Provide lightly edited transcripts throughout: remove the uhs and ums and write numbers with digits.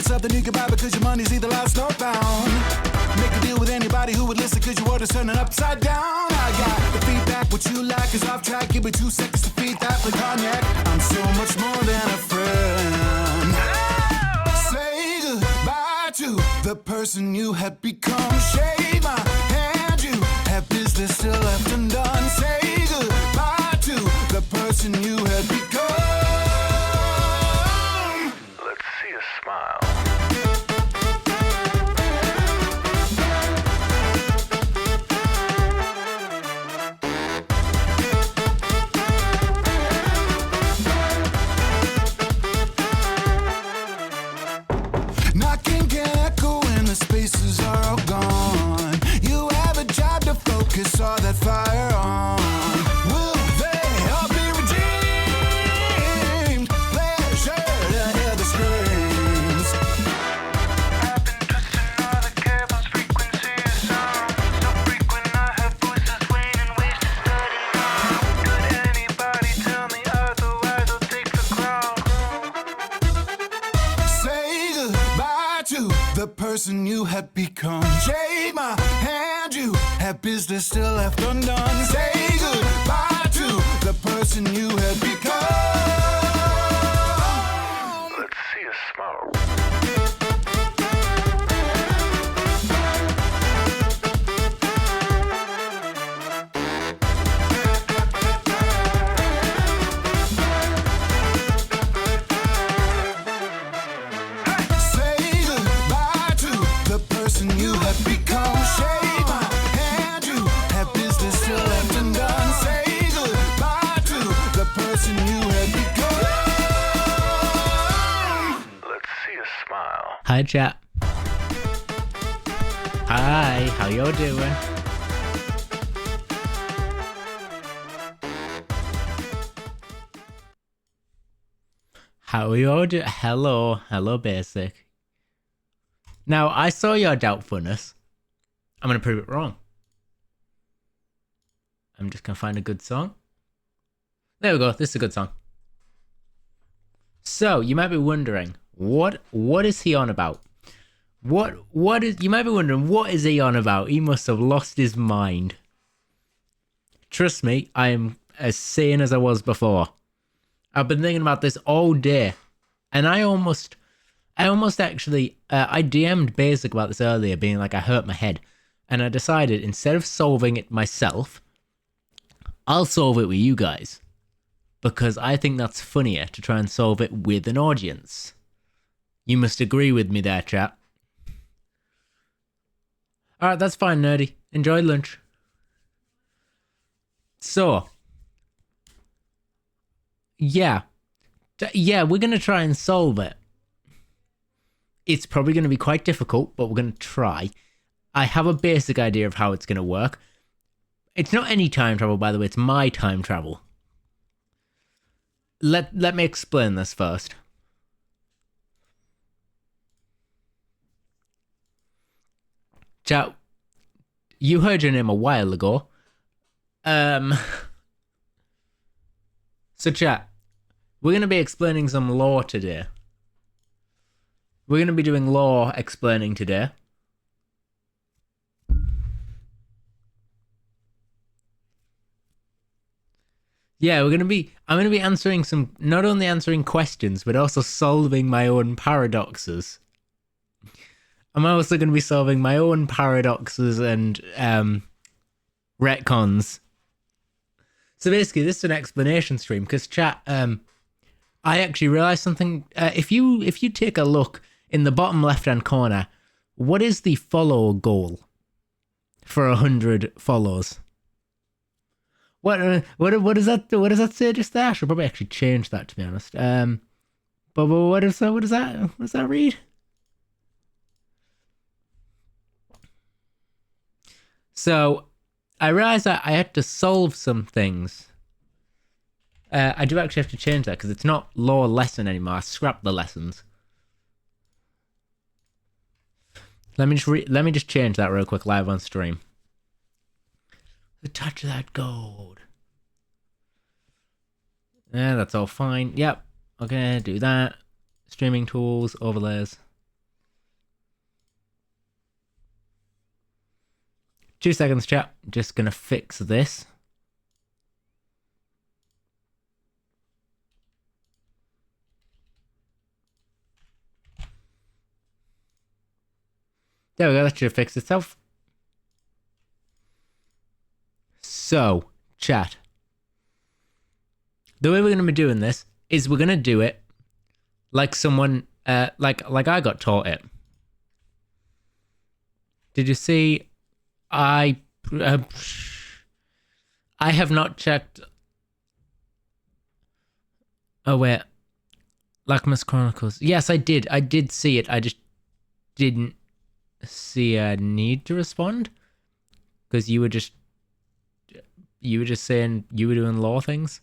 want something you can buy because your money's either lost or found. Make a deal with anybody who would listen because your order's turning upside down. I got the feedback, what you like is off track. Give me 2 seconds to feed that like cognac. I'm so much more than a friend. Say goodbye to the person you had become. Shake my hand, you have business still left undone. Say goodbye to the person you had become. Let's see a smile. Knocking can echo when the spaces are all gone. You have a job to focus all that fire on. Will they all be redeemed? Pleasure to hear the screams. I've been twisting all the cables, frequency of sound. So frequent I have voices weighing and ways to study now. Could anybody tell me otherwise? I'll take the crown. Say goodbye to the person you had become. Shake my hand, you have business still left undone. Say goodbye to the person you had become. Let's see a smile. Say goodbye to the person you have become. Shake my hand, you have business still left undone. Say goodbye to the person you have become. Let's see a smile. Hi, chat. Hi, how y'all doing? How y'all doing? Hello, basic. Now, I saw your doubtfulness. I'm gonna prove it wrong. I'm just gonna find a good song. There we go. This is a good song. So you might be wondering, what is he on about? You might be wondering, what is he on about? He must have lost his mind. Trust me, I am as sane as I was before. I've been thinking about this all day, and I almost actually, I DM'd Basic about this earlier, being like, I hurt my head, and I decided instead of solving it myself, I'll solve it with you guys, because I think that's funnier to try and solve it with an audience. You must agree with me there, chat. Alright, that's fine, nerdy. Enjoy lunch. So, yeah, we're going to try and solve it. It's probably going to be quite difficult, but we're going to try. I have a basic idea of how it's going to work. It's not any time travel, by the way, it's my time travel. Let me explain this first. Chat, you heard your name a while ago. So chat, we're going to be explaining some lore today. We're going to be doing lore explaining today. Yeah, I'm going to be answering not only answering questions, but also solving my own paradoxes. I'm also going to be solving my own paradoxes and retcons. So basically, this is an explanation stream, because chat, I actually realized something. If you take a look in the bottom left-hand corner, what is the follow goal for 100 follows? What does that say just there? I should probably actually change that, to be honest. But what does that read? So I realized that I had to solve some things. I do actually have to change that because it's not lore lesson anymore. I scrapped the lessons. Let me just change that real quick live on stream. The touch of that gold. Yeah, that's all fine. Yep. Okay, do that. Streaming tools, overlays. 2 seconds, chat. Just gonna fix this. There we go, that should have fixed itself. So, chat. The way we're gonna be doing this is we're gonna do it like someone, like I got taught it. Did you see? I have not checked. Oh wait, Lachmas Chronicles. Yes, I did. I did see it. I just didn't see a need to respond because you were just saying you were doing law things.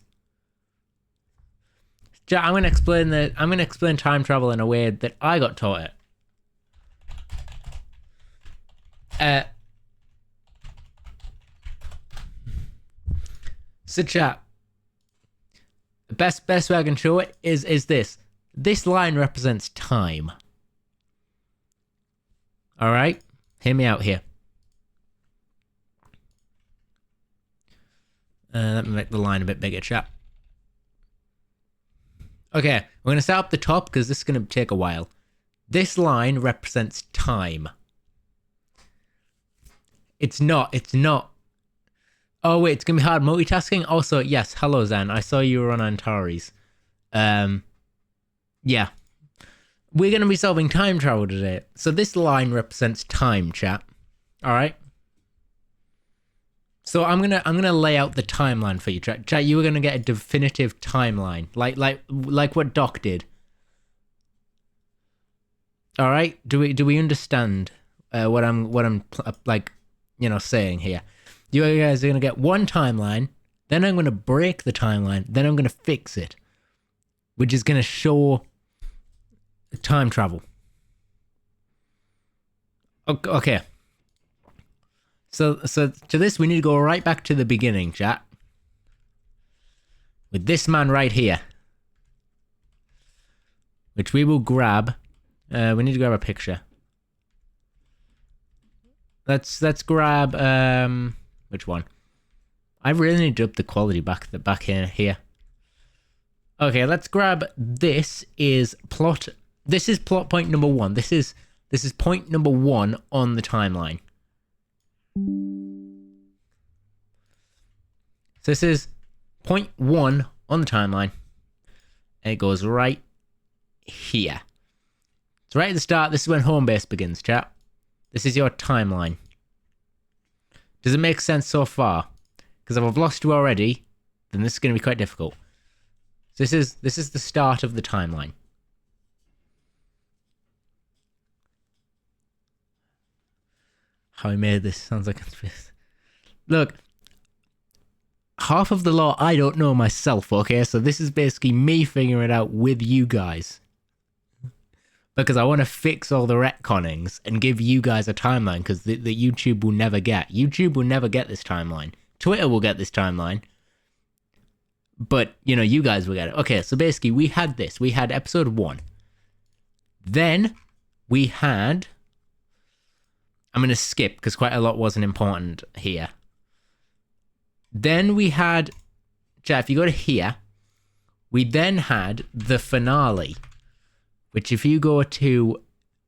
I'm gonna explain time travel in a way that I got taught it. So chat, the best way I can show it is this. This line represents time. All right, hear me out here. Let me make the line a bit bigger, chat. Okay, we're going to start up the top because this is going to take a while. This line represents time. It's not. Oh, wait, it's going to be hard multitasking? Also, yes, hello, Zan. I saw you were on Antares. Yeah. We're going to be solving time travel today. So this line represents time, chat. All right? So I'm gonna lay out the timeline for you, chat. Chat, you were gonna get a definitive timeline, like what Doc did. All right, do we understand what I'm like, saying here? You guys are gonna get one timeline, then I'm gonna break the timeline, then I'm gonna fix it, which is gonna show time travel. Okay. So to this, we need to go right back to the beginning, chat. With this man right here. Which we will grab. We need to grab a picture. Let's grab, which one? I really need to up the quality back here. Okay, let's grab this is plot point number 1. This is point number 1 on the timeline. So this is point 1 on the timeline, and it goes right here. So right at the start, this is when home base begins, chat. This is your timeline. Does it make sense so far? Because if I've lost you already, then this is going to be quite difficult. So this is the start of the timeline. How I made this sounds like it's... Look, half of the law I don't know myself, okay? So this is basically me figuring it out with you guys. Because I want to fix all the retconnings and give you guys a timeline, because the YouTube will never get. YouTube will never get this timeline. Twitter will get this timeline. But, you guys will get it. Okay, so basically we had this. We had episode 1. Then we had... I'm going to skip because quite a lot wasn't important here. Then we had, chat, if you go to here, we then had the finale, which if you go to,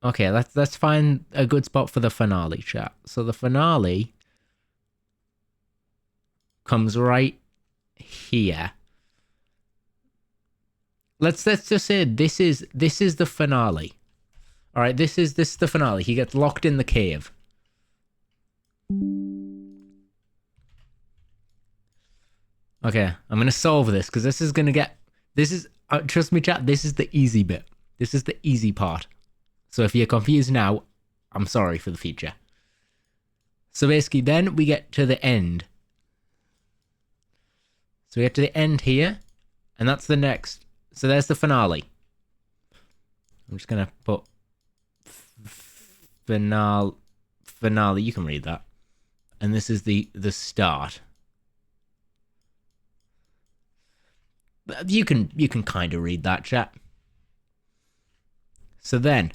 okay, let's find a good spot for the finale, chat. So the finale comes right here. Let's just say this is the finale. All right, this is the finale. He gets locked in the cave. Okay, I'm gonna solve this because this is gonna get. This is trust me, chat. This is the easy bit. This is the easy part. So if you're confused now, I'm sorry for the future. So basically, then we get to the end. So we get to the end here, and that's the next. So there's the finale. I'm just gonna put finale. You can read that. And this is the start. You can kind of read that, chat. So then,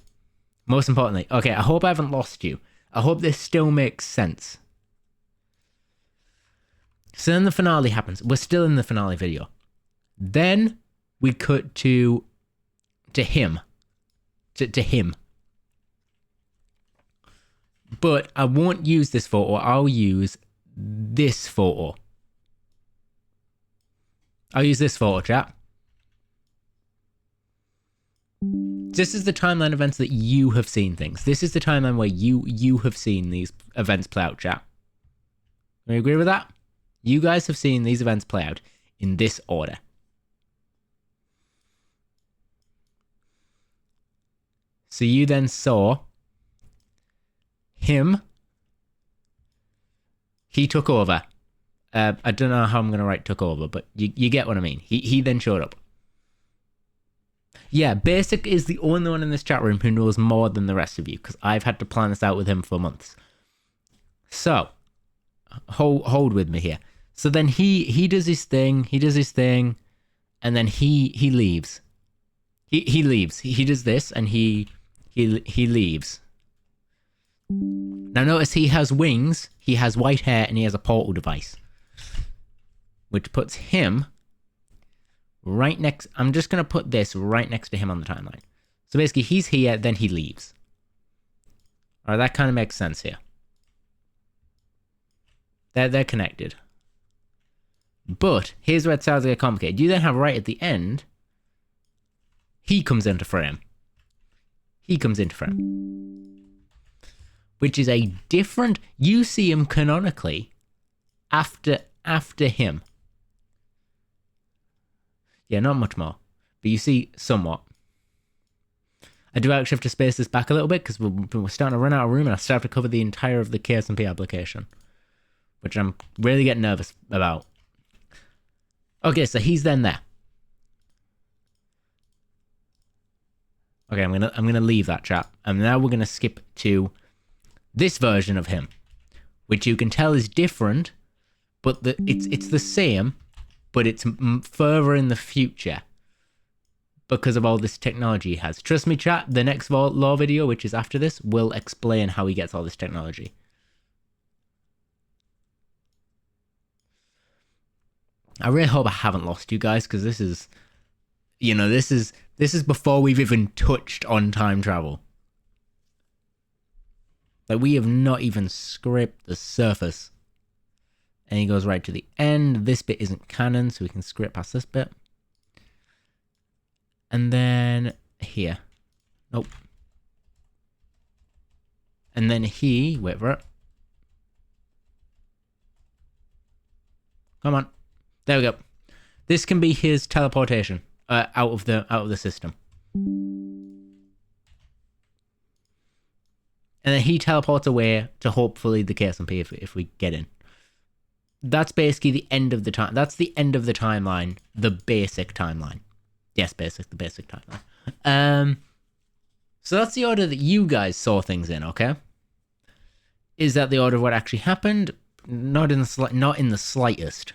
most importantly, okay, I hope I haven't lost you. I hope this still makes sense. So then the finale happens. We're still in the finale video. Then we cut to him. To him. But I won't use this photo. I'll use this photo. I'll use this photo, chat. This is the timeline events that you have seen things. This is the timeline where you have seen these events play out, chat. Do you agree with that? You guys have seen these events play out in this order. So you then saw him. He took over. I don't know how I'm going to write took over, but you get what I mean. He then showed up. Yeah, Basic is the only one in this chat room who knows more than the rest of you, because I've had to plan this out with him for months. So, hold with me here. So then he does his thing, and then he leaves. He leaves. He does this, and he leaves. Now notice he has wings, he has white hair, and he has a portal device, which puts him right next. I'm just going to put this right next to him on the timeline. So basically he's here, then he leaves. Alright, that kind of makes sense here. They're connected. But here's where it starts to get complicated. You then have right at the end, he comes into frame. Which is a different... You see him canonically after him. Yeah, not much more. But you see somewhat. I do actually have to space this back a little bit because we're starting to run out of room and I still have to cover the entire of the KSMP application. Which I'm really getting nervous about. Okay, so he's then there. Okay, I'm gonna leave that chat. And now we're gonna skip to this version of him. Which you can tell is different, but it's the same, but it's further in the future because of all this technology he has. Trust me, chat, the next law video, which is after this, will explain how he gets all this technology. I really hope I haven't lost you guys, because this is, this is before we've even touched on time travel. Like, we have not even scraped the surface. And he goes right to the end. This bit isn't canon, so we can scrape past this bit. And then here. Nope. And then wait for it. Come on. There we go. This can be his teleportation out of the system. And then he teleports away to hopefully the KSMP if we get in. That's basically the end of the time. That's the end of the timeline. The basic timeline. Yes, the basic timeline. So that's the order that you guys saw things in, okay? Is that the order of what actually happened? Not in the slightest.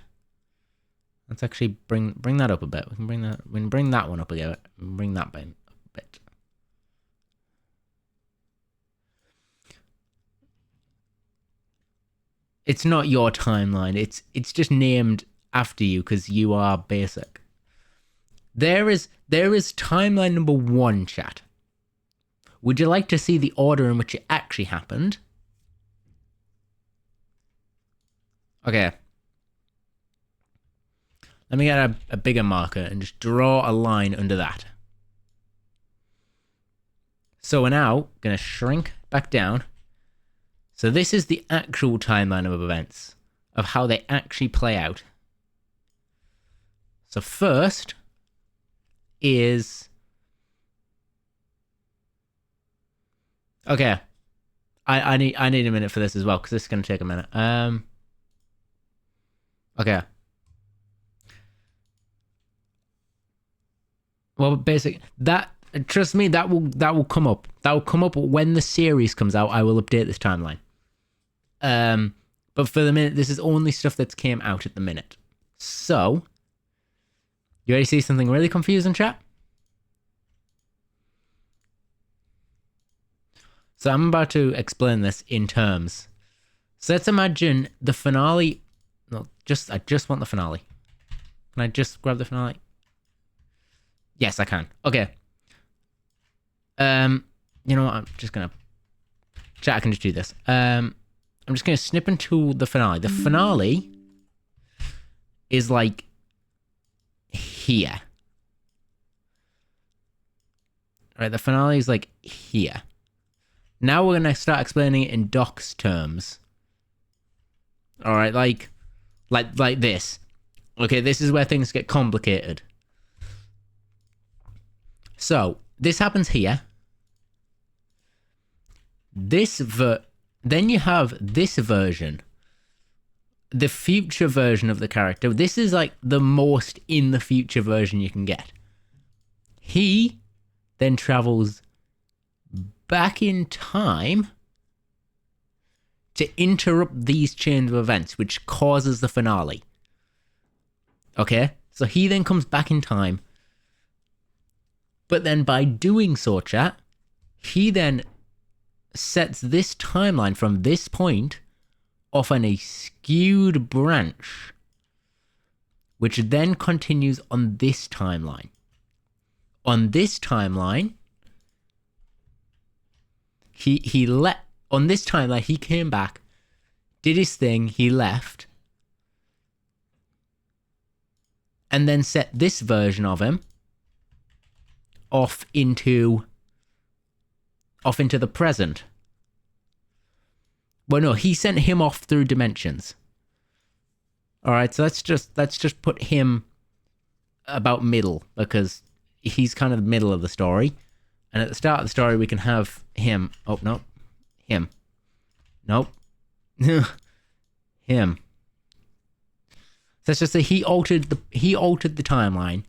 Let's actually bring that up a bit. We can bring that one up a bit. Bring that a bit. It's not your timeline. It's just named after you because you are basic. There is timeline number 1, chat. Would you like to see the order in which it actually happened? Okay. Let me get a bigger marker and just draw a line under that. So we're now going to shrink back down. So this is the actual timeline of events, of how they actually play out. So first is... Okay. I need a minute for this as well, because this is going to take a minute. Okay. Well, trust me, that will come up. That will come up when the series comes out. I will update this timeline. But for the minute, this is only stuff that's came out at the minute. So, you ready to see something really confusing, chat? So I'm about to explain this in terms. So let's imagine the finale. No, I just want the finale. Can I just grab the finale? Yes, I can. Okay. You know what? I'm just gonna. Chat, I can just do this. I'm just gonna snip into the finale. The finale is like here. Right, the finale is like here. Now we're gonna start explaining it in Doc's terms. All right, like this. Okay, this is where things get complicated. So this happens here. Then you have this version, the future version of the character. This is like the most in the future version you can get. He then travels back in time to interrupt these chains of events, which causes the finale. Okay? So he then comes back in time. But then by doing so, chat, he then sets this timeline from this point off on a skewed branch, which then continues on this timeline. On this timeline, he came back, did his thing, he left, and then set this version of him off into the present. Well, no, he sent him off through dimensions. All right, so let's just put him about middle, because he's kind of the middle of the story. And at the start of the story, we can have him. Oh, no. Him. Nope. Him. So let's just say he altered the timeline.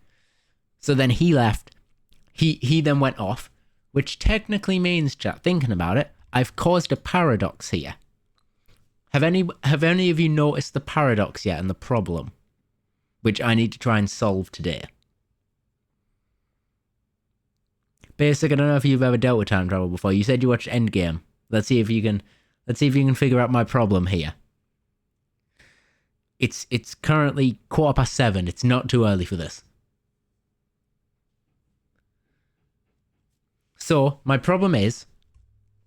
So then he left. He then went off, which technically means, chat, thinking about it, I've caused a paradox here. Have any of you noticed the paradox yet and the problem, which I need to try and solve today? Basic, I don't know if you've ever dealt with time travel before. You said you watched Endgame. Let's see if you can figure out my problem here. It's currently 7:15. It's not too early for this. So my problem is,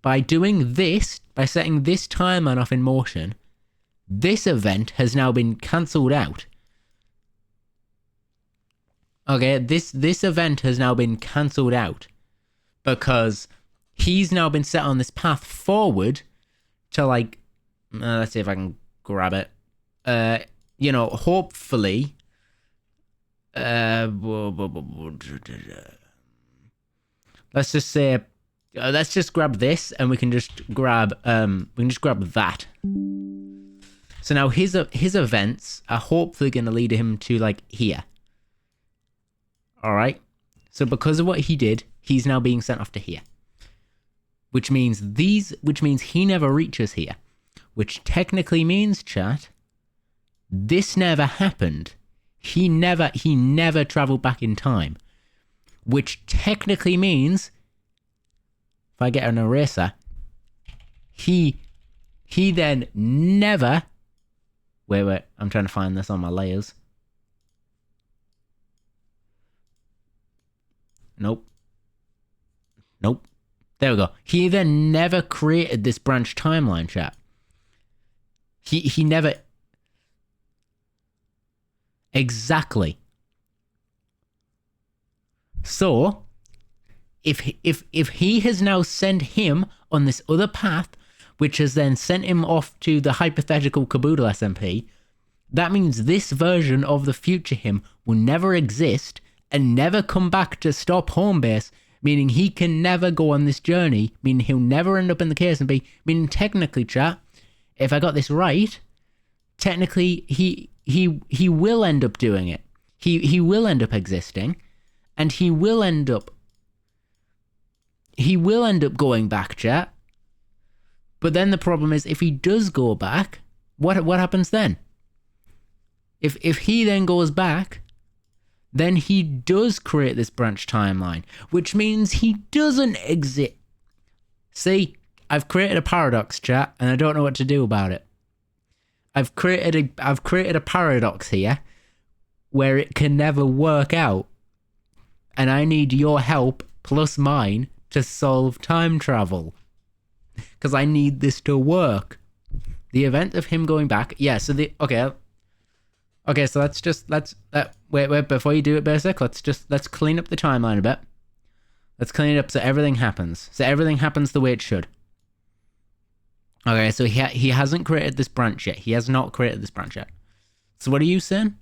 by doing this, by setting this timeline off in motion, this event has now been cancelled out. Okay, this event has now been cancelled out because he's now been set on this path forward to, like, let's see if I can grab it. Hopefully, let's just say, let's just grab this, and we can just grab that. So now his events are hopefully going to lead him to, like, here. All right. So because of what he did, he's now being sent off to here, which means he never reaches here, which technically means, chat, this never happened. He never traveled back in time, which technically means, if I get an eraser, he then never, wait, I'm trying to find this on my layers. Nope. There we go. He then never created this branch timeline, chat. He never. Exactly. So, if he has now sent him on this other path, which has then sent him off to the hypothetical Caboodle SMP, that means this version of the future him will never exist and never come back to stop home base, meaning he can never go on this journey, meaning he'll never end up in the KSMP, meaning technically, chat, if I got this right, technically he will end up doing it. He will end up existing, and he will end up going back, chat. But then the problem is, if he does go back, what happens then? If he then goes back, then he does create this branch timeline, which means he doesn't exist. See, I've created a paradox, chat, and I don't know what to do about it. I've created a paradox here where it can never work out. And I need your help plus mine to solve time travel. Because I need this to work. The event of him going back. Yeah, so Okay, so wait, before you do it, Basic, let's clean up the timeline a bit. Let's clean it up so everything happens. So everything happens the way it should. Okay, so he hasn't created this branch yet. He has not created this branch yet. So what are you saying?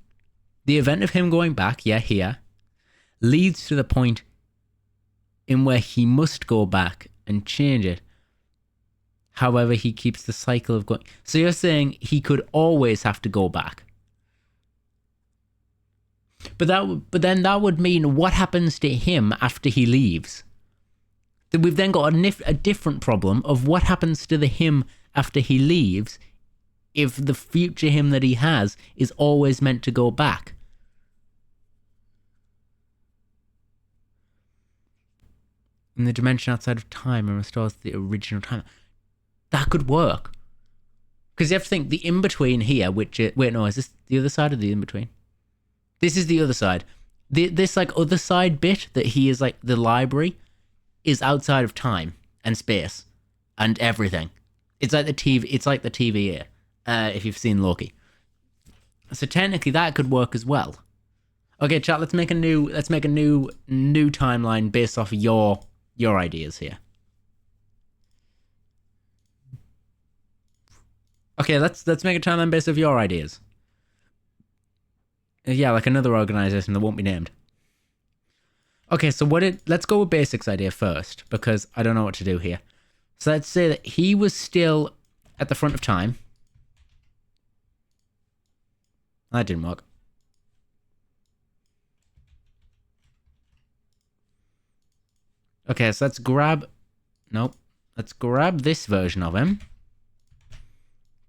The event of him going back, here, leads to the point in where he must go back and change it. However, he keeps the cycle of going. So you're saying he could always have to go back. But then that would mean what happens to him after he leaves? We've then got a different problem of what happens to the him after he leaves if the future him that he has is always meant to go back. In the dimension outside of time and restores the original time. That could work. Because you have to think the in-between here, is this the other side of the in-between? This is the other side. This like other side bit that he is like the library is outside of time and space and everything. It's like the TV. It's like the TV here. If you've seen Loki. So technically that could work as well. Okay, chat. Let's make a new timeline based off your ideas here. Okay, let's make a timeline based off your ideas. Yeah, like another organization that won't be named. Okay, so let's go with Basic's idea first, because I don't know what to do here. So let's say that he was still at the front of time. That didn't work. Okay, so let's grab this version of him.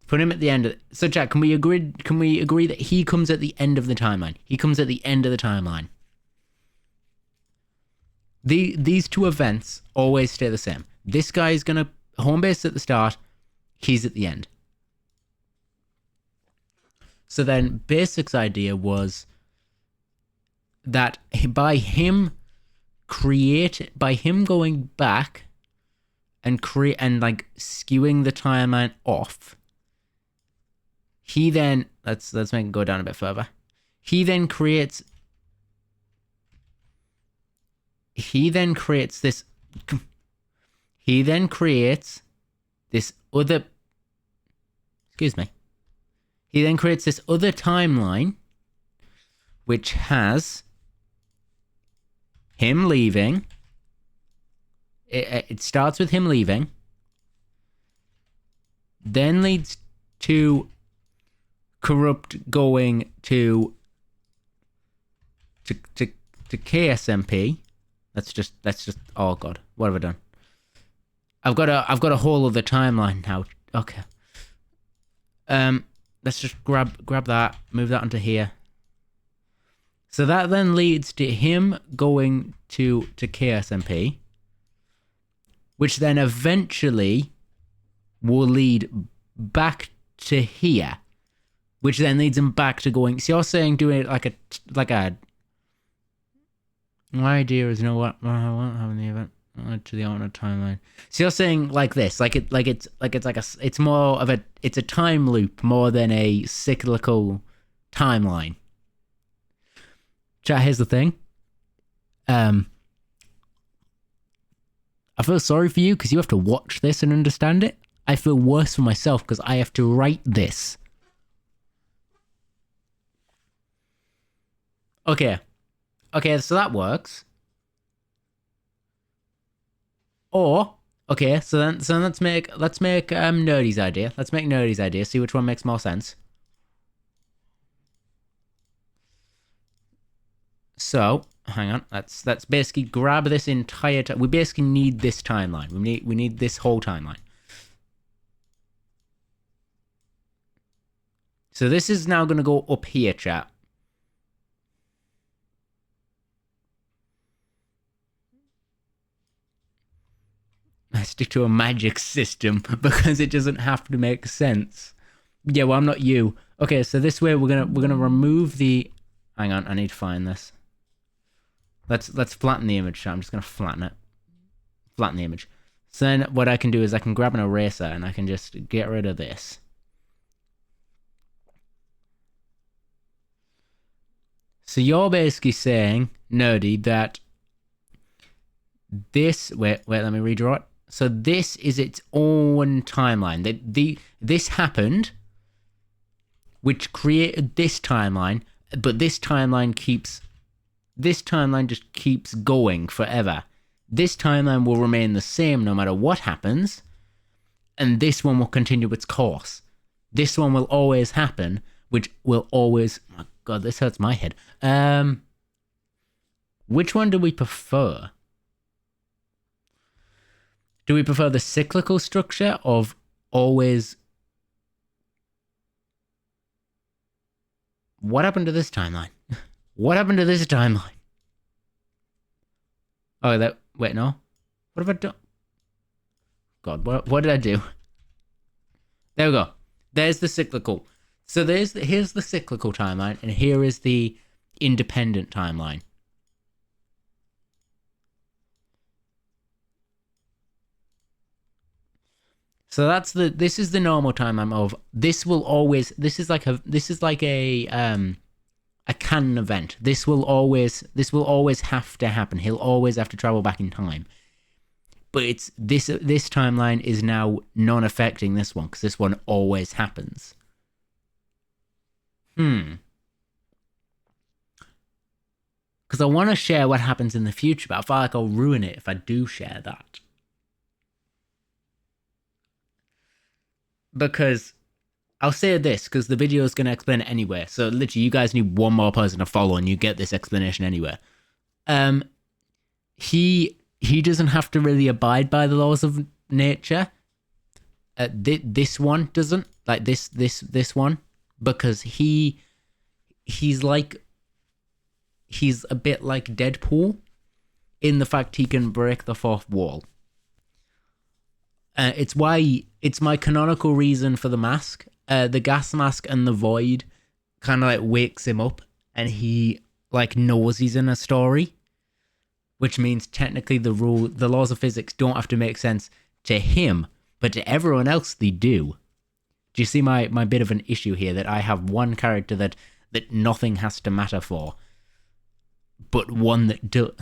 Put him at the end of so Jack, can we agree that he comes at the end of the timeline? He comes at the end of the timeline. These two events always stay the same. This guy is gonna home base at the start, he's at the end. So then Basic's idea was that by him going back and like skewing the timeline off, he then let's make it go down a bit further. He then creates this other timeline which has him leaving. It starts with him leaving, then leads to Corrupt going to KSMP. That's just oh god, what have I done? I've got a whole other timeline now. Okay. Let's just grab that, move that onto here. So that then leads to him going to KSMP, which then eventually will lead back to here, which then leads him back to going. So you're saying doing it like a. My idea is, you know what? I won't have the event to the alternate timeline. So you're saying like this, it's more of it's a time loop more than a cyclical timeline. Chat, here's the thing. I feel sorry for you because you have to watch this and understand it. I feel worse for myself because I have to write this. Okay, so that works. Or okay, so let's make Nerdy's idea. Let's make Nerdy's idea. See which one makes more sense. So hang on. Let's basically grab this entire. We basically need this timeline. We need this whole timeline. So this is now going to go up here, chat. I stick to a magic system because it doesn't have to make sense. Yeah, well, I'm not you. Okay, so this way we're gonna remove the. Hang on, I need to find this. Let's flatten the image. So I'm just gonna flatten it. Flatten the image. So then what I can do is I can grab an eraser and I can just get rid of this. So you're basically saying, Nerdy, that this wait, let me redraw it. So this is its own timeline. This happened, which created this timeline, but this timeline just keeps going forever. This timeline will remain the same no matter what happens, and this one will continue its course. This one will always happen, which will always... Oh my God, this hurts my head. Which one do we prefer? Do we prefer the cyclical structure of always... What happened to this timeline? What happened to this timeline? Oh, that... Wait, no. What have I done? God, what did I do? There we go. There's the cyclical. So here's the cyclical timeline, and here is the independent timeline. So this is the normal timeline of this will always, this is like a canon event. This will always have to happen. He'll always have to travel back in time. But it's this timeline is now non-affecting this one because this one always happens. Because I want to share what happens in the future, but I feel like I'll ruin it if I do share that. Because I'll say this, because the video is going to explain it anyway. So literally, you guys need one more person to follow, and you get this explanation anyway. He doesn't have to really abide by the laws of nature. This one doesn't, like this one, because he's a bit like Deadpool in the fact he can break the fourth wall. It's my canonical reason for the mask. The gas mask and the void kind of like wakes him up, and he like knows he's in a story, which means technically the laws of physics don't have to make sense to him, but to everyone else they do. Do you see my bit of an issue here, that I have one character that nothing has to matter for, but one that do?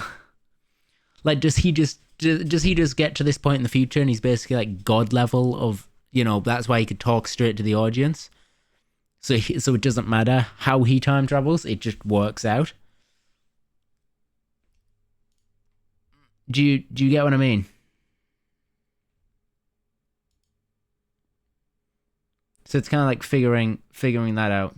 Like, does he just get to this point in the future and he's basically like God level of, you know, that's why he could talk straight to the audience. So it doesn't matter how he time travels, it just works out. Do you get what I mean? So it's kind of like figuring that out.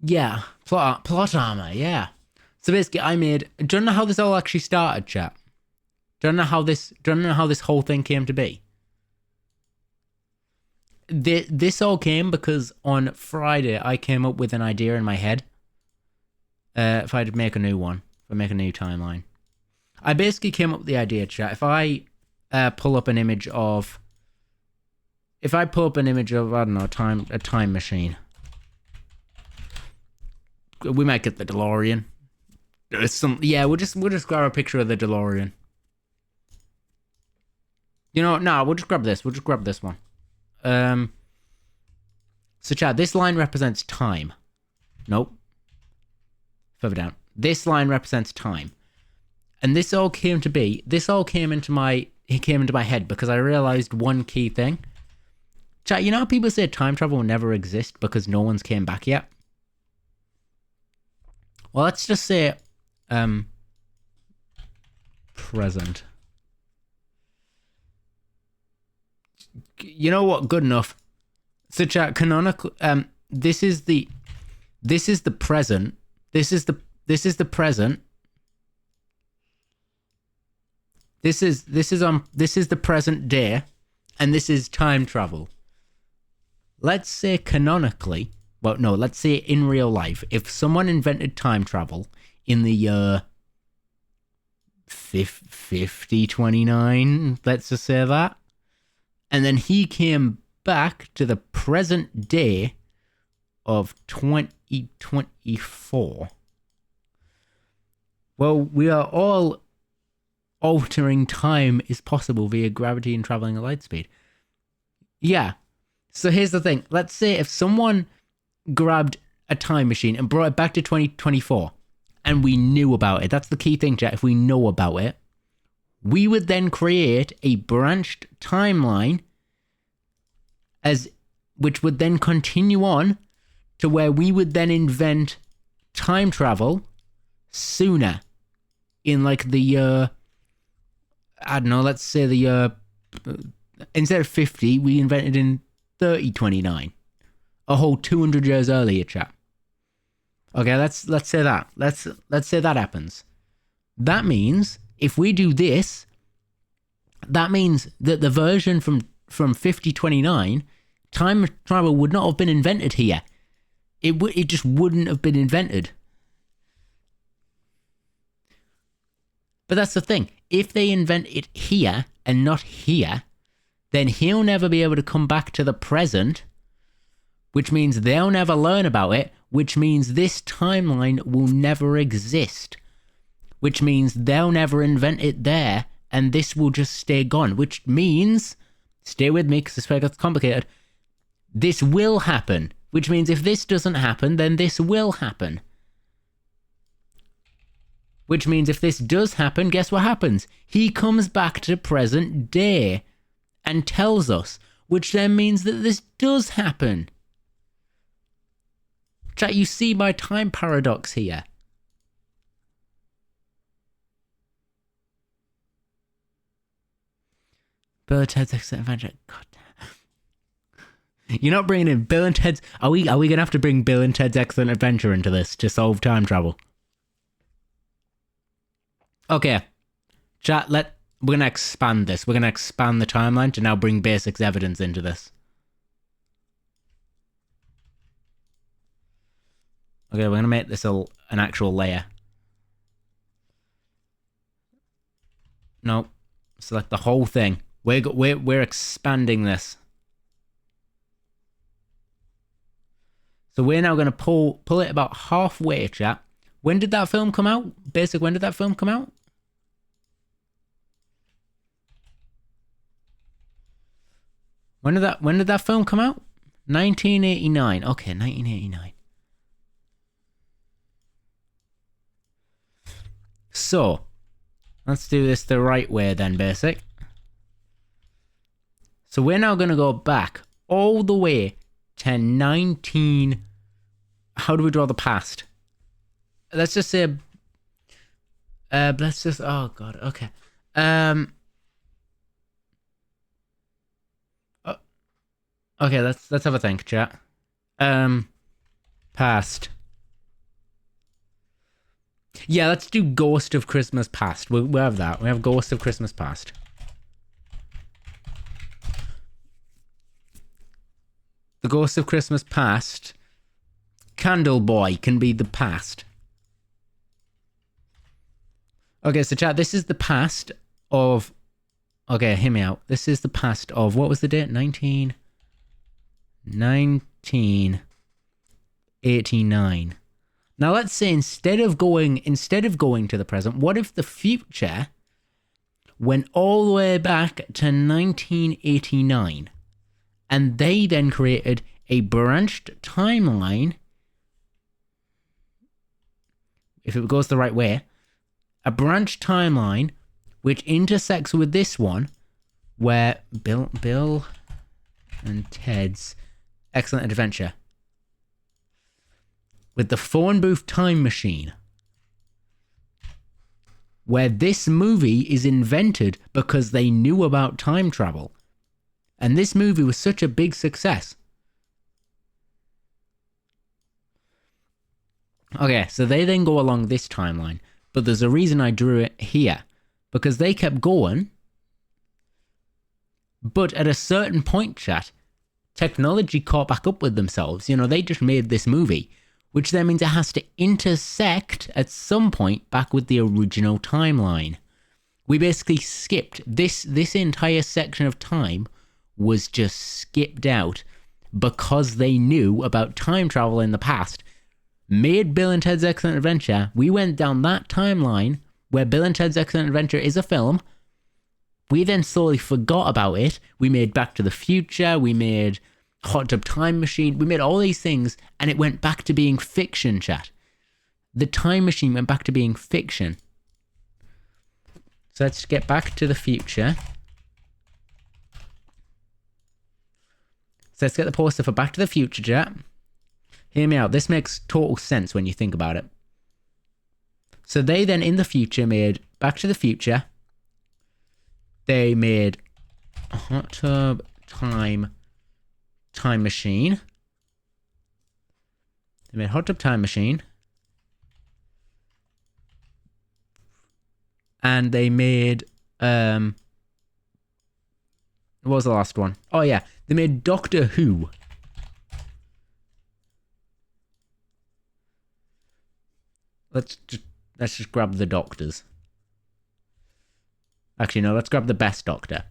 Yeah, plot armor, yeah. So basically do you know how this all actually started, chat? Do you know how this whole thing came to be? This all came because on Friday I came up with an idea in my head. If I make a new one, if I make a new timeline, I basically came up with the idea, chat. If I pull up an image of, I don't know, a time machine. We might get the DeLorean. We'll just grab a picture of the DeLorean. You know, no, we'll just grab this. We'll just grab this one. So chat, this line represents time. Nope. Further down. This line represents time. And this all came into my head because I realized one key thing. Chat, you know how people say time travel will never exist because no one's came back yet? Well, let's just say present. You know what? Good enough. So chat, canonical this is the present. This is the present. This is the present day, and this is time travel. Let's say let's say in real life, if someone invented time travel in the year 5029, let's just say that. And then he came back to the present day of 2024. Well, we are all altering time is possible via gravity and traveling at light speed. Yeah. So here's the thing. Let's say if someone grabbed a time machine and brought it back to 2024 and we knew about it. That's the key thing, chat. If we know about it, we would then create a branched timeline which would then continue on to where we would then invent time travel sooner in like the year, I don't know, let's say the year, instead of 50, we invented in 3029. A whole 200 years earlier, chap. Okay, let's say that. Let's say that happens. That means if we do this, that means that the version from 5029, time travel would not have been invented here. It just wouldn't have been invented. But that's the thing. If they invent it here and not here, then he'll never be able to come back to the present, which means they'll never learn about it, which means this timeline will never exist, which means they'll never invent it there, and this will just stay gone, which means, stay with me because this gets complicated, this will happen, which means if this doesn't happen, then this will happen. Which means if this does happen, guess what happens? He comes back to present day and tells us, which then means that this does happen. Chat, you see my time paradox here. Bill and Ted's Excellent Adventure. God damn. You're not bringing in Bill and Ted's... Are we going to have to bring Bill and Ted's Excellent Adventure into this to solve time travel? Okay, chat, we're going to expand this. We're going to expand the timeline to now bring basics evidence into this. Okay, we're going to make this an actual layer. No, select the whole thing. We're expanding this. So we're now going to pull it about halfway, chat. When did that film come out? Basic, when did that film come out? When did that film come out? 1989. Okay, 1989. So, let's do this the right way then, Basic. So we're now going to go back all the way to 19... How do we draw the past? Let's just say... let's just... Oh, God. Okay. Okay, let's have a think, chat. Past. Yeah, let's do Ghost of Christmas Past. We'll have that. We have Ghost of Christmas Past. The Ghost of Christmas Past. Candle Boy can be the past. Okay, so chat, this is the past of... Okay, hear me out. This is the past of... What was the date? 1989. Now let's say instead of going to the present, what if the future went all the way back to 1989 and they then created a branched timeline, if it goes the right way, a branched timeline which intersects with this one where Bill and Ted's Excellent Adventure with the phone booth time machine, where this movie is invented because they knew about time travel. And this movie was such a big success. Okay, so they then go along this timeline, but there's a reason I drew it here, because they kept going, but at a certain point, chat, technology caught back up with themselves. You know, they just made this movie, which then means it has to intersect at some point back with the original timeline. We basically skipped this entire section of time was just skipped out because they knew about time travel in the past. Made Bill and Ted's Excellent Adventure. We went down that timeline where Bill and Ted's Excellent Adventure is a film. We then slowly forgot about it. We made Back to the Future. We made Hot Tub Time Machine. We made all these things and it went back to being fiction, chat. The time machine went back to being fiction. So let's get Back to the Future. So let's get the poster for Back to the Future, chat. Hear me out. This makes total sense when you think about it. So they then, in the future, made Back to the Future. They made a Hot Tub Time Machine. They made Hot Tub Time Machine. And they made... what was the last one? Oh, yeah. They made Doctor Who. Let's just grab the doctors. Actually, no, let's grab the best doctor.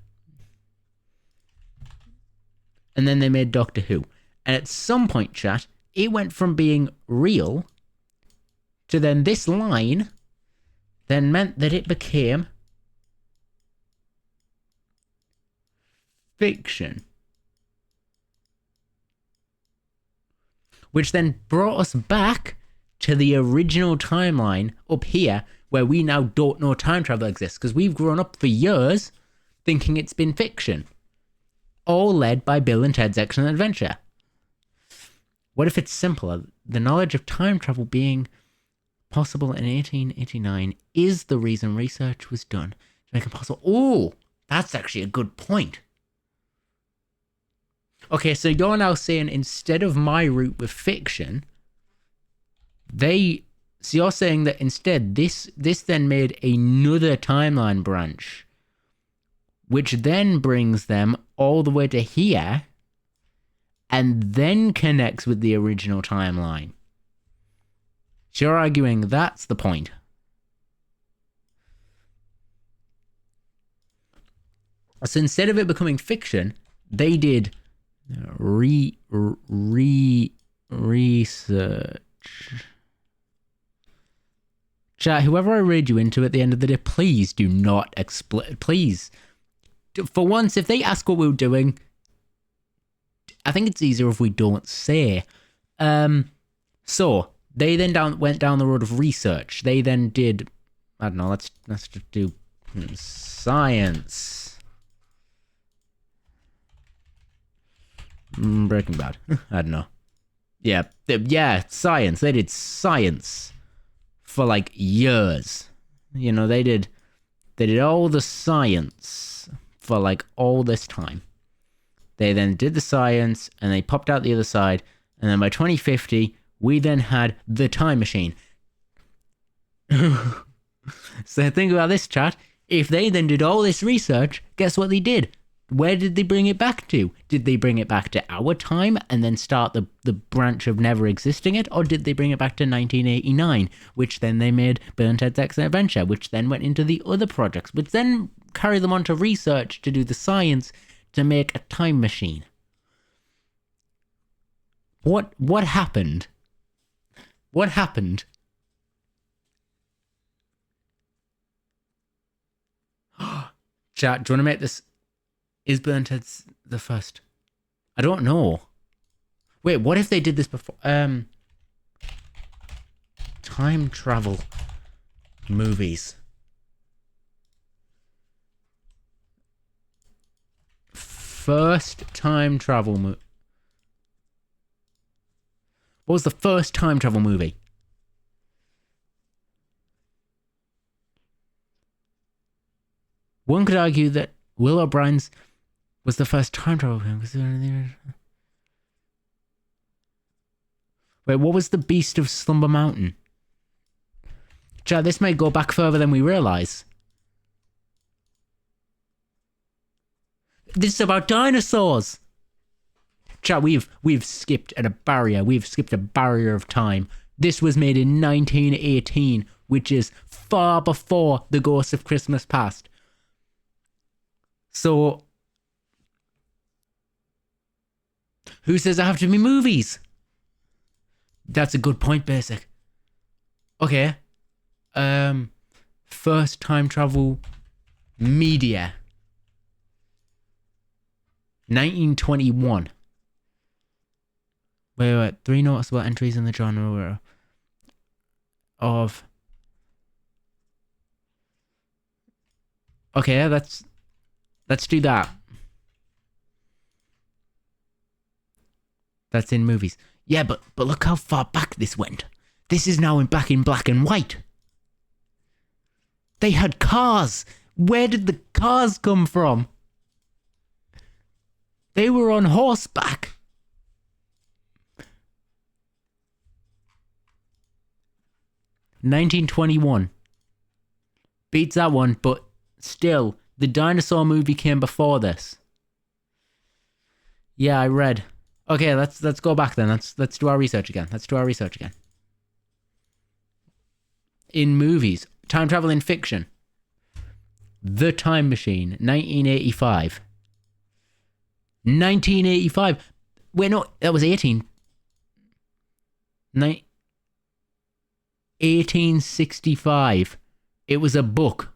And then they made Doctor Who. And at some point, chat, it went from being real to then this line then meant that it became fiction. Which then brought us back to the original timeline up here where we now don't know time travel exists because we've grown up for years thinking it's been fiction. All led by Bill and Ted's Excellent Adventure. What if it's simpler? The knowledge of time travel being possible in 1889 is the reason research was done to make it possible. Oh, that's actually a good point. Okay, so you're now saying instead of my route with fiction, so you're saying that instead this then made another timeline branch, which then brings them all the way to here and then connects with the original timeline. So you're arguing that's the point. So instead of it becoming fiction, they did research. Chat, whoever I read you into at the end of the day, please do not explain. Please. For once, if they ask what we're doing, I think it's easier if we don't say. So, they then went down the road of research. They then did, I don't know, let's just do science. Breaking Bad. I don't know. Yeah, science. They did science for like years. You know, they did all the science for like all this time. They then did the science and they popped out the other side. And then by 2050, we then had the time machine. So think about this, chat. If they then did all this research, guess what they did? Where did they bring it back to? Did they bring it back to our time and then start the branch of never existing it? Or did they bring it back to 1989, which then they made Bill and Ted's Excellent Adventure, which then went into the other projects, which then carried them on to research to do the science to make a time machine? What happened? What happened? Chat, do you want to make this... Is Bill and Ted's the first? I don't know. Wait, what if they did this before? Time travel movies. First time travel movie. What was the first time travel movie? One could argue that Will O'Brien's was the first time travel film. Wait, what was The Beast of Slumber Mountain? Chat, this may go back further than we realise. This is about dinosaurs! Chat, we've skipped at a barrier. We've skipped a barrier of time. This was made in 1918. which is far before The Ghost of Christmas Past. So, who says there have to be movies? That's a good point, Basic. Okay. First time travel media. 1921. Wait. 3 noticeable entries in the genre of... Okay, let's do that. That's in movies. Yeah, but look how far back this went. This is now back in black and white. They had cars. Where did the cars come from? They were on horseback. (1921) beats that one, but still, the dinosaur movie came before this. Yeah, I read. Okay, let's go back then. Let's do our research again. In movies, time travel in fiction. The Time Machine, 1985. 1985. Wait, no, that was 1865. It was a book.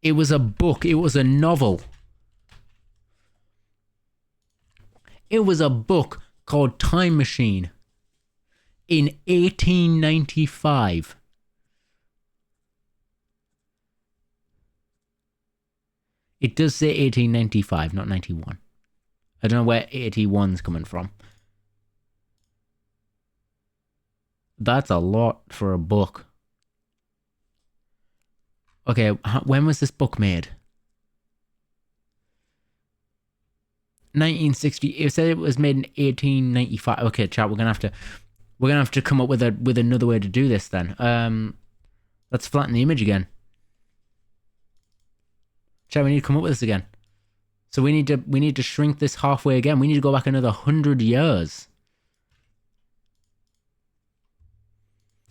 It was a novel. It was a book called Time Machine in 1895. It does say 1895, not 91. I don't know where 81's coming from. That's a lot for a book. Okay, when was this book made? 1960. It said it was made in 1895. Okay, chat. We're gonna have to come up with another way to do this then. Let's flatten the image again. Chat. We need to come up with this again. So we need to shrink this halfway again. We need to go back another 100 years.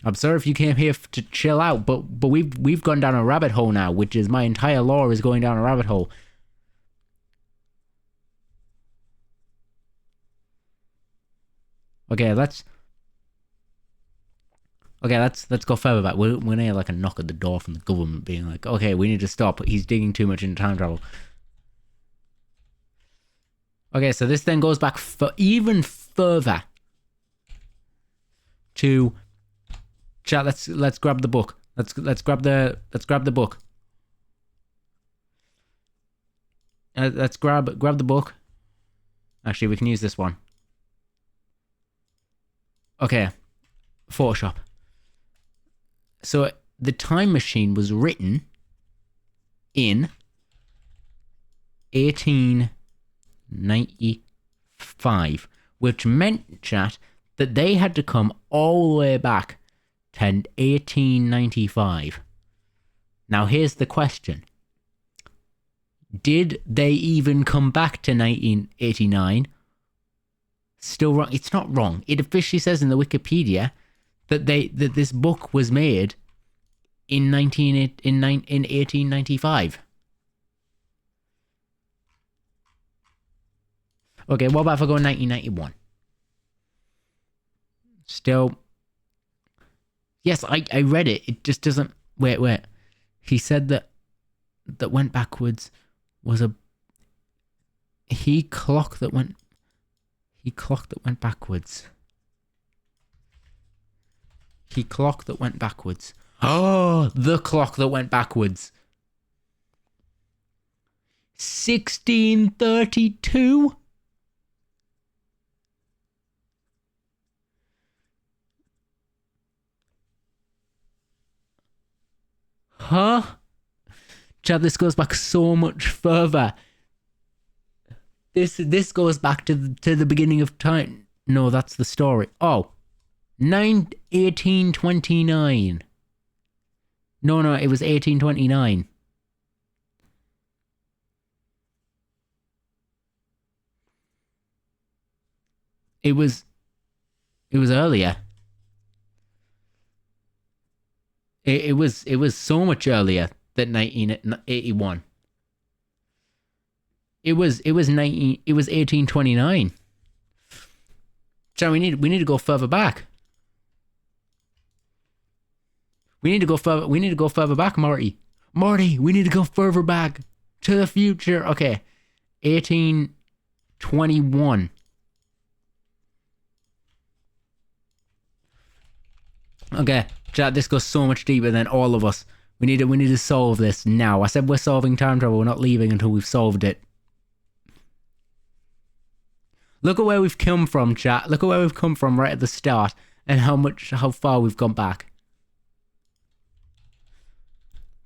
I'm sorry if you came here to chill out, but we've gone down a rabbit hole now, which is my entire lore is going down a rabbit hole. Okay, let's go further back. We're gonna like a knock at the door from the government being like, okay, we need to stop. He's digging too much into time travel. Okay, so this then goes back even further to chat. Let's grab the book. Let's grab the book. Let's grab the book. Actually, we can use this one. Okay, Photoshop. So the Time Machine was written in 1895, which meant, chat, that they had to come all the way back to 1895. Now here's the question. Did they even come back to 1989? Still wrong. It's not wrong. It officially says in the Wikipedia that this book was made in 1895. Okay, what about if I go 1991? Still, yes, I read it. It just doesn't. Wait. He said that went backwards was a clock that went backwards. He clock that went backwards. Oh, the clock that went backwards. 1632? Huh? Chad, this goes back so much further. This goes back to the beginning of time. No, that's the story. Oh. 1829. No, it was 1829. It was earlier. It was so much earlier than 1981. It was 1829. So we need to go further back. We need to go further back, Marty. Marty, we need to go further back to the future. Okay. 1821. Okay, chat, this goes so much deeper than all of us. We need to solve this now. I said we're solving time travel, we're not leaving until we've solved it. Look at where we've come from, chat. Look at where we've come from right at the start and how far we've gone back.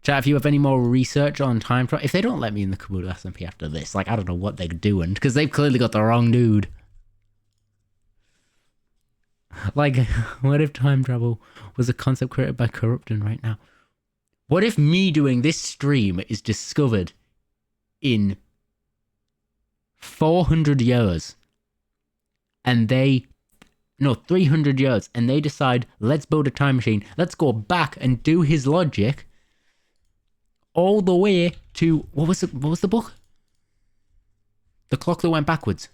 Chat, if you have any more research on time travel, if they don't let me in the Kabuto SMP after this, like, I don't know what they're doing, because they've clearly got the wrong dude. Like, what if time travel was a concept created by Corruption right now? What if me doing this stream is discovered in 400 years and 300 years, and they decide, let's build a time machine, let's go back and do his logic all the way to, what was the book? The Clock That Went Backwards.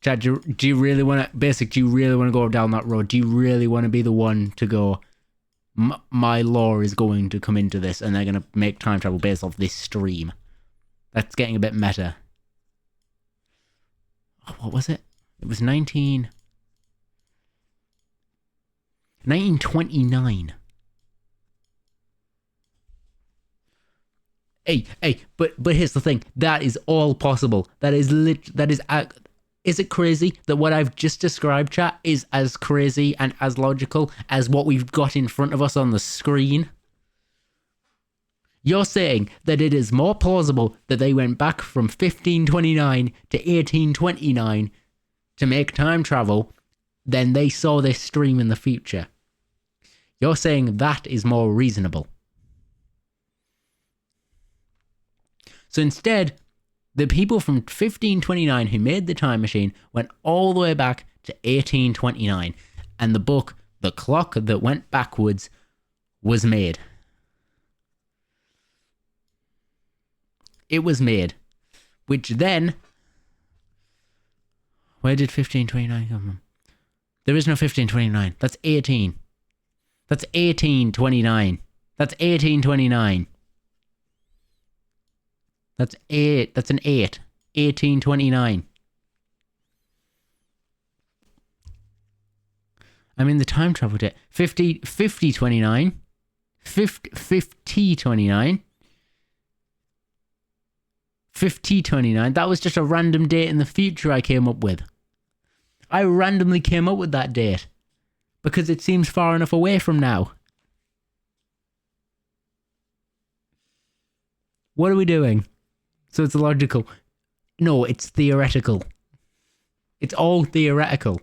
Chad, do you really want to go down that road? Do you really want to be the one to go, my law is going to come into this and they're going to make time travel based off this stream? That's getting a bit meta. Oh, what was it? It was 1929. Hey, but here's the thing. That is all possible. Is it crazy that what I've just described, chat, is as crazy and as logical as what we've got in front of us on the screen? You're saying that it is more plausible that they went back from 1529 to 1829 to make time travel than they saw this stream in the future. You're saying that is more reasonable. So instead, the people from 1529 who made the time machine went all the way back to 1829, and the book, The Clock That Went Backwards, was made. It was made, which then, where did 1529 come from? There is no 1529. That's 18. That's 1829. That's 1829. That's 8. That's an 8. 1829. I mean, the time travel date. 5029. 5029. 5029. That was just a random date in the future I came up with. I randomly came up with that date because it seems far enough away from now. What are we doing? So it's logical. No, it's theoretical. It's all theoretical.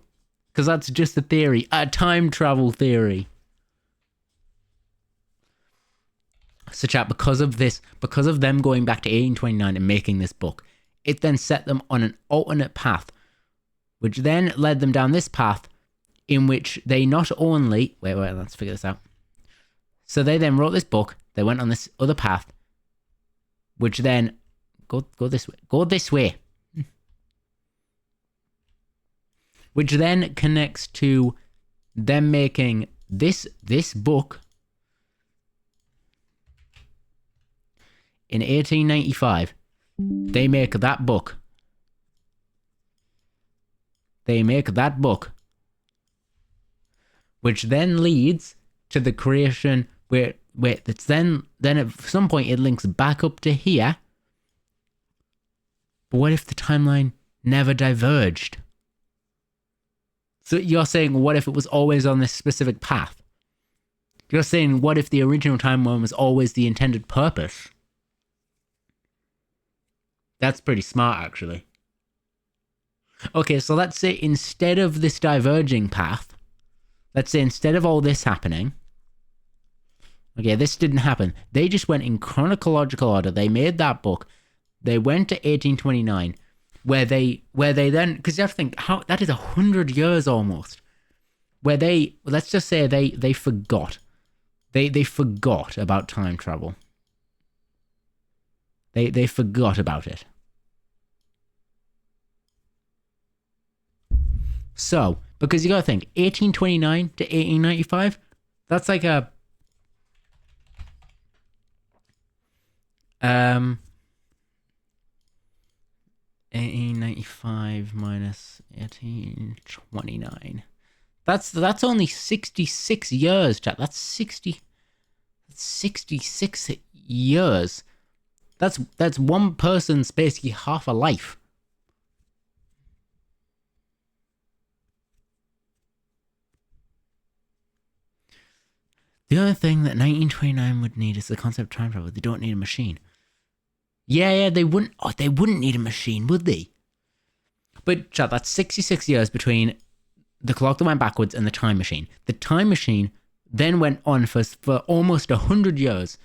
Because that's just a theory. A time travel theory. So chat, because of them going back to 1829 and making this book, it then set them on an alternate path, which then led them down this path in which they not only... Wait, let's figure this out. So they then wrote this book, they went on this other path, which then... Go this way. Go this way. Which then connects to them making this book in 1895. They make that book. Which then leads to the creation where it's then at some point it links back up to here. But what if the timeline never diverged? So you're saying, what if it was always on this specific path? You're saying, what if the original timeline was always the intended purpose? That's pretty smart, actually. Okay, so let's say instead of this diverging path, let's say instead of all this happening, okay, this didn't happen. They just went in chronological order. They made that book. They went to 1829. where they then, because you have to think how that is 100 years almost, where let's just say they forgot, they forgot about time travel. They forgot about it. So, because you got to think, 1829 to 1895, that's like a 1895 minus 1829. That's only 66 years, chat. That's 66 years. That's one person's basically half a life. The only thing that 1929 would need is the concept of time travel. They don't need a machine. Yeah, they wouldn't. Oh, they wouldn't need a machine, would they? But chat, that's 66 years between the clock that went backwards and the time machine. The time machine then went on for almost 100 years,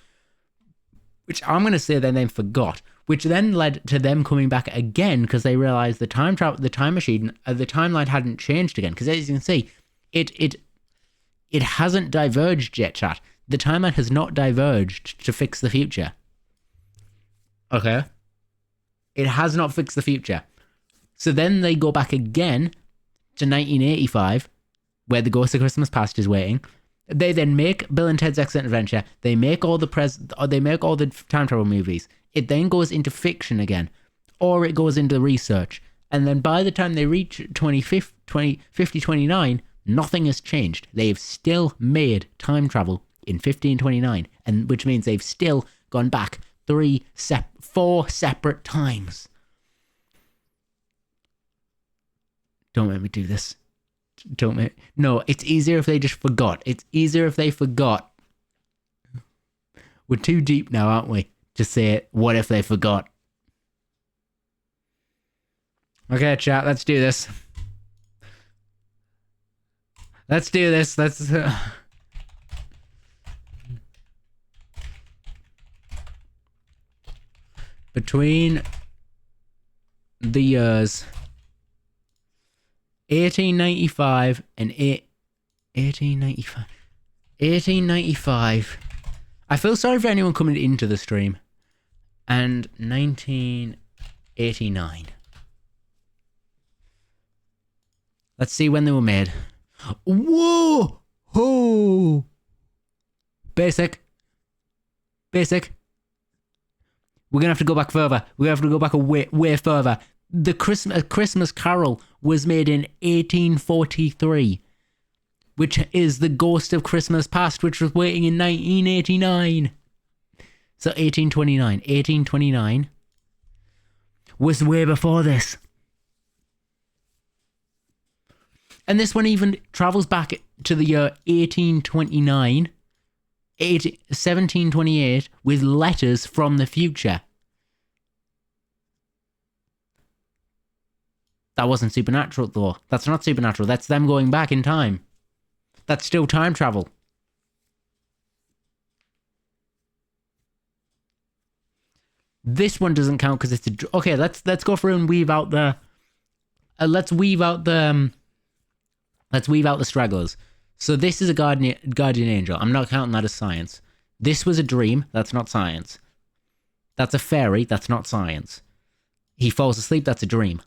which I'm going to say they then forgot, which then led to them coming back again because they realized the time machine, the timeline hadn't changed again. Because as you can see, it hasn't diverged yet, chat. The timeline has not diverged to fix the future. Okay? It has not fixed the future. So then they go back again to 1985, where the Ghost of Christmas Past is waiting. They then make Bill and Ted's Excellent Adventure. They make all the time travel movies. It then goes into fiction again, or it goes into research. And then by the time they reach 2029, nothing has changed. They've still made time travel in 1529, and which means they've still gone back 4 separate times. Don't make me do this. No, it's easier if they just forgot. It's easier if they forgot. We're too deep now, aren't we? To say, what if they forgot? Okay, chat, let's do this. Let's do this. Between the years 1895 and 1895. I feel sorry for anyone coming into the stream. And 1989. Let's see when they were made. Whoa! Oh! Basic. We're gonna have to go back further. We're gonna have to go back way further. The Christmas Carol was made in 1843, which is the Ghost of Christmas Past, which was waiting in 1989. So 1829 was way before this. And this one even travels back to the year 1728 with letters from the future. That wasn't supernatural, though. That's not supernatural. That's them going back in time. That's still time travel. This one doesn't count because it's okay. Let's go through and weave out the. Let's weave out the stragglers. So this is a guardian angel. I'm not counting that as science. This was a dream. That's not science. That's a fairy. That's not science. He falls asleep. That's a dream.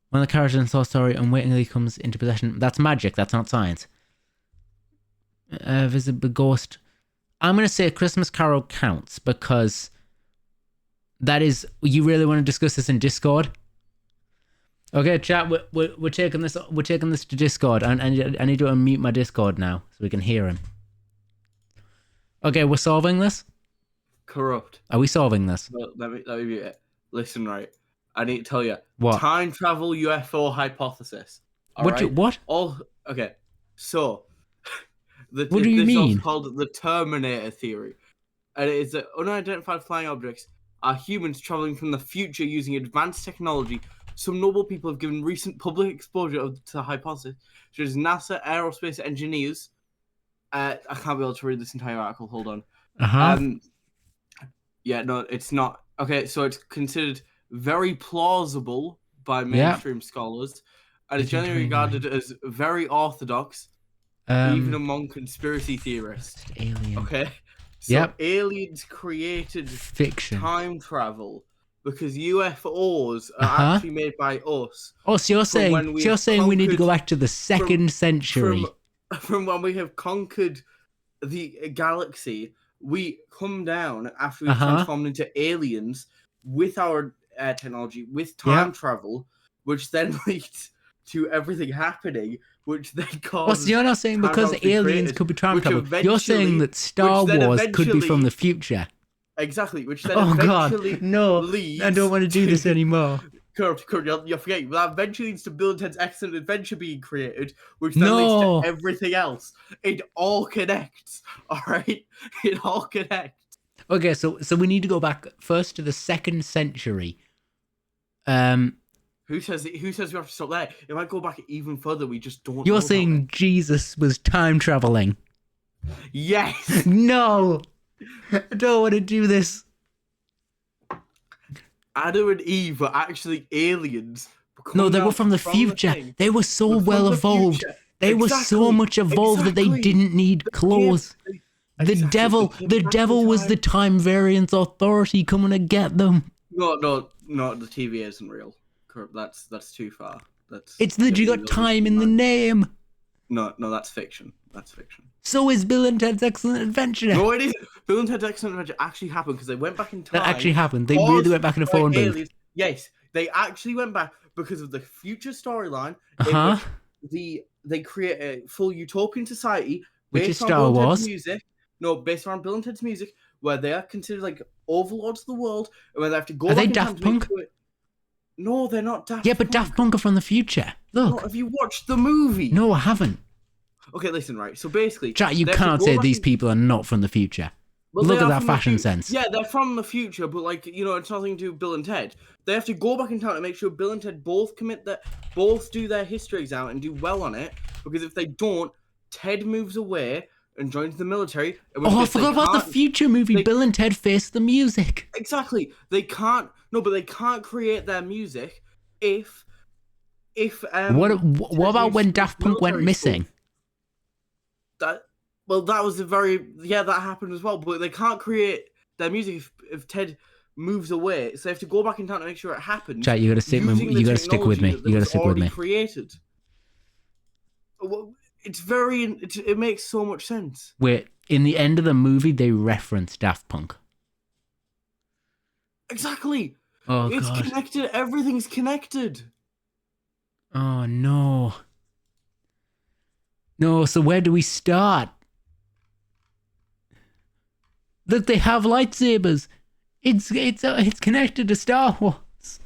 When the character in Thor story unwittingly comes into possession, that's magic. That's not science. Visible ghost. I'm going to say Christmas Carol counts because that is. You really want to discuss this in Discord? Okay, chat. We're taking this. We're taking this to Discord, and I need to unmute my Discord now so we can hear him. Okay, we're solving this. Corrupt. Are we solving this? Well, let me mute it. Listen, right. I need to tell you. What? Time travel UFO hypothesis. What? Okay. So, what do you mean? It's called the Terminator theory, and it is that unidentified flying objects are humans traveling from the future using advanced technology. Some notable people have given recent public exposure to the hypothesis, such as NASA aerospace engineers. I can't be able to read this entire article. Hold on. Uh-huh. Yeah, no, it's not. Okay, so it's considered very plausible by mainstream scholars, and is Agent generally 29. regarded as very orthodox, even among conspiracy theorists. Alien Okay, so Yep. aliens created fiction. time travel because UFOs are Uh-huh. actually made by us Oh, so you're saying when we we need to go conquered- back to the second century. from when we have conquered the galaxy. We come down after we've Uh-huh. transformed into aliens with our technology, with time Yep. travel, which then leads to everything happening, which then Oh, causes. so you're not saying time because travel to be aliens created, could be time which travel. You're saying eventually- that Star which then Wars could be from eventually- the future. Exactly, which then Oh God, eventually no! leads I don't want to do this anymore. Correct, you're forgetting. That eventually leads to Bill and Ted's Excellent Adventure being created, which then No. leads to everything else. It all connects, alright? It all connects. Okay, so we need to go back first to the second century. Who says we have to stop there? It might go back even further, we just don't know You're about saying it. Jesus was time traveling? Yes! No, I don't want to do this. Adam and Eve were actually aliens. No, they coming were out from the future. thing. They were so But from well the evolved. future. They were so Exactly, much evolved that they exactly. didn't need clothes. The Exactly, devil, they came the back devil in was time. the time variance authority coming to get them. No, the TV isn't real. Correct, that's too far. That's It's that you got getting time in the mad. name. No, that's fiction. That's fiction. So is Bill and Ted's Excellent Adventure. No, it isn't. Bill and Ted's Excellent Adventure actually happened because they went back in time. That actually happened. They caused really went back in a by phone booth. aliens. Yes, they actually went back because of the future storyline. in Uh-huh. which they create a full utopian society Which based is on Star Bill and Ted's Wars. music. No, based on Bill and Ted's music, where they are considered like overlords of the world, and where they have to go. Are back they in time Daft to make Punk? sure it- No, they're not Daft. Yeah, but Daft Punk are from the future. No, Look. have you watched the movie? No, I haven't. Okay, listen, right. So basically, Chat, you they have to cannot go say back these in- people are not from the future. Well, Look they at are that from the fashion future. sense. Yeah, they're from the future, but like it's nothing to do with Bill and Ted. They have to go back in time to make sure Bill and Ted both do their history exam and do well on it. Because if they don't, Ted moves away and joins the military. in which Oh, I case they forgot about the can't- future movie, they- Bill and Ted Face the Music. Exactly, they can't. No, but they can't create their music if What Ted about moves when to Daft Punk went military missing? school. That was that happened as well. But they can't create their music if Ted moves away. So they have to go back in time to make sure it happens. Chat, you gotta stick with using the you gotta stick with me. technology that You gotta was stick with already me. Created. Well, it makes so much sense. Wait, in the end of the movie they reference Daft Punk. Exactly. Oh It's god. connected. Everything's connected. Oh no. No, so where do we start? Look, they have lightsabers. It's connected to Star Wars.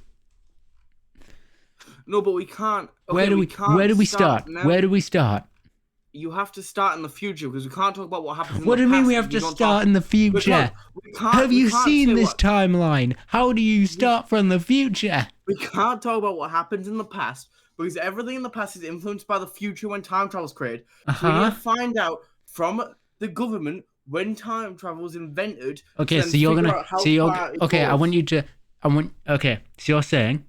No, but we can't. Okay, Where do we start? now. Where do we start? You have to start in the future because we can't talk about what happens. In What the do you mean past we if have to don't start talk- in the We future? Have you can't seen say this what- timeline? How do you start from the future? We can't talk about what happens in the past because everything in the past is influenced by the future when time travel is created. So we need Uh-huh. to find out from the government when time travel was invented. Okay, then so you're figure gonna out how so you're far it okay. I goes. want you to. Okay. So you're saying,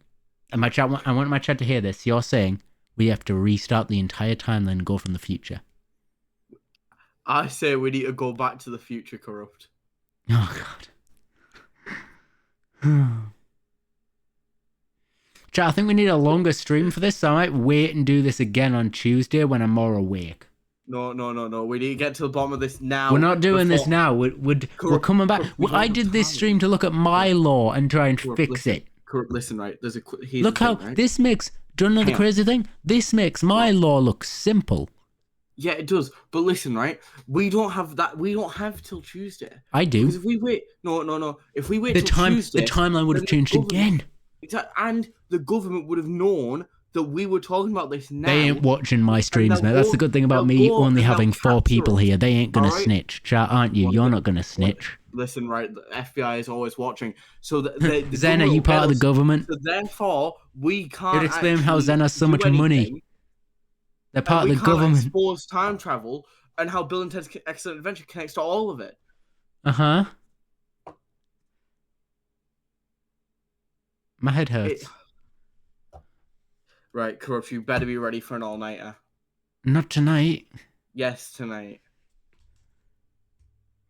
and I want my chat to hear this. You're saying we have to restart the entire timeline and go from the future. I say we need to go back to the future, corrupt. Oh god. Chat, I think we need a longer stream for this, so I might wait and do this again on Tuesday when I'm more awake. No. We need to get to the bottom of this now. We're not doing this before- now. We're Corrupt. coming back. Corrupt. We I don't did have this time. stream to look at my law and try and Corrupt, fix listen. it. Corrupt, listen, right? Here's Look the how thing, right? this makes. Do you know the Hang on. crazy thing? This makes my law look simple. Yeah, it does. But listen, right? We don't have that. We don't have till Tuesday. I do. Because if we wait, no. If we wait The till Tuesday, timeline would have then the changed government- again. Exactly, and the government would have known that we were talking about this now. They ain't watching my streams, they'll mate. That's go- the good thing about they'll me go only and they'll having 4 capture people us, here. They ain't gonna alright? snitch. Chat, aren't you? One You're thing- not gonna snitch. Listen, right? The FBI is always watching. So the Zen, are government you will part of get the us- government? So therefore, we can't. You'd explain how actually Zen has so do much money. anything, They're and part of we the can't government. expose time travel and how Bill and Ted's Excellent Adventure connects to all of it. Uh huh. My head hurts. Right, Corrupt, you better be ready for an all-nighter. Not tonight. Yes, tonight.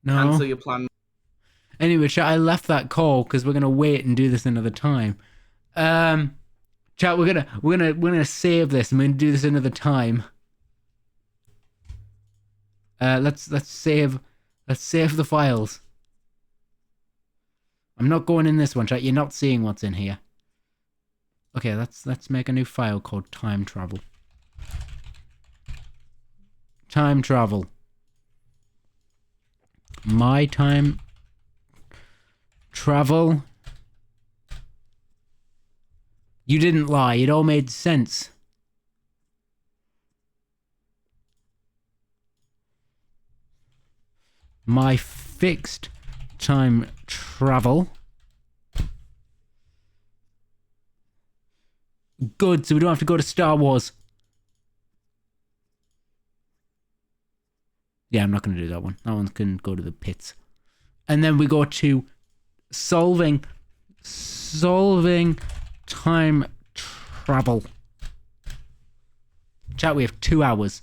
No. Cancel your plan. Anyway, chat, I left that call because we're gonna wait and do this another time. Chat, we're gonna save this and we're gonna do this another time. Let's save the files. I'm not going in this one, chat. You're not seeing what's in here. Okay, let's make a new file called time travel. Time travel. My time travel. You didn't lie. It all made sense. My fixed time travel. Good, so we don't have to go to Star Wars. Yeah, I'm not going to do that one. That one can go to the pits. And then we go to solving time travel. Chat, we have 2 hours.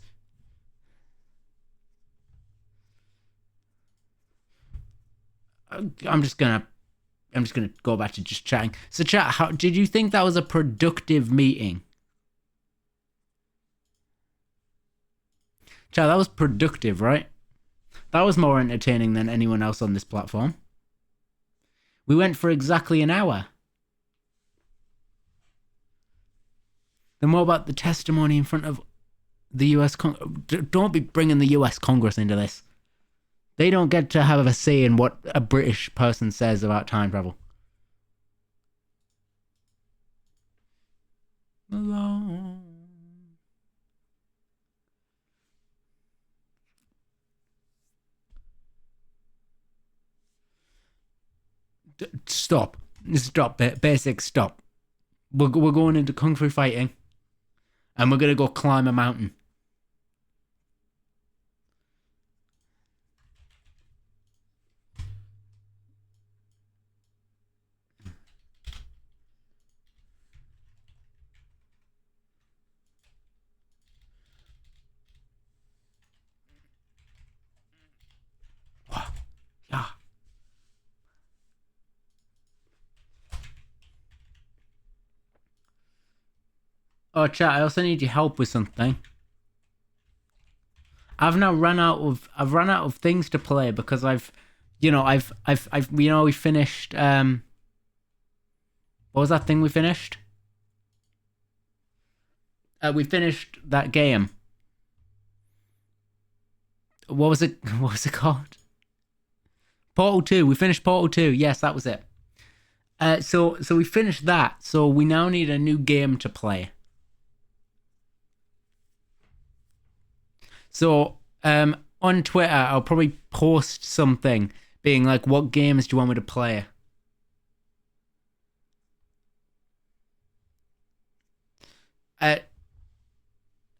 I'm just gonna go back to just chatting. So chat, how did you think that was a productive meeting? Chat, that was productive, right? That was more entertaining than anyone else on this platform. We went for exactly an hour. Then what about the testimony in front of the US Don't be bringing the US Congress into this. They don't get to have a say in what a British person says about time travel. Alone. Stop. Stop. Basic stop. We're going into Kung Fu fighting. And we're going to go climb a mountain. Yeah. Oh, chat, I also need your help with something. I've run out of things to play because we finished what was that thing we finished? We finished that game. What was it called? Portal 2. We finished Portal 2. Yes, that was it. So we finished that. So we now need a new game to play. So on Twitter, I'll probably post something being like, what games do you want me to play?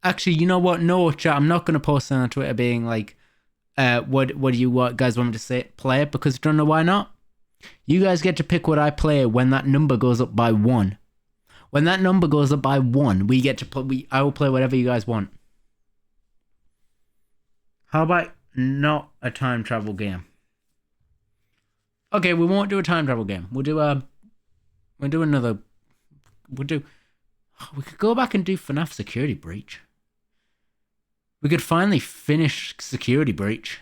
Actually, you know what? No, chat, I'm not going to post it on Twitter being like, what do you guys want me to play? Because I don't know why not. You guys get to pick what I play when that number goes up by 1. When that number goes up by 1, we get to play. I will play whatever you guys want. How about not a time travel game? Okay, we won't do a time travel game. We could go back and do FNAF Security Breach. We could finally finish Security Breach.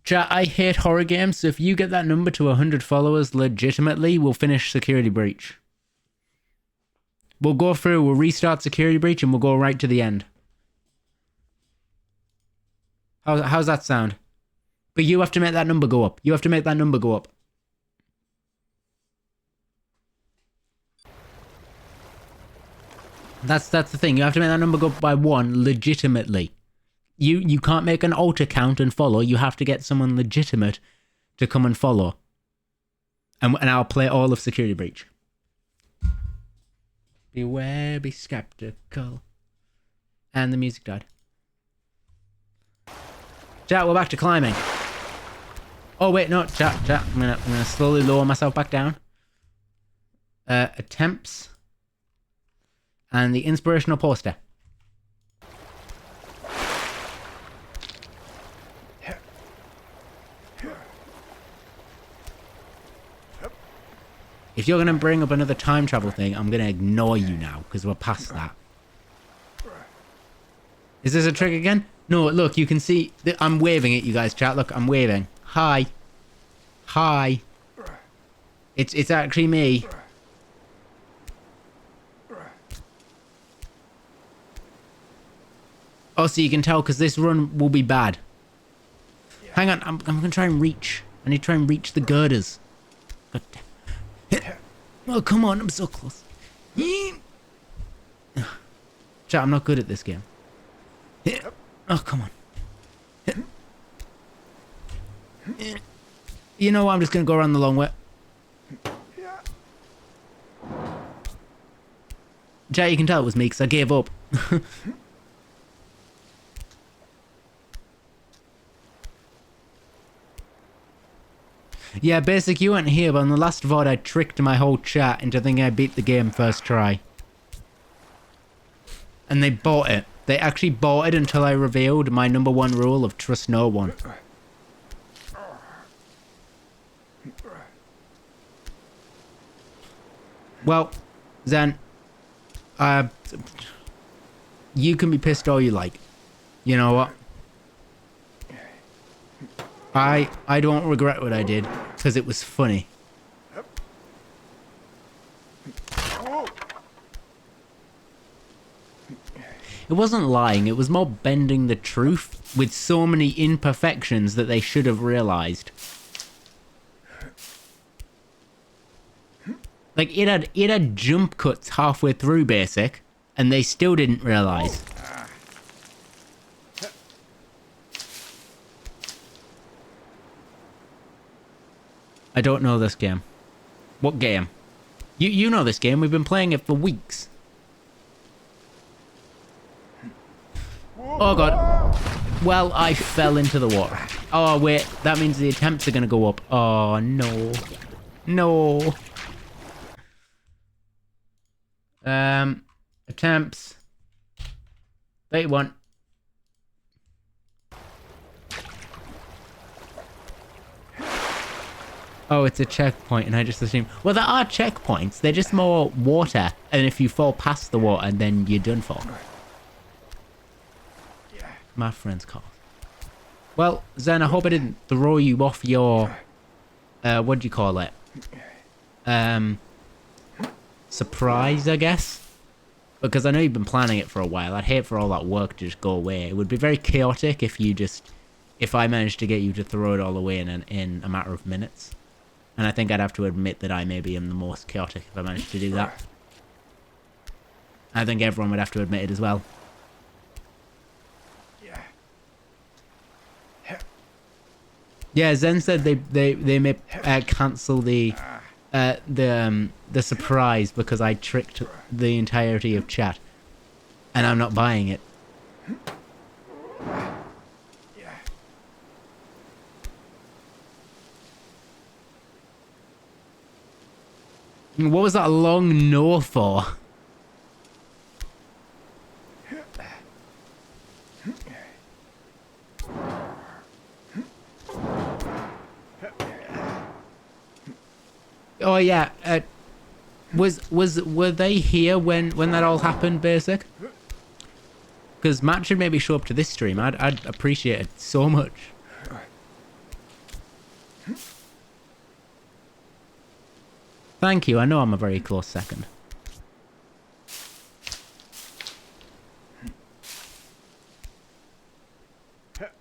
Chat, I hate horror games, so if you get that number to 100 followers legitimately, we'll finish Security Breach. We'll go through, we'll restart Security Breach, and we'll go right to the end. How's that sound? But you have to make that number go up. You have to make that number go up. That's the thing. You have to make that number go up by 1 legitimately. You can't make an alt account and follow. You have to get someone legitimate to come and follow. And I'll play all of Security Breach. Beware, be skeptical. And the music died. Chat, we're back to climbing. Oh wait, no, chat. I'm gonna slowly lower myself back down. Attempts. And the inspirational poster. If you're gonna bring up another time travel thing, I'm gonna ignore you now, because we're past that. Is this a trick again? No, look, you can see... I'm waving at you guys, chat. Look, I'm waving. Hi. Hi. It's actually me. Oh, so you can tell, because this run will be bad. Hang on, I'm gonna try and reach. I need to try and reach the girders. God damn. Oh, come on, I'm so close. Chat, I'm not good at this game. Oh, come on. You know what? I'm just going to go around the long way. Chat, you can tell it was me because I gave up. Yeah, Basic, you weren't here, but on the last VOD I tricked my whole chat into thinking I beat the game first try. And they bought it. They actually bought it until I revealed my #1 rule of trust no one. Well, Zen, you can be pissed all you like. You know what? I don't regret what I did, because it was funny. It wasn't lying, it was more bending the truth with so many imperfections that they should have realized. Like, it had jump cuts halfway through Basic, and they still didn't realize. I don't know this game. What game? You know this game, we've been playing it for weeks. Oh god. Well, I fell into the water. Oh wait, that means the attempts are gonna go up. Oh no. No. Attempts. 31. Oh, it's a checkpoint, and I just assume... Well, there are checkpoints. They're just more water, and if you fall past the water, then you're done for. My friend's call. Well, Zen, I hope I didn't throw you off your... what do you call it? Surprise, I guess? Because I know you've been planning it for a while. I'd hate for all that work to just go away. It would be very chaotic if you just... If I managed to get you to throw it all away in a matter of minutes. And I think I'd have to admit that I maybe am the most chaotic if I managed to do that. I think everyone would have to admit it as well. Yeah, Zen said they may cancel the surprise because I tricked the entirety of chat, and I'm not buying it. What was that long no for? Oh yeah, were they here when that all happened, Basic? Because Matt should maybe show up to this stream. I'd appreciate it so much. Thank you. I know I'm a very close second.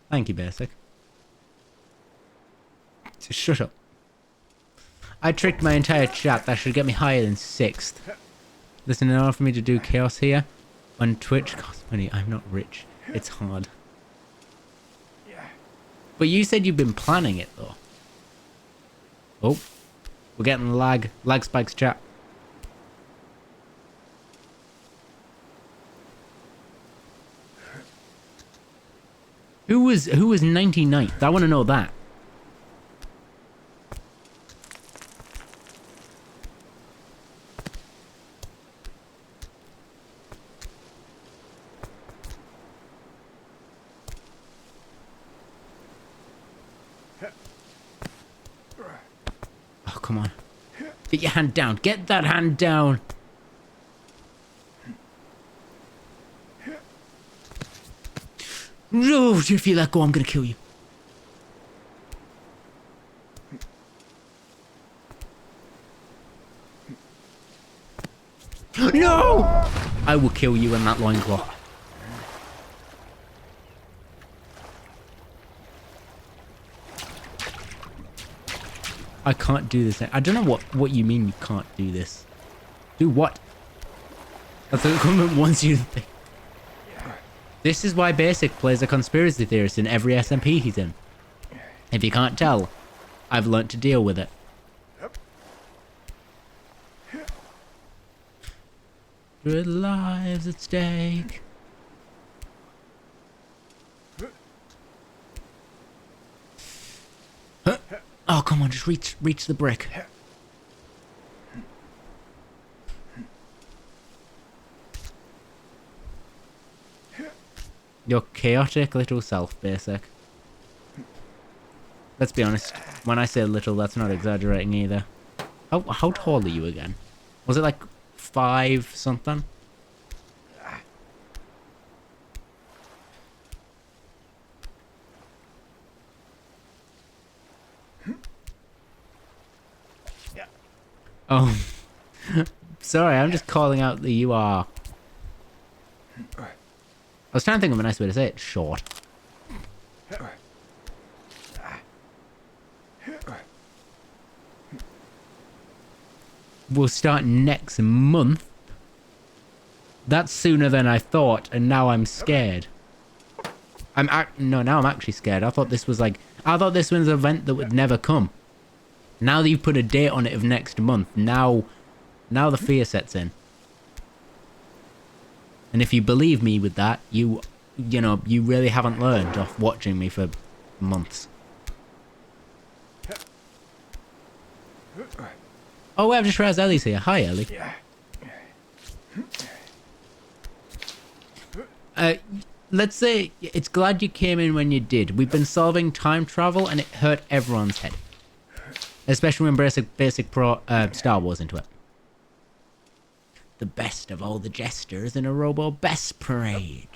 Thank you, Basic. Just shut up. I tricked my entire chat. That should get me higher than 6th. Listen, in order for me to do chaos here on Twitch costs money. I'm not rich. It's hard. But you said you've been planning it though. Oh, we're getting lag spikes, chat. Who was 99th? I want to know that. Oh, come on. Get your hand down. Get that hand down. No, if you let go, I'm gonna kill you. No! I will kill you in that loincloth. I can't do this. I don't know what you mean you can't do this. Do what? That's what the government wants you to think. This is why Basic plays a conspiracy theorist in every SMP he's in. If you can't tell, I've learnt to deal with it. Good lives at stake. Huh? Oh, come on, just reach the brick. Your chaotic little self, Basic. Let's be honest. When I say little, that's not exaggerating either. How tall are you again? Was it like 5 something? Oh. Sorry, I'm just calling out that you are... I was trying to think of a nice way to say it. Short. We'll start next month. That's sooner than I thought, and now I'm scared. No, now I'm actually scared. I thought this was an event that would never come. Now that you've put a date on it of next month, now the fear sets in. And if you believe me with that, you really haven't learned off watching me for months. Oh, I've just realized Ellie's here. Hi, Ellie. Let's say it's glad you came in when you did. We've been solving time travel and it hurt everyone's head. Especially when Basic Pro Star Wars into it. The best of all the jesters in a Robo Best Parade.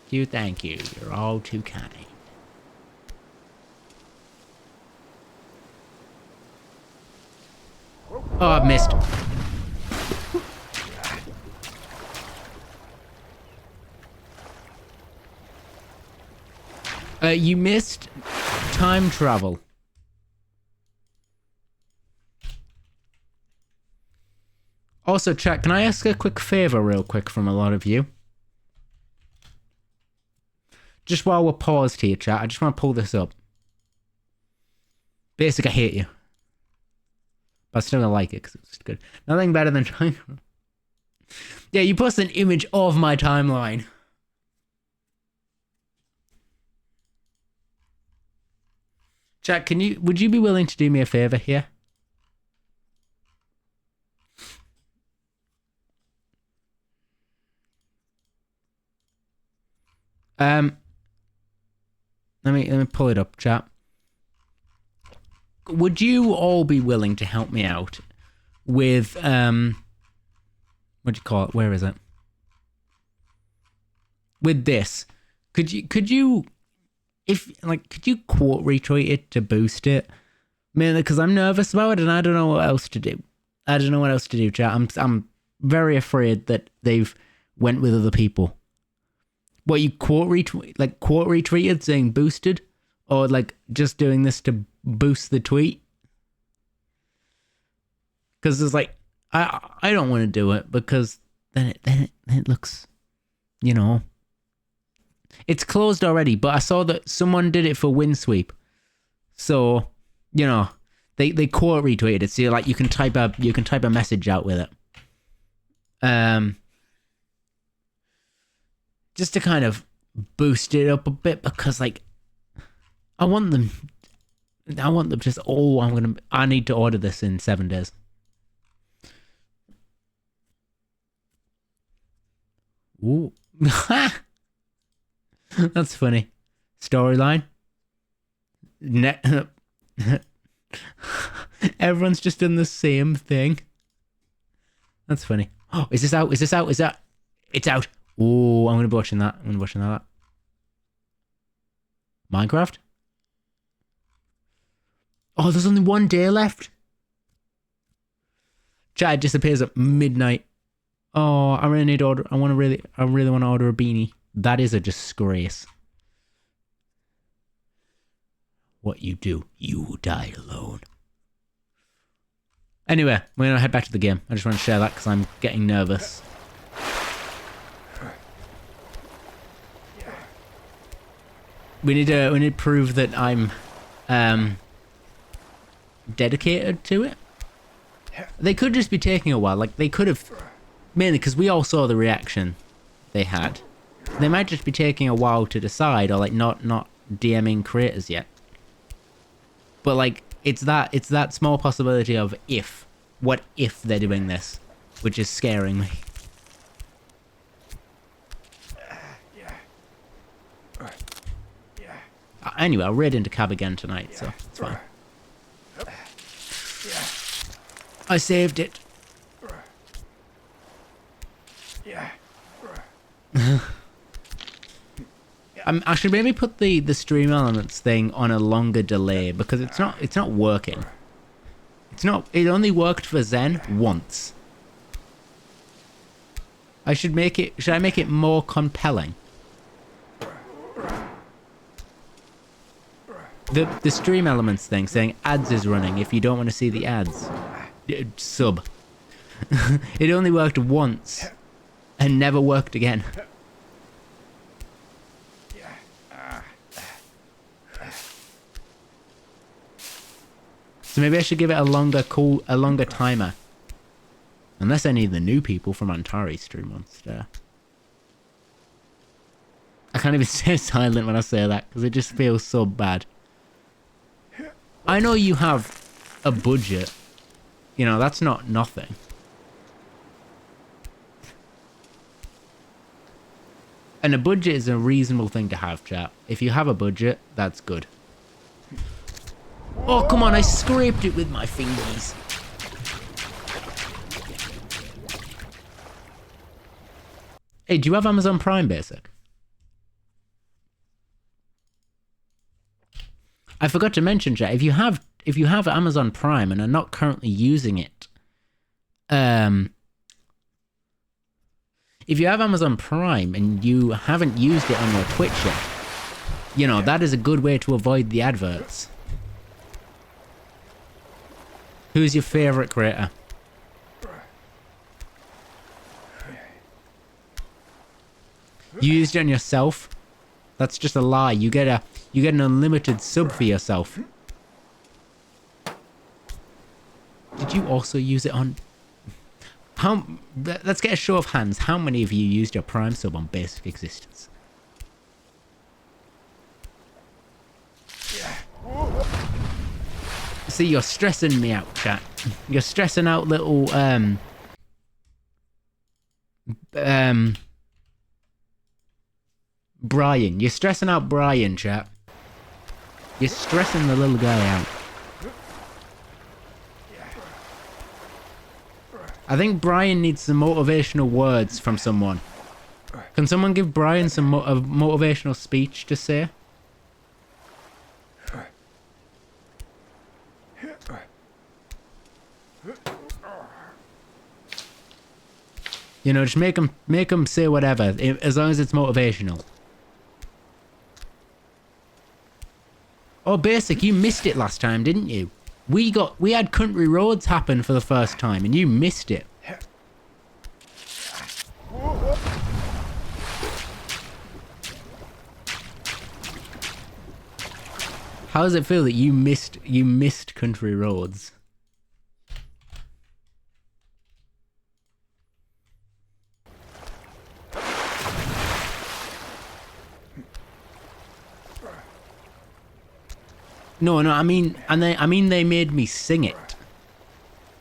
Thank you. You're all too kind. Oh, I've missed. You missed time travel. Also, chat, can I ask a quick favor real quick from a lot of you? Just while we're paused here, chat, I just want to pull this up. Basic, I hate you. But I still don't like it because it's good. Nothing better than trying... Yeah, you post an image of my timeline. Chat, would you be willing to do me a favor here? Let me pull it up, chat. Would you all be willing to help me out with what do you call it? Where is it? With this. Could you could you quote retweet it to boost it? Mainly because I'm nervous about it and I don't know what else to do. I don't know what else to do, chat. I'm very afraid that they've went with other people. What, you quote retweeted saying boosted? Or like just doing this to boost the tweet? Because it's like, I don't want to do it because then it looks, it's closed already, but I saw that someone did it for Windsweep. So, they quote retweeted it. So you can type a message out with it. Just to kind of boost it up a bit because I want them just, I need to order this in 7 days. Ooh. That's funny. Storyline. Everyone's just done the same thing. That's funny. Oh, is this out? Is this out? Is that? It's out. Oh, I'm gonna be watching that. I'm gonna be watching that. Minecraft? Oh, there's only one day left. Chat disappears at midnight. Oh, I really need to order. I really want to order a beanie. That is a disgrace. What you do, you die alone. Anyway, we're gonna head back to the game. I just want to share that because I'm getting nervous. We need to prove that I'm dedicated to it. They could just be taking a while. Like, they could have, mainly because we all saw the reaction they had. They might just be taking a while to decide, or like not DMing creators yet. But like, it's that small possibility of what if they're doing this, which is scaring me. Anyway, I'll raid into cab again tonight, so it's fine. I saved it. I should maybe put the stream elements thing on a longer delay because it's not working. It only worked for Zen once. Should I make it more compelling? The stream elements thing saying ads is running if you don't want to see the ads. Sub. It only worked once and never worked again. So maybe I should give it a longer timer. Unless any of the new people from Antari stream on Star. I can't even stay silent when I say that because it just feels so bad. I know you have a budget. You know, that's not nothing. And a budget is a reasonable thing to have, chat. If you have a budget, that's good. Oh, come on, I scraped it with my fingers. Hey, do you have Amazon Prime Basic? I forgot to mention, chat, if you have Amazon Prime and are not currently using it, if you have Amazon Prime and you haven't used it on your Twitch yet, you know, that is a good way to avoid the adverts. Who's your favorite creator? You used it on yourself? That's just a lie. You get an unlimited sub for yourself. Did you also use it on... Let's get a show of hands. How many of you used your Prime sub on Basic Existence? See, you're stressing me out, chat. You're stressing out little, Brian. You're stressing out Brian, chat. You're stressing the little guy out. I think Brian needs some motivational words from someone. Can someone give Brian some motivational speech to say? You know, just make him say whatever, as long as it's motivational. Oh, Basic, you missed it last time, didn't you? We had Country Roads happen for the first time, and you missed it. How does it feel that you missed Country Roads? No, I mean, they made me sing it.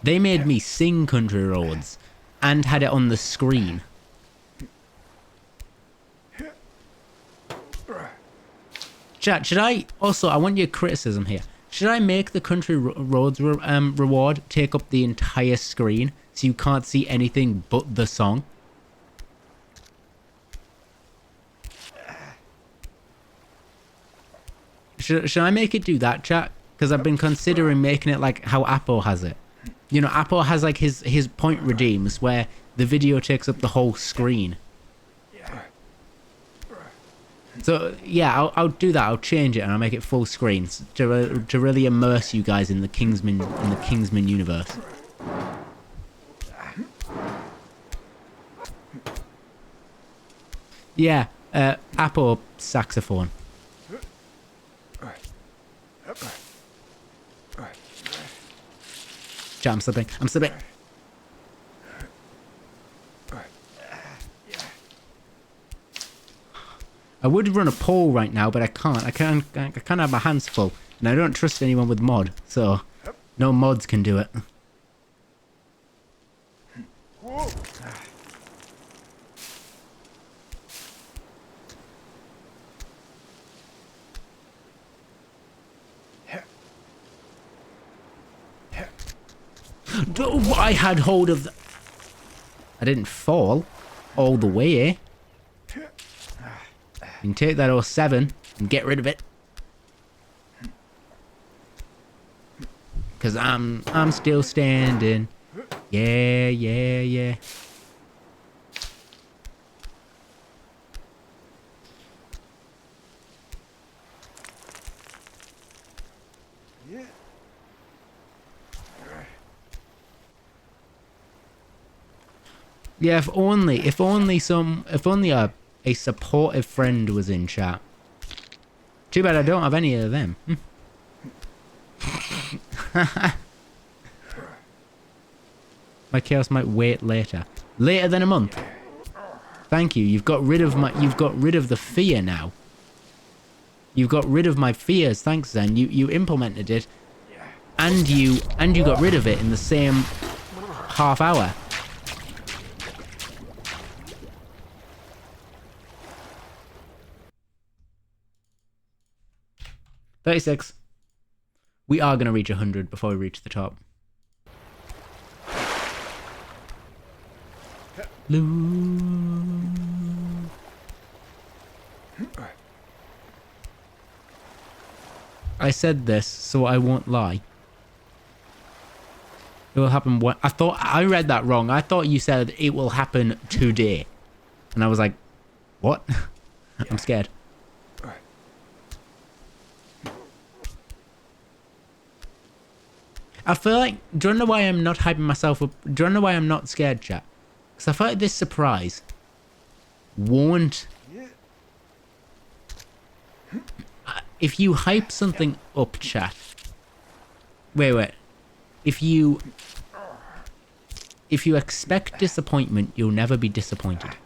They made me sing Country Roads, and had it on the screen. Chat, should I also? I want your criticism here. Should I make the country roads reward take up the entire screen so you can't see anything but the song? Should I make it do that, chat? Because I've been considering making it like how Apple has it. You know, Apple has like his point redeems where the video takes up the whole screen. So yeah, I'll do that. I'll change it and I'll make it full screen to really immerse you guys in the Kingsman universe. Yeah, Apple saxophone. Chat, I'm slipping. I'm slipping. I would run a poll right now, but I can't. I can't have my hands full, and I don't trust anyone with mod, so no mods can do it. I had hold of the... I didn't fall all the way, eh? You can take that 07 and get rid of it. Cause I'm still standing. Yeah, yeah, yeah. Yeah, if only a supportive friend was in chat. Too bad I don't have any of them. My chaos might wait later. Later than a month. Thank you. You've got rid of the fear now. You've got rid of my fears. Thanks, Zen. You implemented it, and you got rid of it in the same half hour. $36. We are going to reach 100 before we reach the top. I said this, so I won't lie. It will happen what I read that wrong. I thought you said it will happen today. And I was like, what? I'm scared. I feel like, do you know why I'm not hyping myself up? Do you know why I'm not scared, chat? Because I feel like this surprise won't... If you hype something up, chat... Wait. If you expect disappointment, you'll never be disappointed.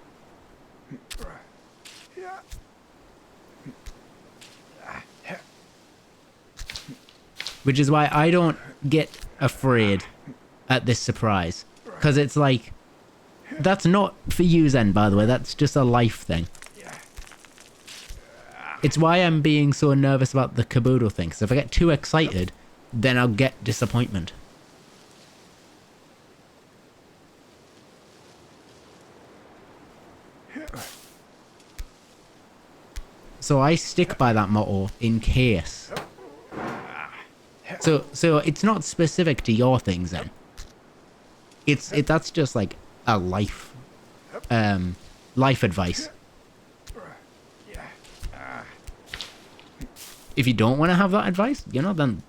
Which is why I don't get afraid at this surprise. Because it's like... That's not for you, Zen, by the way. That's just a life thing. It's why I'm being so nervous about the Kaboodle thing. So if I get too excited, then I'll get disappointment. So I stick by that motto in case. So it's not specific to your things then. That's just like a life advice. If you don't want to have that advice, then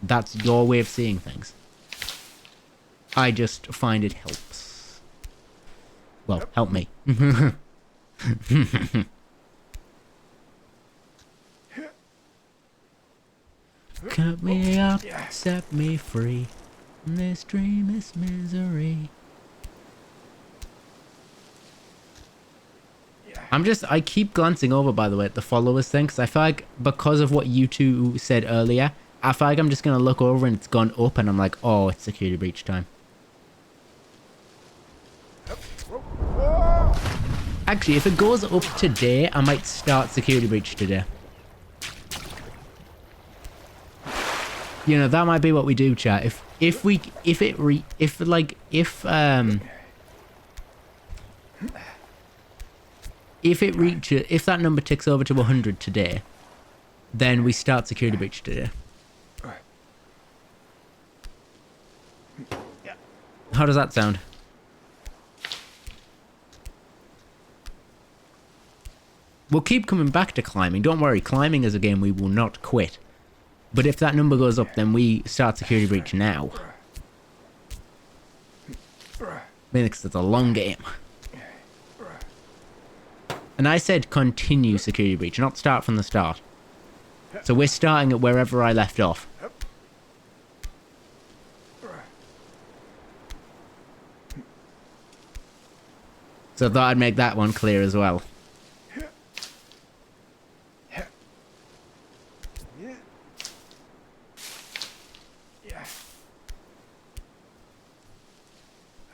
that's your way of seeing things. I just find it helps. Well, help me. Cut me up, set me free from this dreamless misery. I keep glancing over, by the way, at the followers thing, because I feel like because of what you two said earlier, I feel like I'm just going to look over and it's gone up and I'm like, oh, it's security breach time. Actually, if it goes up today, I might start security breach today. You know, that might be what we do, chat. If that number ticks over to 100 today, then we start security breach today. How does that sound? We'll keep coming back to climbing. Don't worry, climbing is a game we will not quit. But if that number goes up, then we start security breach now. Mainly because it's a long game. And I said continue security breach, not start from the start. So we're starting at wherever I left off. So I thought I'd make that one clear as well.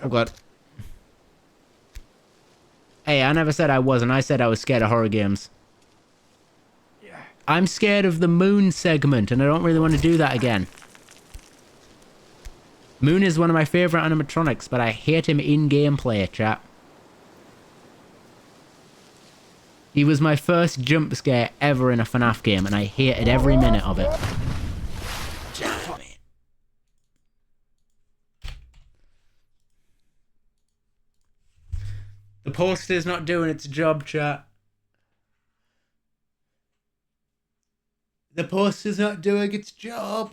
Oh god. Hey, I never said I wasn't. I said I was scared of horror games. I'm scared of the Moon segment, and I don't really want to do that again. Moon is one of my favourite animatronics, but I hate him in gameplay, chat. He was my first jump scare ever in a FNAF game, and I hated every minute of it. Damn it. The poster's not doing its job, chat. The poster's not doing its job.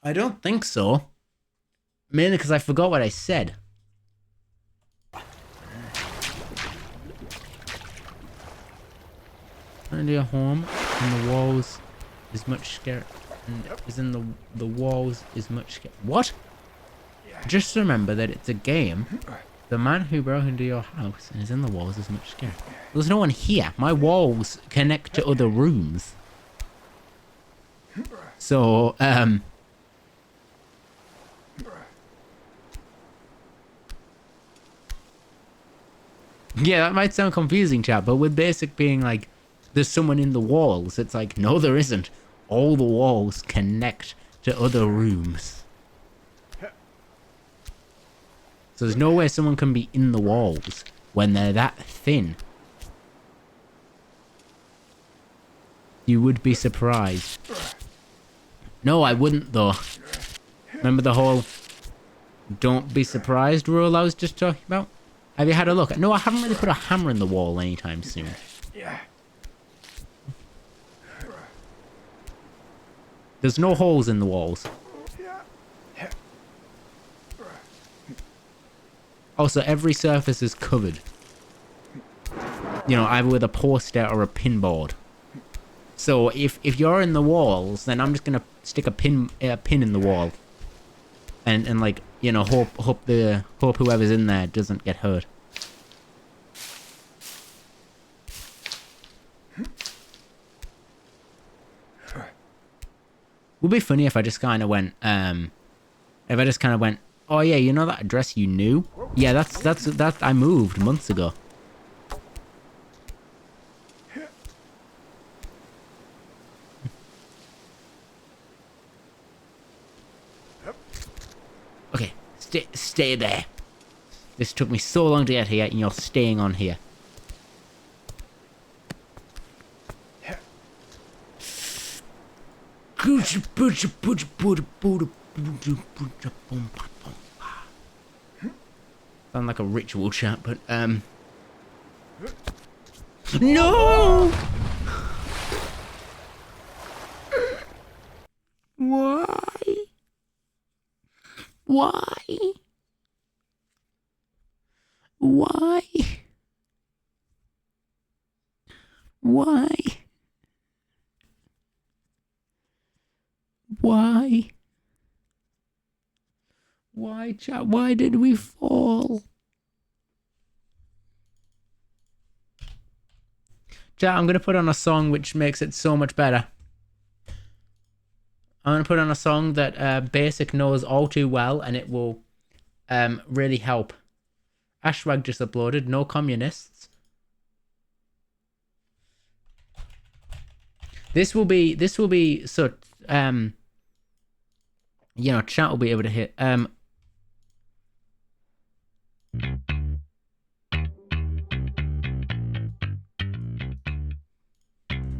I don't think so. Mainly because I forgot what I said. Find your home and the walls is much scary. And is in the walls is much scary. What? Just remember that it's a game. The man who broke into your house and is in the walls is much scary. There's no one here. My walls connect to other rooms. So, yeah, that might sound confusing, chat, but with basic being like, there's someone in the walls, it's like, no, there isn't. All the walls connect to other rooms. So there's no way someone can be in the walls when they're that thin. You would be surprised. No, I wouldn't though. Remember the whole don't be surprised rule I was just talking about? Have you had a look? No, I haven't really put a hammer in the wall anytime soon. There's no holes in the walls. Also, every surface is covered. You know, either with a poster or a pin board. So if you're in the walls, then I'm just gonna stick a pin in the wall, and like, you know, hope whoever's in there doesn't get hurt. Would be funny if I just kind of went, oh yeah, you know that address you knew? Yeah, that I moved months ago. Okay, stay there. This took me so long to get here, and you're staying on here. Sound like a ritual chat, but no! Why? Why? Why? Why? Why? Why, chat? Why did we fall? Chat, I'm going to put on a song which makes it so much better. I'm going to put on a song that Basic knows all too well, and it will really help. Ashwag just uploaded, no communists. This will be so you know, chat will be able to hit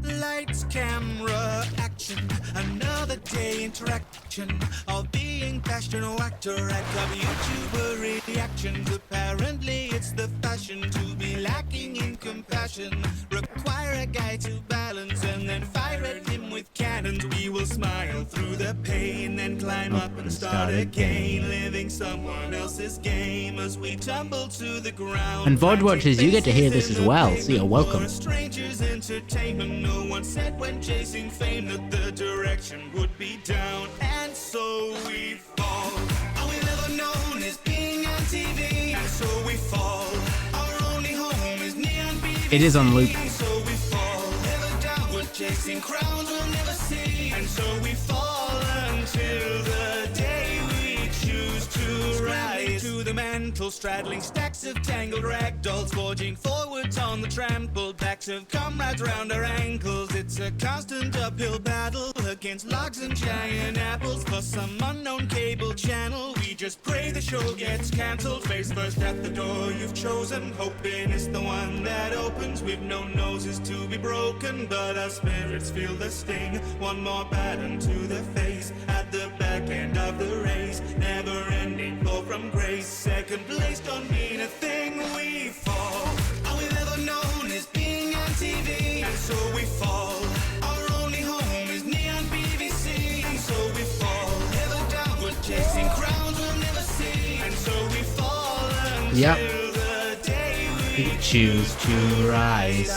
Lights, camera, action. Another day interaction of being passion actor at club YouTuber reactions. Apparently it's the fashion to be lacking in compassion. Require a guy to balance and then fire at him with cannons. We will smile through the pain and climb up and start again, living someone else's game as we tumble to the ground. And VOD watchers, you get to hear this as well, so you're welcome. Strangers entertainment. No one said when chasing fame that the direction would be down, and so we fall. All we've ever known is being on TV, and so we fall. Our only home is neon BB. It is on loop. And so we fall. Never downward chasing crowns we'll never see, and so we fall until the day we choose to rise to the mantle, straddling stacks of tangled ragdolls, forging forwards on the trampled backs of comrades round our ankles. It's a constant uphill battle against logs and giant apples for some unknown cable channel. We just pray the show gets cancelled. Face first at the door you've chosen, hoping it's the one that opens. We've no noses to be broken, but our spirits feel the sting. One more baton to the face at the back end of the race. Never ending fall from grace. Second place don't mean a thing. We fall. All we've ever known is being on TV, and so we fall. Our only home is neon PVC, and so we fall. Never downward chasing crowns we'll never see, and so we fall until Yep. the day We choose to rise.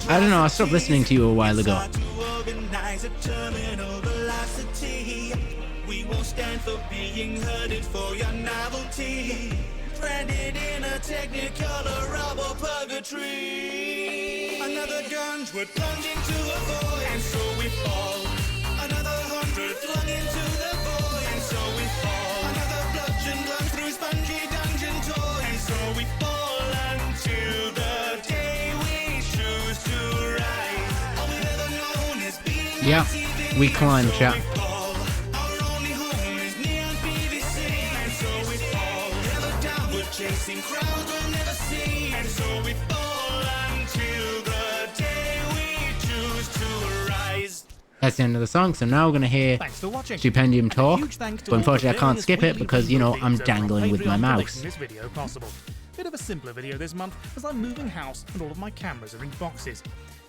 I don't know, I stopped listening to you a while ago. We won't stand for being herded for your novelty. Branded in a technicolor rubber purgatory. Another gunge would plunge into a void, and so we fall. Another 100 flung into the void, and so we fall. Another bludgeon glance through spongy dungeon toys, and so we fall until the day we choose to rise. All we've ever known is being Yeah, we climb, chat. Chasing crowds we'll never see, and so we fall until the day we choose to rise. That's the end of the song, so now we're gonna hear Thanks for watching. Stupendium Talk, Huge thanks to but all unfortunately I the can't various skip it really because, you know, cool I'm things over on dangling with my Patreon for mouse. making this video possible. Bit of a simpler video this month as I'm moving house and all of my cameras are in boxes.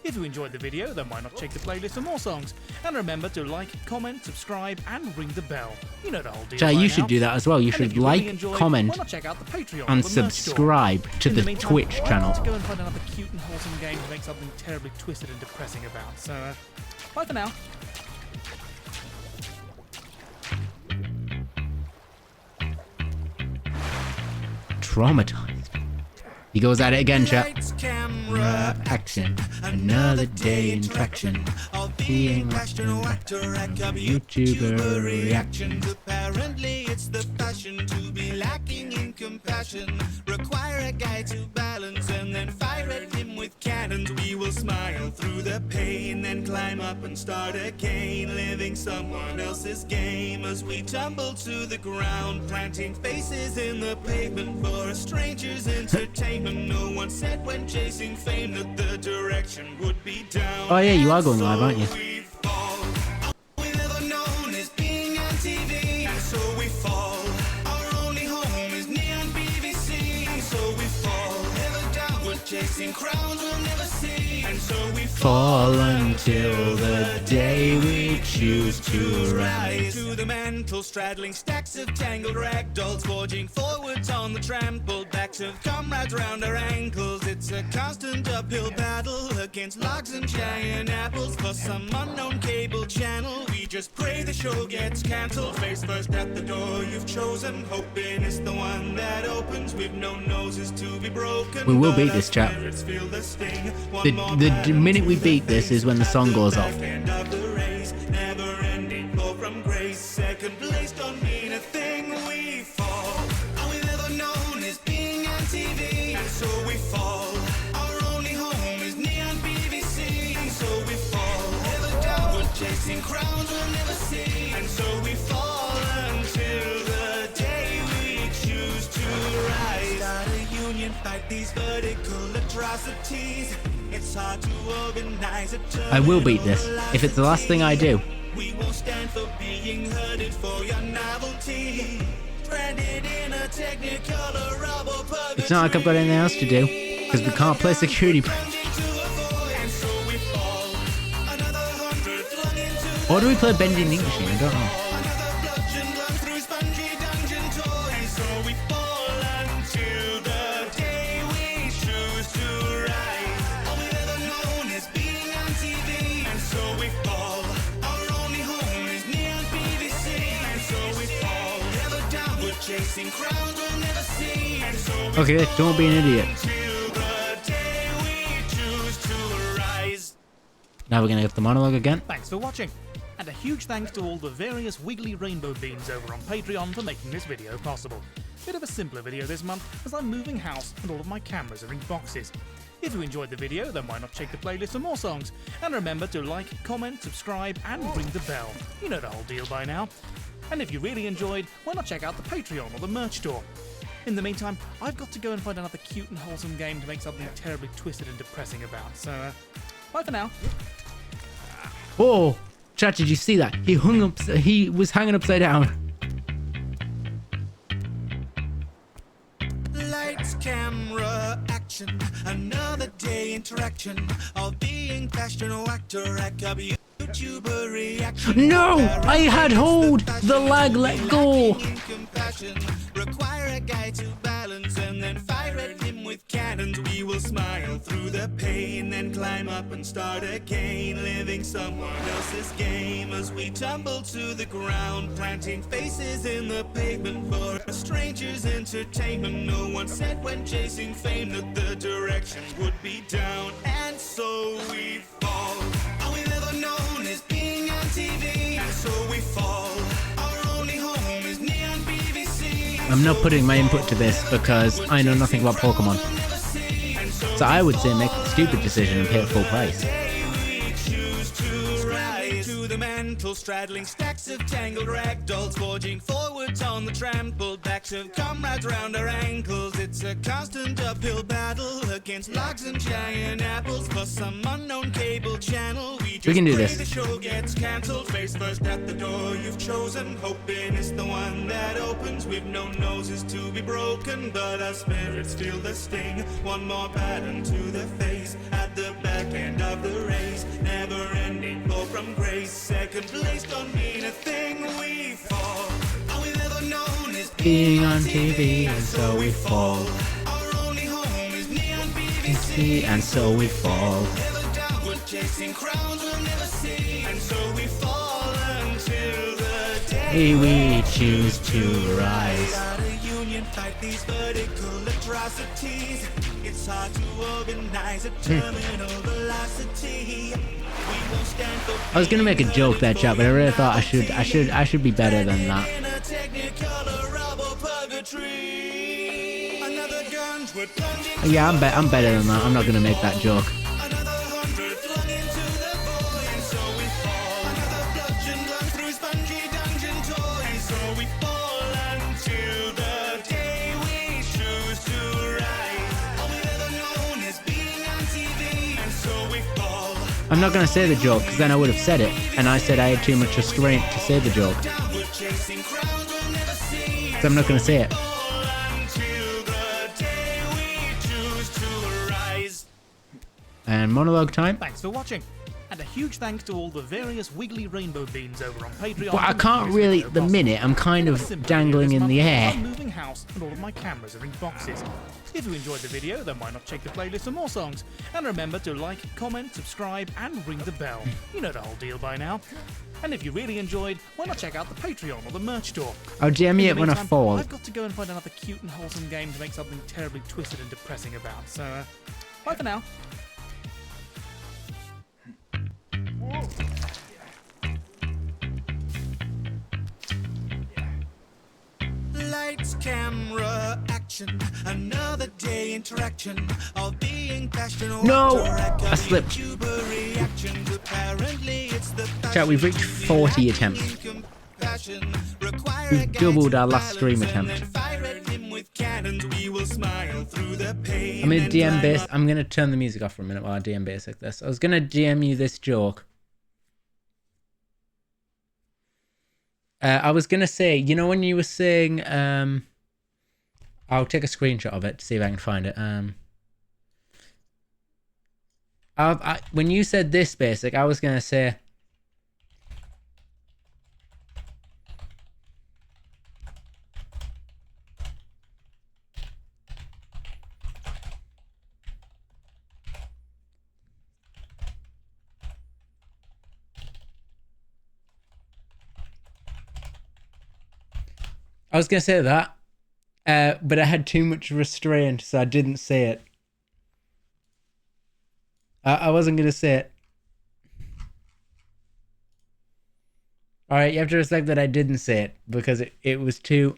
If you enjoyed the video, then why not check the playlist for more songs? And remember to like, comment, subscribe, and ring the bell. You know the whole deal. Jay, by you now. should do that as well. You And if should you really like, enjoyed, comment, why not check out the Patreon and or the merch store? subscribe to In the meantime, Twitch why channel. not go and find another cute and wholesome game to make something terribly twisted and depressing about. So, bye for now. Traumatized. He goes at it again, chat. Lights, camera, Action. Another day in traction. of being passion actor at club YouTuber reactions. Apparently it's the fashion to be lacking in compassion. Require a guy to balance and then fire at him with cannons. We will smile through the pain and climb up and start again, living someone else's game as we tumble to the ground, planting faces in the pavement for a stranger's entertainment. No one said when chasing fame that the direction would be down. Oh yeah, you are going live, aren't you? We fall. All we've ever known is being on TV, and so we fall. Our only home is neon PVC, and so we fall. Never downward chasing crowns we'll never see, and so we Fall until the day we choose to rise. to the mantle, straddling stacks of tangled ragdolls, forging forwards on the trampled backs of comrades round our ankles. It's a constant uphill battle against logs and giant apples for some unknown cable channel. We just pray the show gets cancelled. Face first at the door you've chosen, hoping it's the one that opens. We've no noses to be broken. We will but beat our this, chap. spirits feel the sting. One more The battle minute we to beat this is when the song goes off. End of the race, never ending fall from grace. Second place don't mean a thing. We fall. All we've ever known is being on TV, and so we fall. Our only home is neon PVC, fight these vertical atrocities. It's hard to organize a I will beat this if it's the last thing I do. We won't stand for being herded for your novelty. Stranded in a technicolor rubble purgatory. It's not like I've got anything else to do because we can't play security. Or do we play Bending Ink Machine? I don't know. Okay, don't be an idiot. Now we're gonna get the monologue again. Thanks for watching. And a huge thanks to all the various wiggly rainbow beans over on Patreon for making this video possible. Bit of a simpler video this month as I'm moving house and all of my cameras are in boxes. If you enjoyed the video, then why not check the playlist for more songs? And remember to like, comment, subscribe and ring the bell. You know the whole deal by now. And if you really enjoyed, why not check out the Patreon or the merch store? In the meantime, I've got to go and find another cute and wholesome game to make something terribly twisted and depressing about, so bye for now. Oh, chat, did you see that? He was hanging upside down. Lights, camera, action. Another day interaction of being passionate actor, YouTuber reaction. No, I had hold. The lag let go. Require a guy to balance and then fire at him with cannons. We will smile through the pain and climb up and start again, living someone else's game as we tumble to the ground, planting faces in the pavement for a stranger's entertainment. No one said when chasing fame that the direction would be down, and so we fall. All we've ever known is being on TV, and so we fall. Our only home is neon BBC. I'm not putting my input to this because I know nothing about Pokemon. So I would say make a stupid decision and pay a full price. The mantle, straddling stacks of tangled ragdolls, forging forwards on the trampled backs of comrades round our ankles. It's a constant uphill battle against logs and giant apples for some unknown cable channel. We can do pray this. The show gets cancelled. Face first at the door you've chosen, hoping it's the one that opens. We've no noses to be broken, but our spirits feel the sting. One more pattern to the face at the back end of the race. Never ending fall from grace. Second place don't mean a thing. We fall. All we've ever known is Being on TV, and so we fall. Our only home is neon BBC, And so we fall. never downward chasing crowns we'll never see, and so we fall until the day Hey, we choose to rise. out of union, fight these vertical atrocities. It's hard to organize a terminal velocity. We won't stand for I was gonna make a joke there, chat, but I really thought I should be better than that. in a technicolor rubble purgatory. Another gunge would plunge into Yeah, I'm better than that. I'm not gonna make that joke. another 100 flung into the void, and so we fall. Another bludgeon blown through spongy dungeon toys, so we fall until the day we choose to rise. All we've ever known is being on TV, and so we fall. I'm not gonna say the joke because then I would have said it, and I said I had too much restraint to say the joke. Downward chasing crowns we'll never see, So I'm not gonna say it. until the day we choose to rise. And monologue time. Thanks for watching. And a huge thanks to all the various wiggly rainbow beans over on Patreon. But I for can't making this really. video The possible. minute I'm kind Bit of a simple dangling video in this the month. air. I'm moving house and all of my cameras are in boxes. If you enjoyed the video, then why not check the playlist for more songs? And remember to like, comment, subscribe and ring the bell. You know the whole deal by now. And if you really enjoyed, why not check out the Patreon or the merch store? I'll jam In it the when I meantime, fall. I've got to go and find another cute and wholesome game to make something terribly twisted and depressing about, so bye for now. Lights, camera, action. Another day interaction of being passionate. No! I slipped. Apparently it's the Chat, we've reached 40 attempts. We've doubled our last stream attempt. Fire at him with cannons. We will smile through the the pain. I'm gonna and DM climb base. up. I'm gonna turn the music off for a minute while I DM basic this. I was gonna DM you this joke. I was gonna say, you know, when you were saying, I'll take a screenshot of it to see if I can find it. When you said this basic, I was gonna say. I was gonna say that, but I had too much restraint, so I didn't say it. I wasn't gonna say it. All right, you have to respect that I didn't say it because it was too.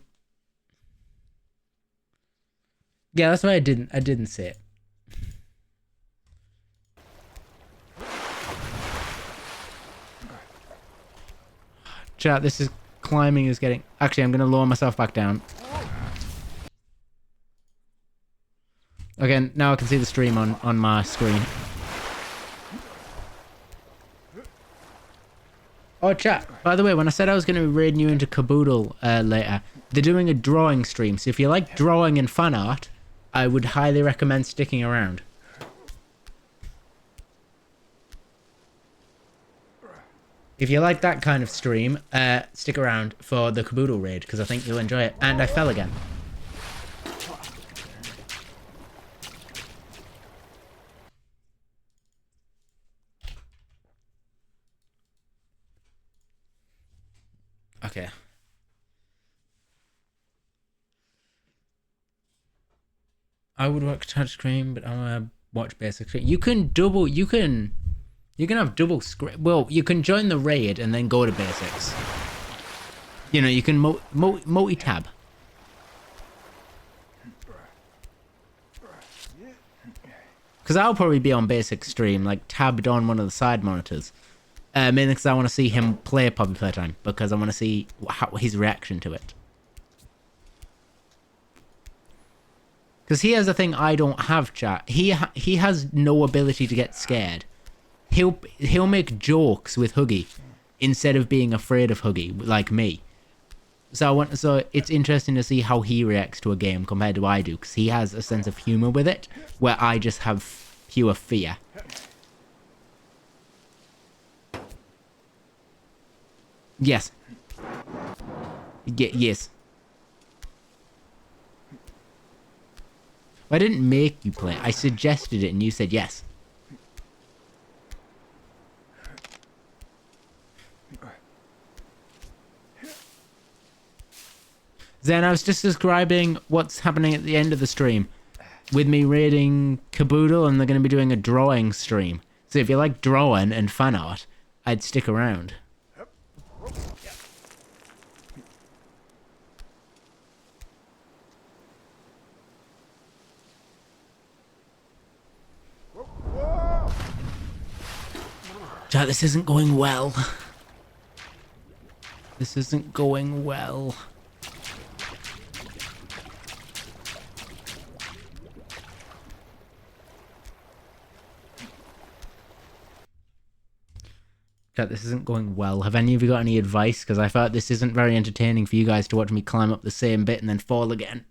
Yeah, that's why I didn't say it. Chat, this is climbing is getting. Actually, I'm gonna lower myself back down. Okay, now I can see the stream on my screen. Oh, chat, by the way, when I said I was going to be raiding you into Caboodle later, they're doing a drawing stream, so if you like drawing and fan art, I would highly recommend sticking around. If you like that kind of stream, stick around for the Caboodle raid, because I think you'll enjoy it. And I fell again. Okay. I would watch touchscreen, but I'm gonna watch basic screen. You can have double screen. Well, you can join the raid and then go to basics. You know, you can multi-tab. Because I'll probably be on basic stream, like tabbed on one of the side monitors. Mainly because I want to see him play Poppy Playtime, because I want to see his reaction to it. Because he has a thing I don't have, chat. He has no ability to get scared. He'll make jokes with Huggy instead of being afraid of Huggy, like me. So it's interesting to see how he reacts to a game compared to I do, because he has a sense of humor with it, where I just have pure fear. Yes. Yes. I didn't make you play it. I suggested it and you said yes. Then I was just describing what's happening at the end of the stream with me raiding Caboodle, and they're going to be doing a drawing stream. So if you like drawing and fan art, I'd stick around. Chat, this isn't going well. This isn't going well. Chat, this isn't going well. Have any of you got any advice? Because I thought this isn't very entertaining for you guys to watch me climb up the same bit and then fall again.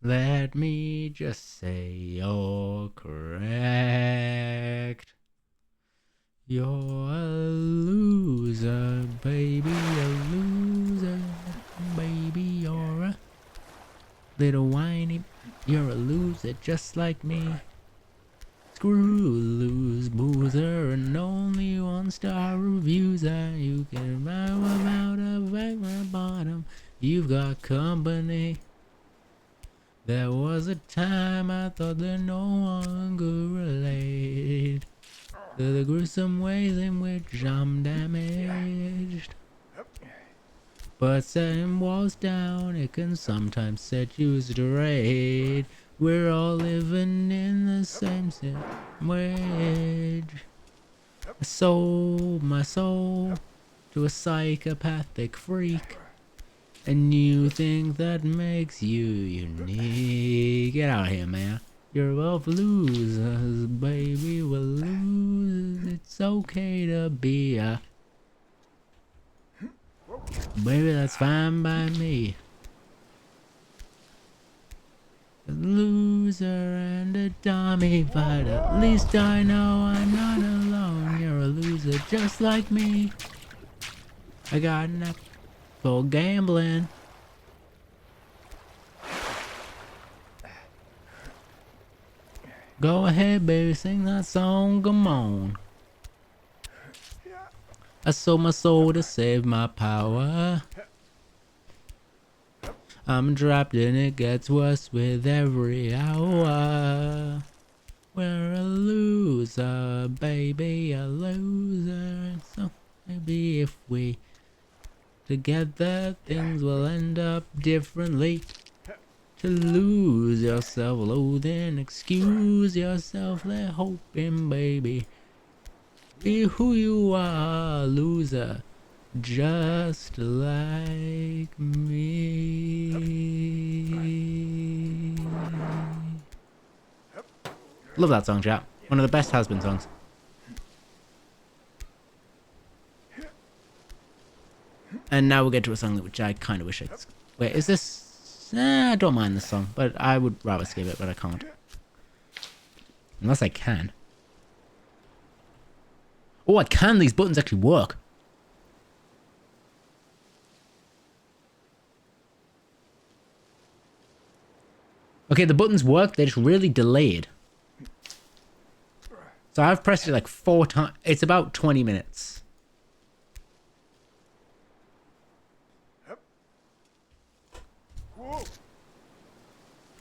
Let me just say you're correct. You're a loser, baby, a loser. Baby, you're a little whiny. You're a loser just like me. Screw lose boozer and only 1-star reviews that you can buy without a back my bottom. You've got company. There was a time I thought that no one could relate to the gruesome ways in which I'm damaged. But setting walls down, it can sometimes set you straight. We're all living in the same wage. My soul to a psychopathic freak. A new thing that makes you unique. Get out of here, man. You're both losers, baby. We're losers. It's okay to be a baby. That's fine by me. A loser and a dummy, but at least I know I'm not alone. You're a loser just like me. I got enough for gambling. Go ahead, baby, sing that song, come on. I sold my soul to save my power. I'm trapped and it gets worse with every hour. We're a loser, baby, a loser. So maybe if we together things will end up differently. To lose yourself, loathing, excuse yourself, they're hoping, baby. Be who you are, loser. Just like me. Love that song, chat. One of the best has-been songs. And now we'll get to a song which I kind of wish I'd... Wait, is this... I don't mind this song, but I would rather skip it, but I can't. Unless I can. Oh, I can! These buttons actually work. Okay, the buttons work, they're just really delayed. So I've pressed it like 4 times. It's about 20 minutes.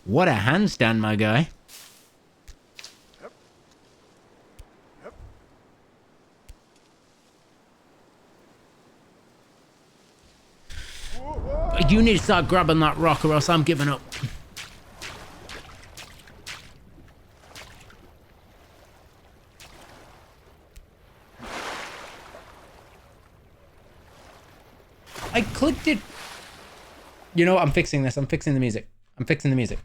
What a handstand, my guy. You need to start grabbing that rock or else I'm giving up. I clicked it. You know what? I'm fixing this. I'm fixing the music. I'm fixing the music.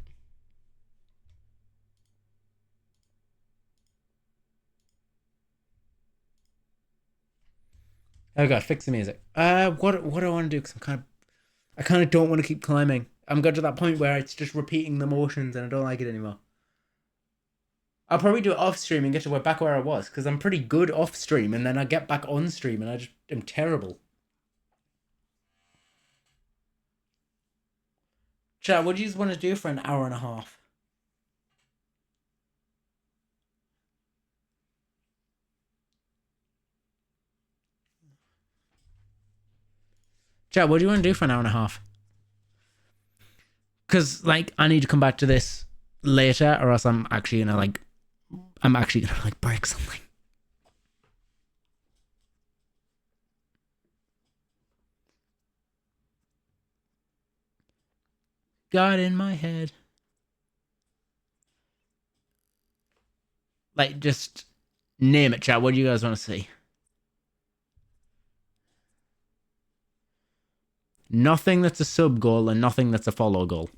Oh god, fix the music. What do I want to do? Because I kind of don't want to keep climbing. I'm got to that point where it's just repeating the motions and I don't like it anymore. I'll probably do it off stream and get to back where I was because I'm pretty good off stream and then I get back on stream and I just am terrible. Chat, what do you want to do for an hour and a half? Chat, what do you want to do for an hour and a half? Because, like, I need to come back to this later or else I'm actually gonna, like, break something. Got in my head. Like, just name it, chat. What do you guys want to see? Nothing that's a sub goal and nothing that's a follow goal.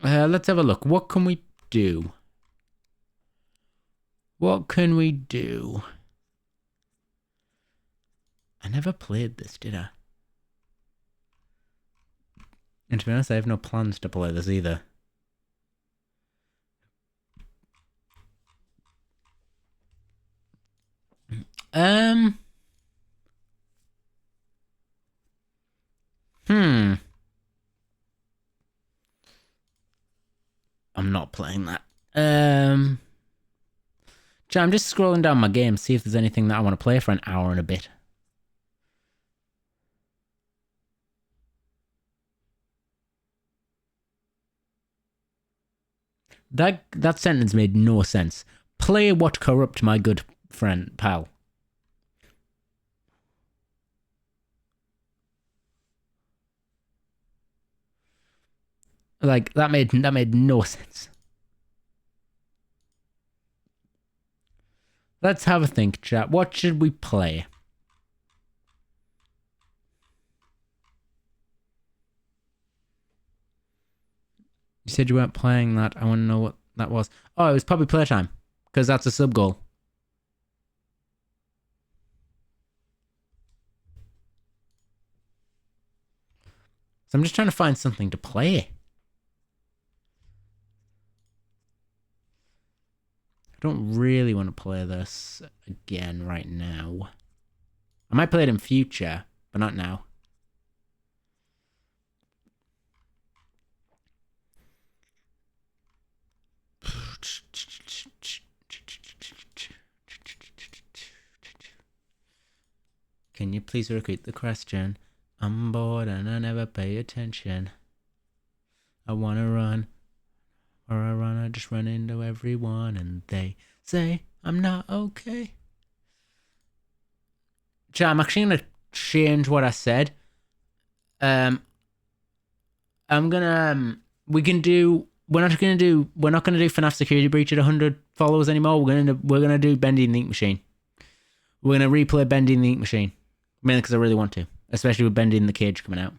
Let's have a look. What can we do? What can we do? I never played this, did I? And to be honest, I have no plans to play this either. I'm not playing that. I'm just scrolling down my game, see if there's anything that I want to play for an hour and a bit. That sentence made no sense. Play what corrupt my good friend, pal. Like, that made no sense. Let's have a think, chat. What should we play? You said you weren't playing that. I want to know what that was. Oh, it was Puppy Playtime. Because that's a sub goal. So I'm just trying to find something to play. I don't really want to play this again right now. I might play it in future, but not now. Can you please repeat the question? I'm bored and I never pay attention. I wanna run, or I run, I just run into everyone and they say I'm not okay. Chat, I'm actually gonna change what I said. I'm gonna we're not gonna do FNAF Security Breach at 100 followers anymore. We're gonna do Bending the Ink Machine. We're gonna replay Bending the Ink Machine. Mainly because I really want to. Especially with Bendy in the Cage coming out.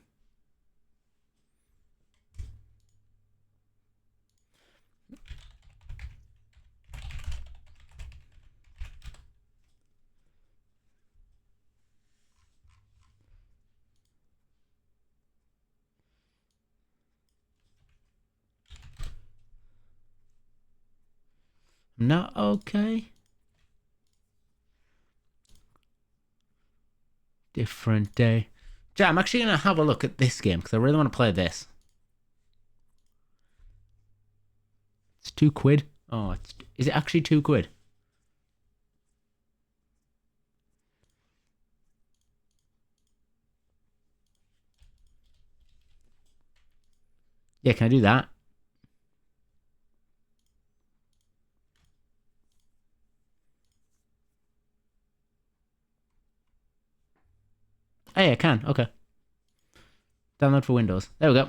Not okay. Different day. Yeah, I'm actually going to have a look at this game because I really want to play this. It's £2. Oh, is it actually £2? Yeah, can I do that? Hey, I can. Okay. Download for Windows. There we go.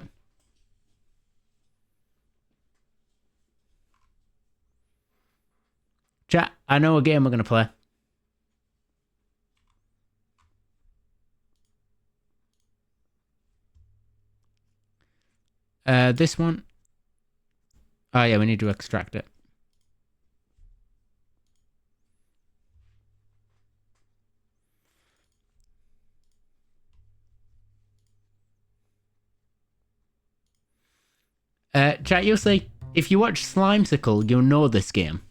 Chat, I know a game we're going to play. This one. Oh, yeah, we need to extract it. Chat, you'll see, if you watch Slimesicle, you'll know this game.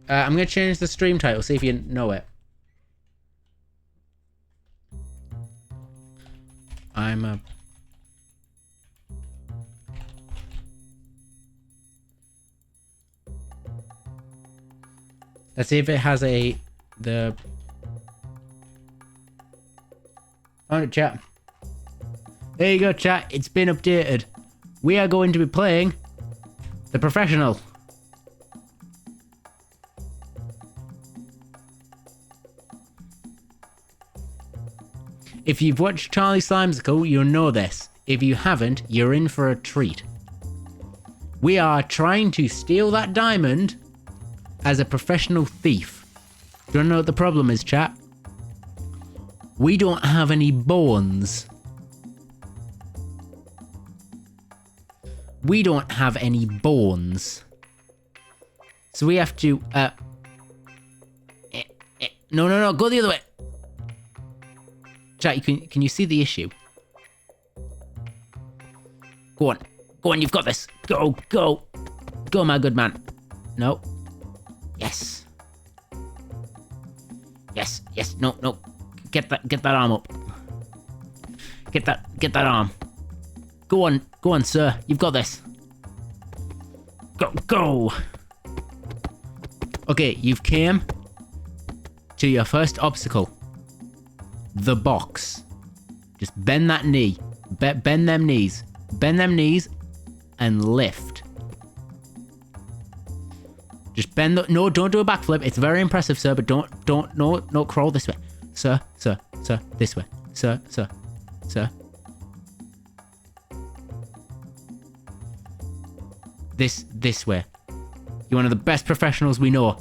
I'm going to change the stream title, see if you know it. I'm a... Let's see if it has the... On it, chat. There you go, chat. It's been updated. We are going to be playing The Professional. If you've watched Charlie Slimesicle, you'll know this. If you haven't, you're in for a treat. We are trying to steal that diamond as a professional thief. Do you want to know what the problem is, chat? We don't have any bones. We don't have any bones. So we have to, No, go the other way. Chat, can you see the issue? Go on, you've got this. Go, my good man. No. Yes, no. Get that arm up. Get that arm. Go on, sir. You've got this. Go. Okay, you've came to your first obstacle. The box. Just bend that knee. Bend them knees. Bend them knees and lift. Just bend no, don't do a backflip. It's very impressive, sir, but don't crawl this way. Sir, this way. Sir. sir. This way. You're one of the best professionals we know.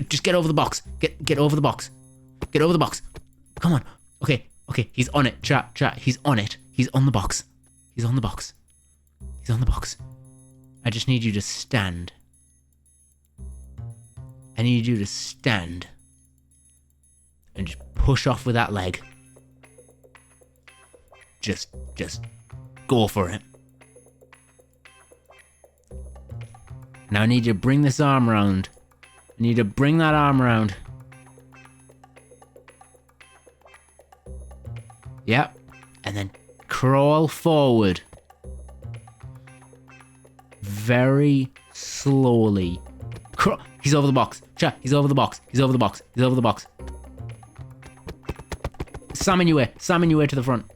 Just get over the box. Get over the box. Get over the box. Come on. Okay. He's on it. Chat. He's on it. He's on the box. He's on the box. He's on the box. I just need you to stand. I need you to stand. And just push off with that leg. Just go for it. Now I need you to bring this arm around. I need you to bring that arm around. Yep. And then crawl forward. Very slowly. He's over the box. Chat, he's over the box. He's over the box. He's over the box. Salmon your way to the front.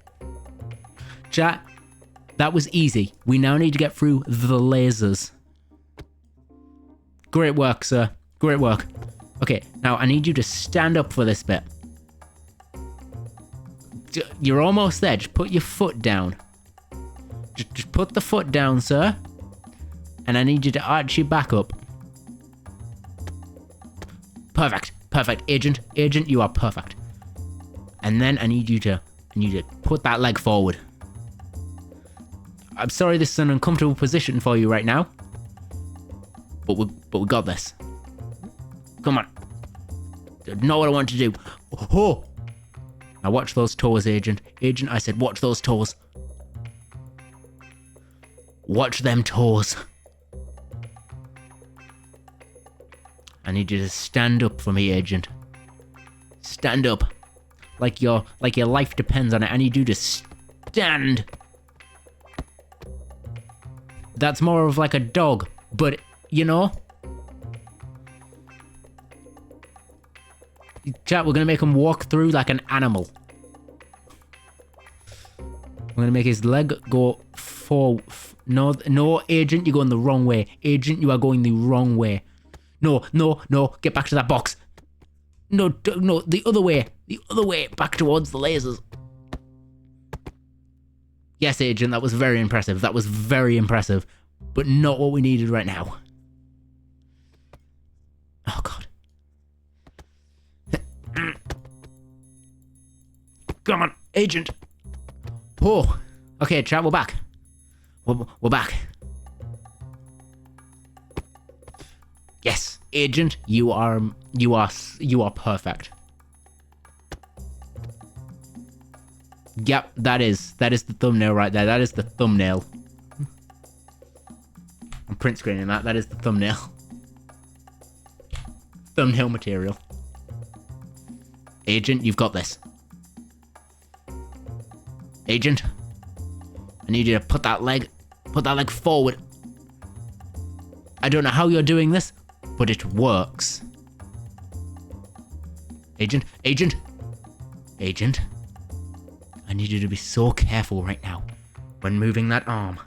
Chat, that was easy. We now need to get through the lasers. Great work, sir. Great work. Okay, now I need you to stand up for this bit. You're almost there. Just put your foot down. Just put the foot down, sir. And I need you to arch your back up. Perfect. Agent, you are perfect. And then I need you to put that leg forward. I'm sorry this is an uncomfortable position for you right now. But we got this. Come on. I know what I want to do. Oh! Now watch those toes, Agent. Agent, I said watch those toes. Watch them toes. I need you to stand up for me, Agent. Stand up. Like your life depends on it. I need you to stand. That's more of like a dog, but you know. Chat, we're gonna make him walk through like an animal. We're gonna make his leg go forward. No, Agent, you're going the wrong way. Agent, you are going the wrong way. No, get back to that box. No, the other way, back towards the lasers. Yes, Agent, that was very impressive. But not what we needed right now. Oh, God. Come on, Agent. Oh, okay, chat, we're back. We're back. Yes, Agent, you are perfect. Yep, that is the thumbnail right there. That is the thumbnail. I'm print screening that. That is the thumbnail. Thumbnail material. Agent, you've got this. Agent, I need you to put that leg forward. I don't know how you're doing this, but it works. Agent, I need you to be so careful right now when moving that arm.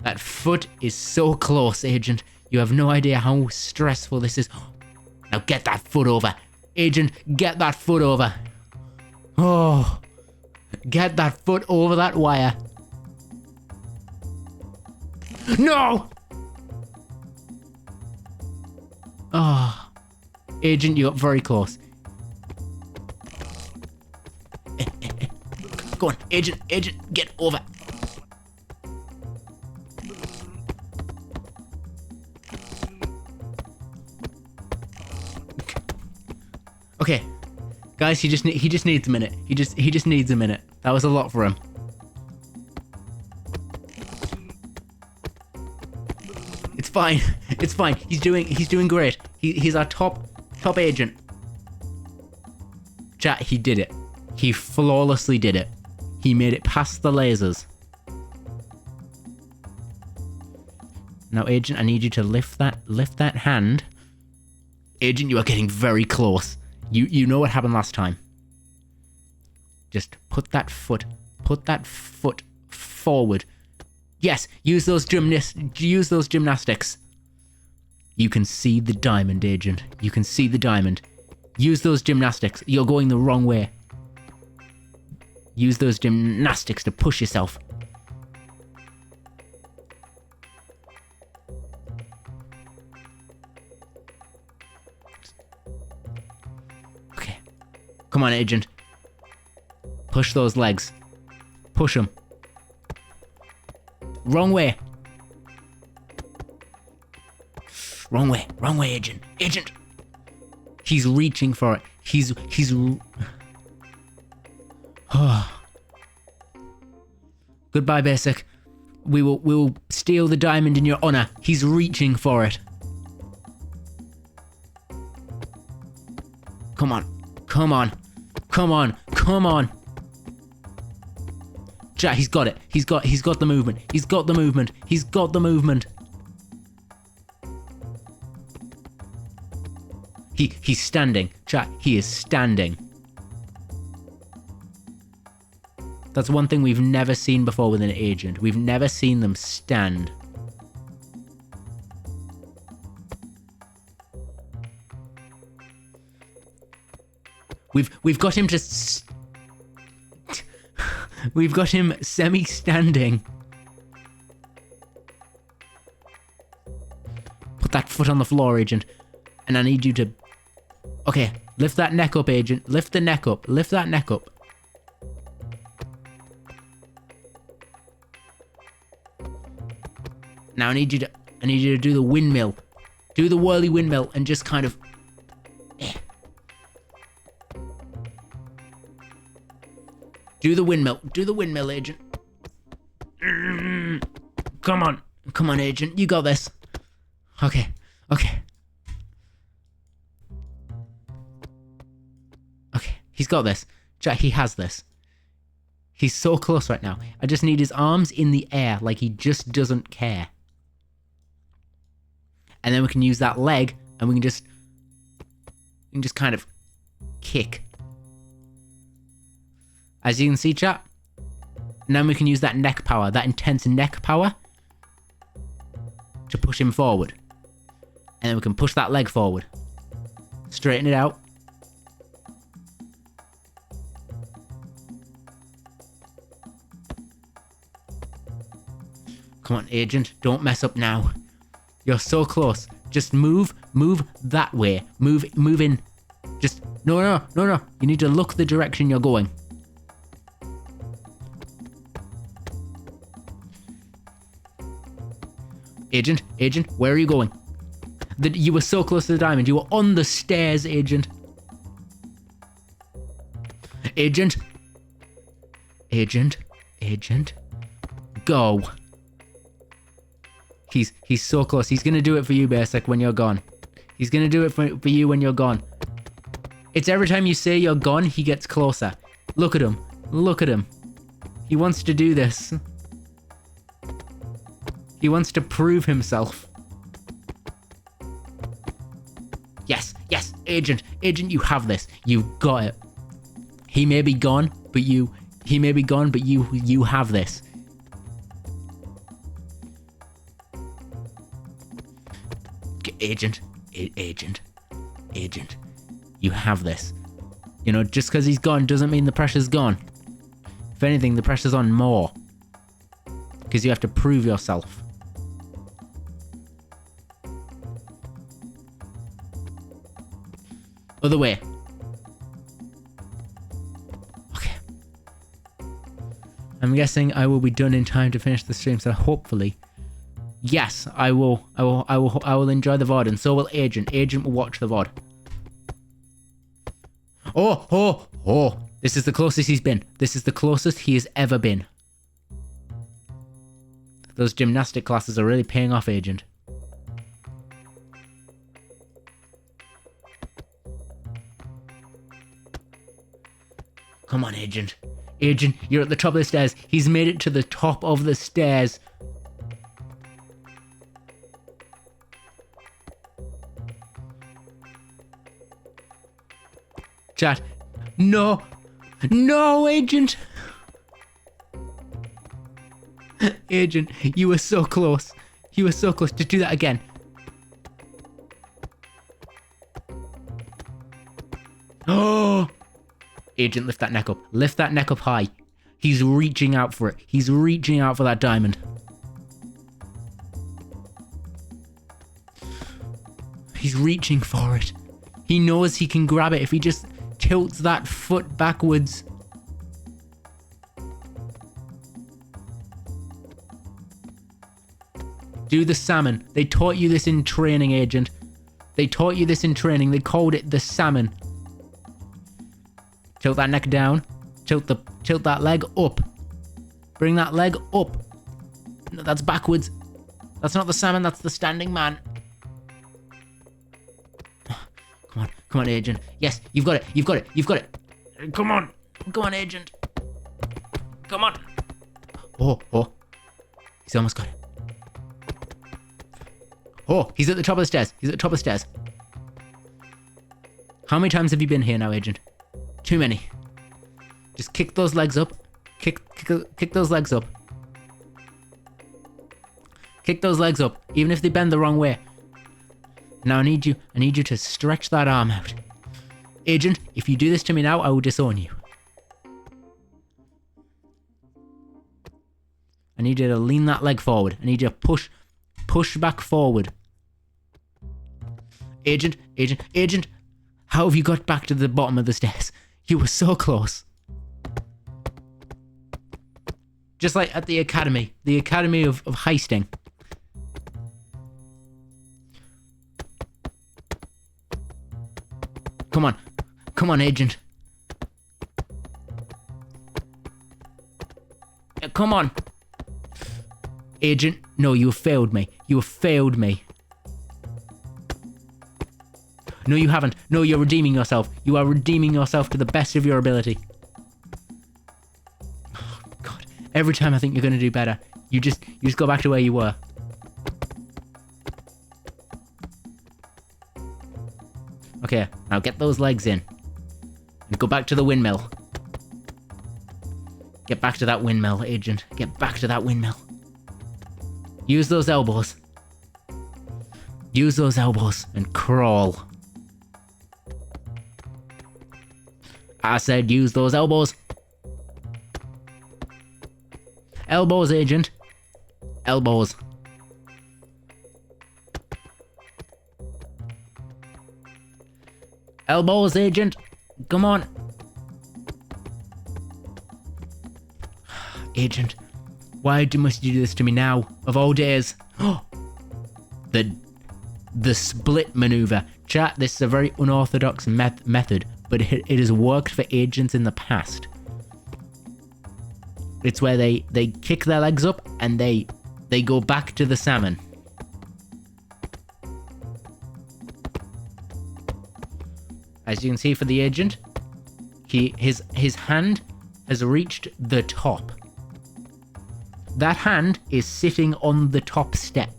That foot is so close, Agent. You have no idea how stressful this is. Now get that foot over. Agent, get that foot over. Oh, get that foot over that wire. No! Oh, Agent, you got very close. Go on, Agent, get over. Okay, guys, he just needs a minute. He just needs a minute. That was a lot for him. It's fine. It's fine. He's doing great. He's our top agent. Chat, he did it. He flawlessly did it. He made it past the lasers. Now, Agent, I need you to lift that hand. Agent, you are getting very close. You know what happened last time. Just put that foot forward. Yes, use those gymnastics. You can see the diamond, Agent. You can see the diamond. Use those gymnastics. You're going the wrong way. Use those gymnastics to push yourself. Okay. Come on, Agent. Push those legs. Push them. Wrong way. Wrong way. Wrong way, Agent. Agent! He's reaching for it. He's... Goodbye, Basic. We will steal the diamond in your honor. He's reaching for it. Come on. Come on. Come on. Come on. Chat, he's got it. He's got the movement. He's got the movement. He's got the movement. He's standing. Chat, he is standing. That's one thing we've never seen before with an agent. We've never seen them stand. We've got him to we've got him semi-standing. Put that foot on the floor, Agent. And I need you to... Okay, lift that neck up, Agent. Lift the neck up. Lift that neck up. Now I need you to do the windmill. Do the whirly windmill and just kind of... Do the windmill. Do the windmill, Agent. Come on. Come on, Agent. You got this. Okay. Okay. Okay. He's got this. Jack, he has this. He's so close right now. I just need his arms in the air like he just doesn't care. And then we can use that leg and we can just kind of kick. As you can see, chat. And then we can use that neck power, that intense neck power to push him forward. And then we can push that leg forward. Straighten it out. Come on, Agent. Don't mess up now. You're so close. Just move that way. Move in. Just, no. You need to look the direction you're going. Agent, where are you going? You were so close to the diamond. You were on the stairs, Agent. Agent. Go. He's so close. He's gonna do it for you, Basic, when you're gone. He's gonna do it for you when you're gone. It's every time you say you're gone, he gets closer. Look at him. Look at him. He wants to do this. He wants to prove himself. Yes, Agent, you have this. You got it. He may be gone, but you have this. Agent, you have this. You know, just because he's gone doesn't mean the pressure's gone. If anything, the pressure's on more. Because you have to prove yourself. Other way. Okay. I'm guessing I will be done in time to finish the stream, so hopefully... Yes, I will enjoy the VOD, and so will Agent. Agent will watch the VOD. Oh! This is the closest he's been. This is the closest he has ever been. Those gymnastic classes are really paying off, Agent. Come on, Agent. Agent, you're at the top of the stairs. He's made it to the top of the stairs. Chat. No, Agent. Agent, you were so close. You were so close to do that again. Oh! Agent, lift that neck up. Lift that neck up high. He's reaching out for it. He's reaching out for that diamond. He's reaching for it. He knows he can grab it if he just tilts that foot backwards. Do the salmon. They taught you this in training, Agent. They taught you this in training. They called it the salmon. Tilt that neck down. Tilt that leg up. Bring that leg up. No, that's backwards. That's not the salmon, that's the standing man. Come on, Agent. Yes, you've got it. You've got it. You've got it. Come on. Come on, Agent. Come on. Oh. He's almost got it. Oh, he's at the top of the stairs. He's at the top of the stairs. How many times have you been here now, Agent? Too many. Just kick those legs up. Kick those legs up. Kick those legs up, even if they bend the wrong way. Now I need you to stretch that arm out. Agent, if you do this to me now, I will disown you. I need you to lean that leg forward. I need you to push back forward. Agent, how have you got back to the bottom of the stairs? You were so close. Just like at the academy of heisting. Come on, Agent. Come on. Agent, no, you have failed me. You have failed me. No, you haven't. No, you're redeeming yourself. You are redeeming yourself to the best of your ability. Oh, God. Every time I think you're going to do better, you just go back to where you were. Okay, now get those legs in. And go back to the windmill. Get back to that windmill, Agent. Get back to that windmill. Use those elbows. Use those elbows and crawl. I said use those elbows. Elbows, Agent. Elbows. Elbows, Agent. Come on. Agent, why must you do this to me now, of all days? The split maneuver. Chat, this is a very unorthodox method, but it has worked for agents in the past. It's where they kick their legs up and they go back to the salmon. As you can see for the agent, his hand has reached the top. That hand is sitting on the top step.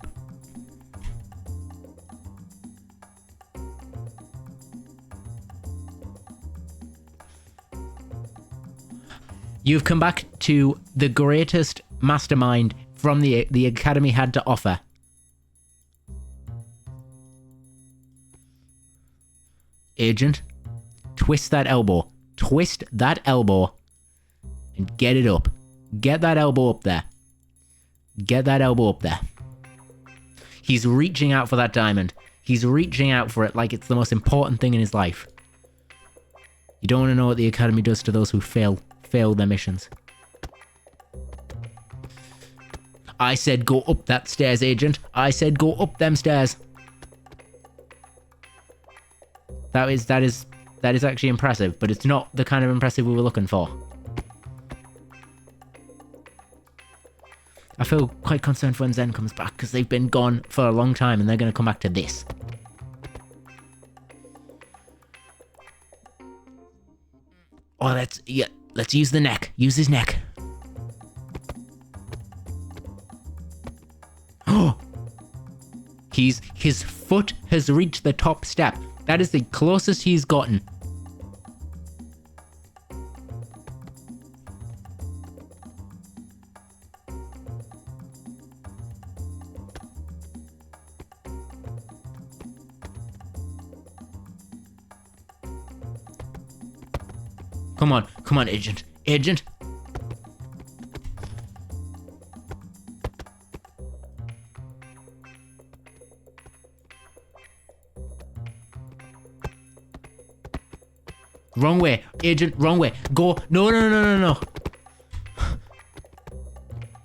You've come back to the greatest mastermind from the Academy had to offer. Agent, twist that elbow. Twist that elbow and get it up. Get that elbow up there. Get that elbow up there. He's reaching out for that diamond. He's reaching out for it like it's the most important thing in his life. You don't want to know what the Academy does to those who fail their missions. I said go up that stairs, Agent. I said go up them stairs. That is actually impressive, but it's not the kind of impressive we were looking for. I feel quite concerned when Zen comes back, because they've been gone for a long time and they're going to come back to this. Oh, let's use the neck. Use his neck. Oh! His foot has reached the top step. That is the closest he's gotten. Come on, Agent. Agent? Wrong way. Agent, wrong way. Go. No, no, no, no, no.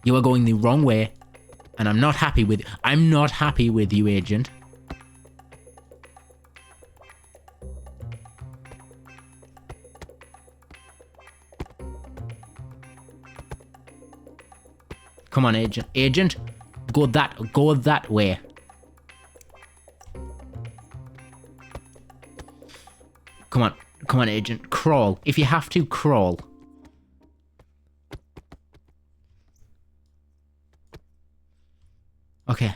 You are going the wrong way. And I'm not happy with you, Agent. Come on, Agent. Agent, go that way. Come on, Agent. Crawl. If you have to, crawl. Okay.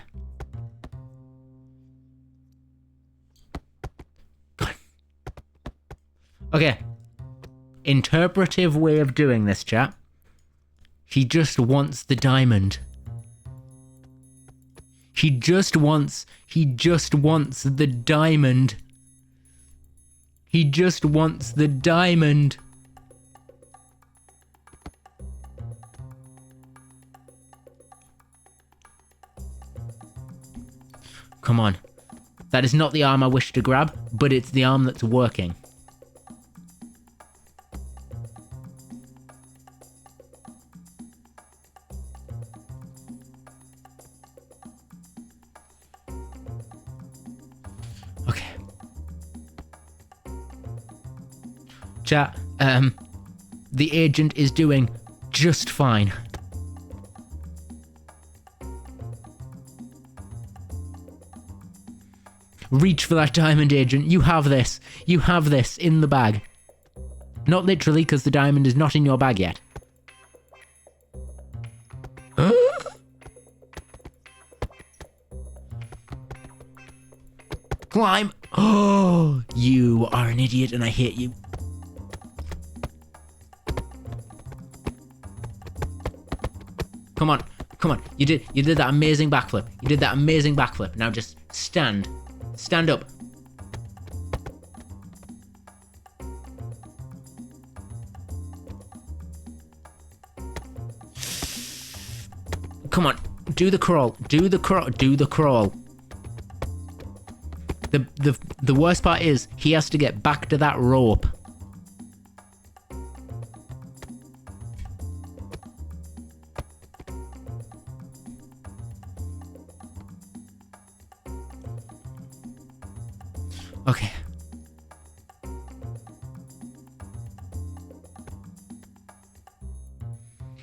Okay. Interpretive way of doing this, chat. He just wants the diamond. He just wants the diamond. He just wants the diamond. Come on. That is not the arm I wish to grab, but it's the arm that's working. Okay. Chat, the agent is doing just fine. Reach for that diamond, Agent. You have this. You have this in the bag. Not literally, because the diamond is not in your bag yet. Climb. Oh, you are an idiot and I hate you. Come on. Come on. You did that amazing backflip. You did that amazing backflip. Now just stand. Stand up. Come on. Do the crawl. Do the crawl. Do the crawl. The worst part is he has to get back to that rope. Okay.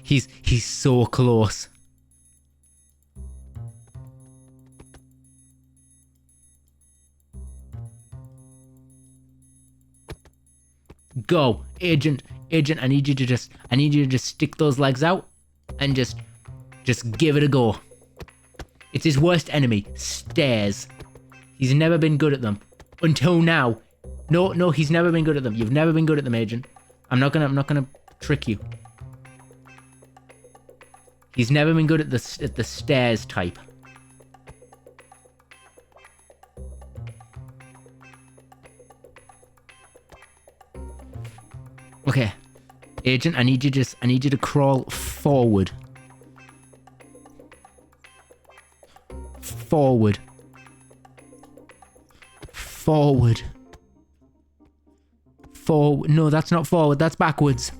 He's so close. Go, Agent, I need you to just stick those legs out and just give it a go. It's his worst enemy, stairs. He's never been good at them. Until now. No, he's never been good at them. You've never been good at them, Agent. I'm not gonna trick you. He's never been good at the stairs type. Okay. Agent, I need you to crawl forward. Forward. Forward. Forward. No, that's not forward. That's backwards.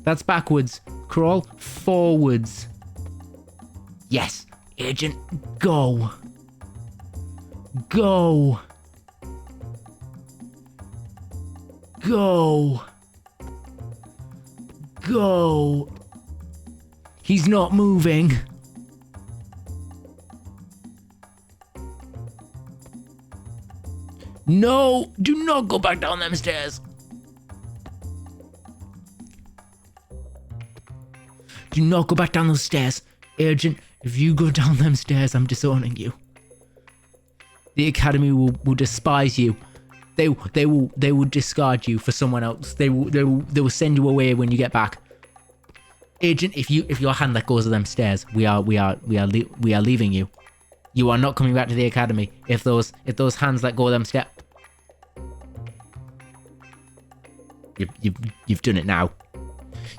That's backwards. Crawl forwards. Yes. Agent, go. Go. Go. Go. He's not moving. No, do not go back down them stairs. Do not go back down those stairs. Agent, if you go down them stairs, I'm disowning you. The Academy will despise you. They will discard you for someone else. They will send you away when you get back. Agent, if your hand let goes of them stairs, we are leaving you. You are not coming back to the Academy if those hands let go of them stairs. You've done it now.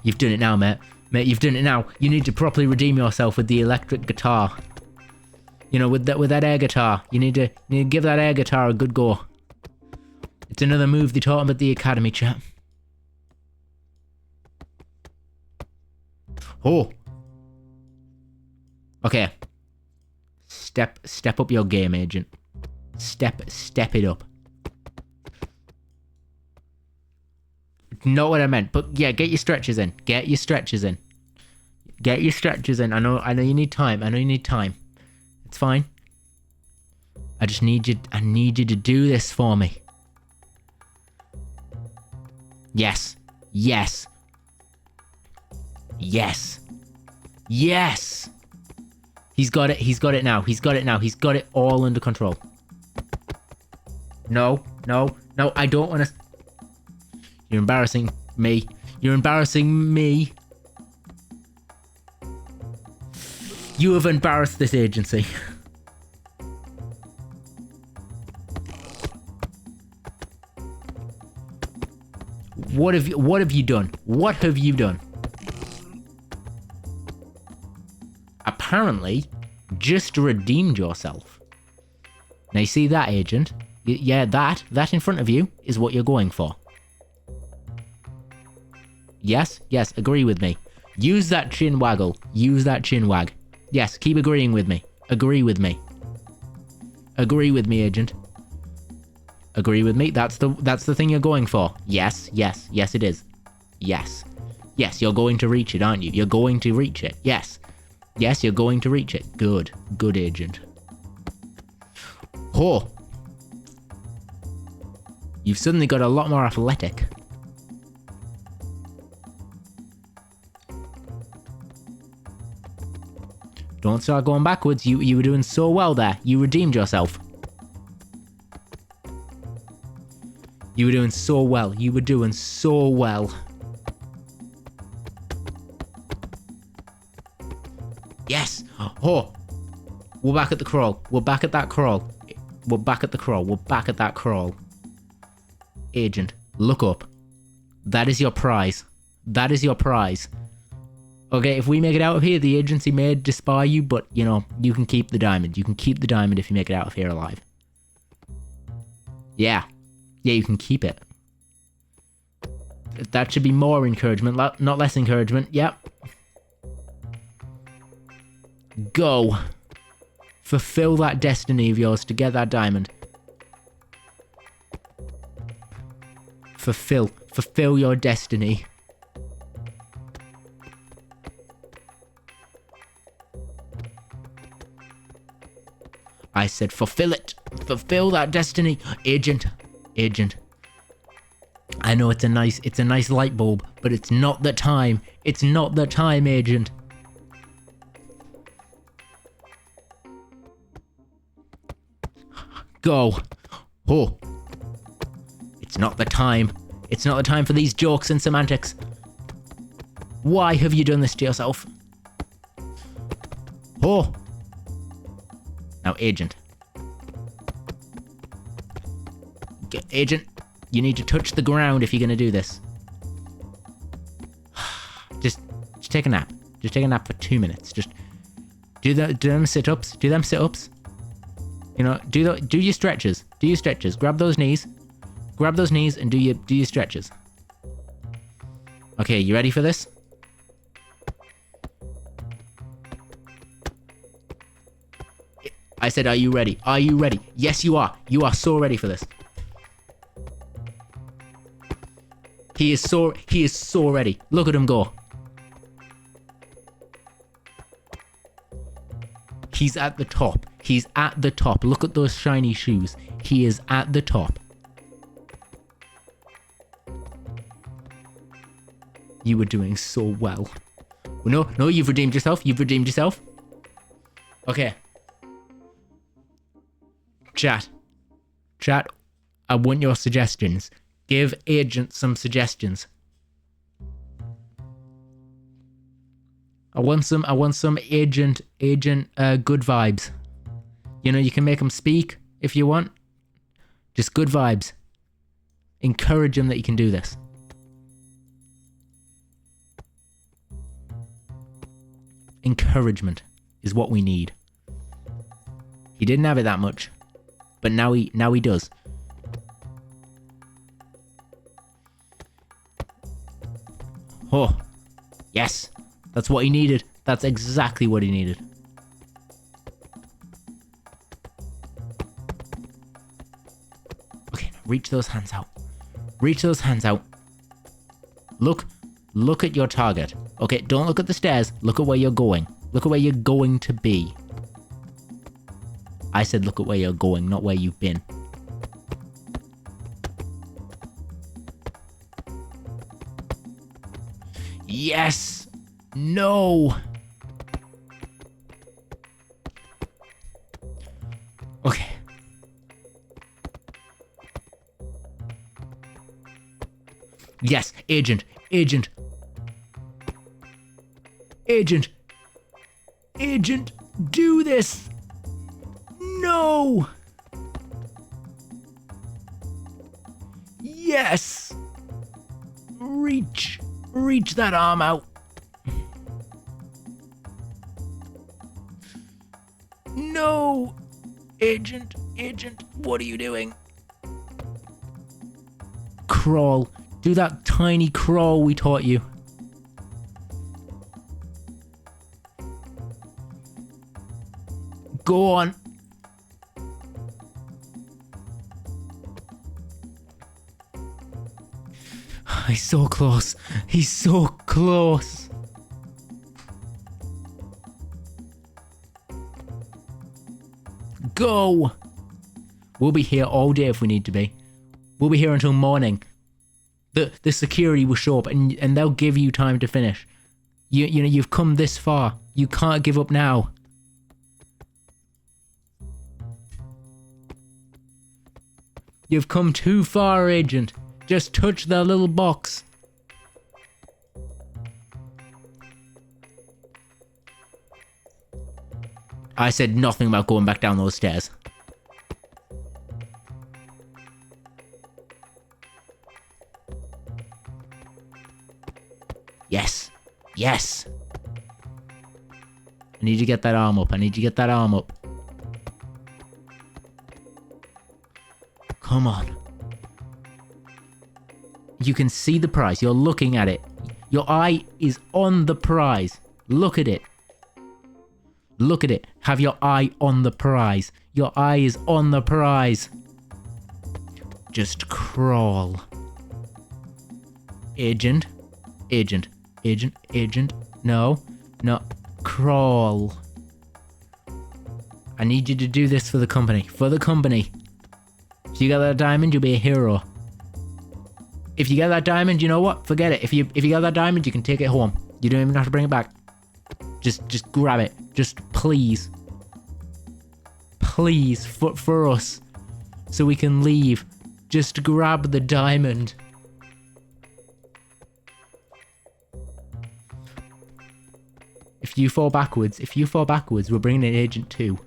You've done it now, mate. Mate, you've done it now. You need to properly redeem yourself with the electric guitar. You know, with that air guitar. You need to give that air guitar a good go. It's another move they taught him at the academy, chat. Oh. Okay. Step up your game, agent. Step it up. Not what I meant, but yeah, get your stretches in. Get your stretches in. Get your stretches in. I know you need time. I know you need time. It's fine. I need you to do this for me. Yes. Yes. Yes. Yes. He's got it. He's got it now. He's got it now. He's got it all under control. No. No. No. I don't want to. You're embarrassing me. You're embarrassing me. You have embarrassed this agency. What have you done? What have you done? Apparently, just redeemed yourself. Now you see that, agent? Yeah, that in front of you is what you're going for. Yes, yes, agree with me. Use that chin waggle. Use that chin wag. Yes, keep agreeing with me. Agree with me. Agree with me, agent. Agree with me. That's the thing you're going for. Yes, yes, yes it is. Yes. Yes, you're going to reach it, aren't you? You're going to reach it. Yes. Yes, you're going to reach it. Good. Good, agent. Oh. You've suddenly got a lot more athletic. Don't start going backwards. You were doing so well there. You redeemed yourself. You were doing so well. You were doing so well. Yes. Oh. We're back at the crawl. We're back at that crawl. We're back at the crawl. We're back at that crawl. Agent, look up. That is your prize. That is your prize. Okay, if we make it out of here, the agency may despise you, but, you know, you can keep the diamond. You can keep the diamond if you make it out of here alive. Yeah. Yeah, you can keep it. That should be more encouragement, not less encouragement. Yep. Go. Fulfill that destiny of yours to get that diamond. Fulfill your destiny. I said fulfill it. Fulfill that destiny. Agent. I know it's a nice light bulb, but it's not the time. It's not the time, agent. Go. Oh. It's not the time. It's not the time for these jokes and semantics. Why have you done this to yourself? Oh. Now, agent. Agent, you need to touch the ground if you're going to do this. Just take a nap. Just take a nap for 2 minutes. Just do them sit-ups. Do them sit-ups. You know, do your stretches. Do your stretches. Grab those knees. Grab those knees and do your stretches. Okay, you ready for this? I said, are you ready? Are you ready? Yes, you are. You are so ready for this. He is so ready. Look at him go. He's at the top. He's at the top. Look at those shiny shoes. He is at the top. You were doing so well. No, you've redeemed yourself. You've redeemed yourself. Okay. Chat, I want your suggestions. Give agent some suggestions. I want some agent good vibes. You know, you can make them speak if you want. Just good vibes. Encourage them that you can do this. Encouragement is what we need. He didn't have it that much. But now he does. Oh, yes. That's what he needed. That's exactly what he needed. Okay, now reach those hands out. Reach those hands out. Look at your target. Okay, don't look at the stairs. Look at where you're going. Look at where you're going to be. I said look at where you're going, not where you've been. Yes! No! Okay. Yes, agent, agent. Agent. Agent, do this! No! Yes! Reach that arm out. No! Agent, what are you doing? Crawl. Do that tiny crawl we taught you. Go on. He's so close. He's so close. Go. We'll be here all day if we need to be. We'll be here until morning. The security will show up and they'll give you time to finish. You know, you've come this far. You can't give up now. You've come too far, Agent. Just touch that little box. I said nothing about going back down those stairs. Yes. Yes. I need to get that arm up. I need to get that arm up. Come on. You can see the prize. You're looking at it. Your eye is on the prize. Look at it. Look at it. Have your eye on the prize. Your eye is on the prize. Just crawl. Agent. Agent. Agent. Agent. No. No. Crawl. I need you to do this for the company. For the company. If you get that diamond, you'll be a hero. If you get that diamond, you know what? Forget it. If you get that diamond, you can take it home. You don't even have to bring it back. Just grab it. Just please. Please, for us. So we can leave. Just grab the diamond. If you fall backwards, we're bringing in Agent 2.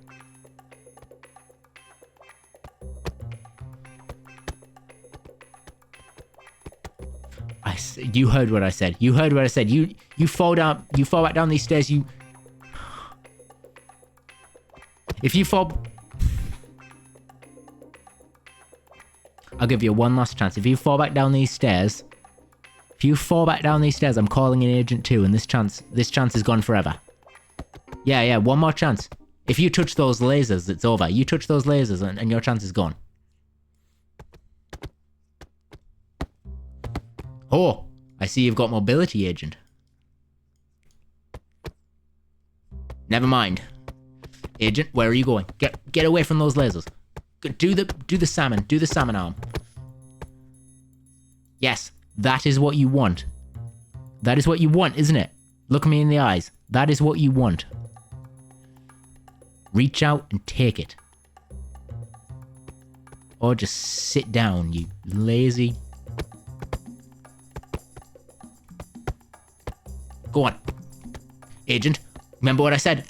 You heard what I said. You heard what I said. You fall down. You fall back down these stairs. If you fall, I'll give you one last chance. If you fall back down these stairs, I'm calling in Agent 2, and this chance is gone forever. Yeah, one more chance. If you touch those lasers, it's over. You touch those lasers, and your chance is gone. Oh, I see you've got mobility, Agent. Never mind. Agent, where are you going? Get away from those lasers. Do the salmon arm. Yes, that is what you want. That is what you want, isn't it? Look me in the eyes. That is what you want. Reach out and take it. Or just sit down, you lazy. Go on. Agent, remember what I said?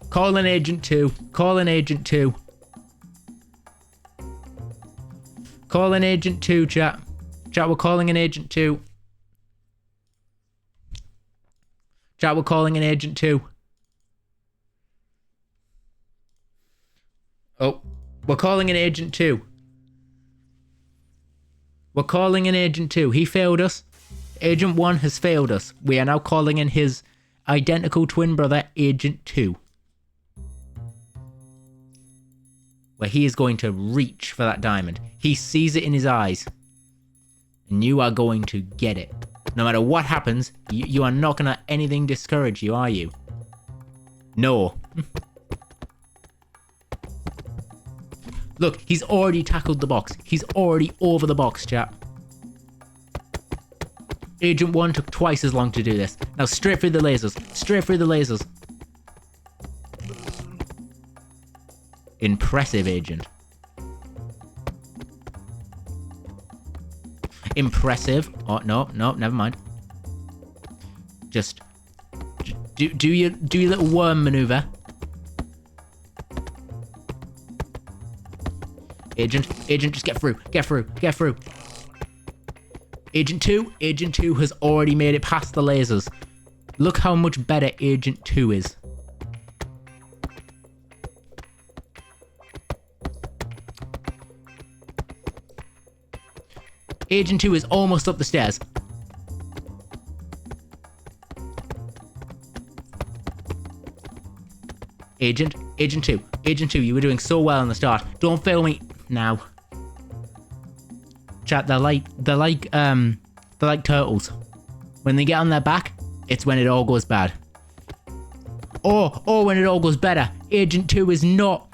Call in Agent 2. Call in Agent 2. Call in Agent 2, chat. Chat, we're calling in Agent 2. Chat, we're calling in Agent 2. Oh, we're calling in Agent 2. We're calling in Agent 2. He failed us. Agent 1 has failed us. We are now calling in his identical twin brother, Agent 2. Where he is going to reach for that diamond. He sees it in his eyes. And you are going to get it. No matter what happens, you are not going to let anything discourage you, are you? No. Look, he's already tackled the box. He's already over the box, chat. Agent 1 took twice as long to do this. Now straight through the lasers. Straight through the lasers. Impressive, Agent. Impressive. Oh, no, never mind. Just do your little worm maneuver. Agent, just get through. Agent 2 has already made it past the lasers. Look how much better Agent 2 is. Agent 2 is almost up the stairs. Agent 2, you were doing so well in the start. Don't fail me now. Chat, they're like turtles. When they get on their back, it's when it all goes bad. Or when it all goes better. Agent 2 is not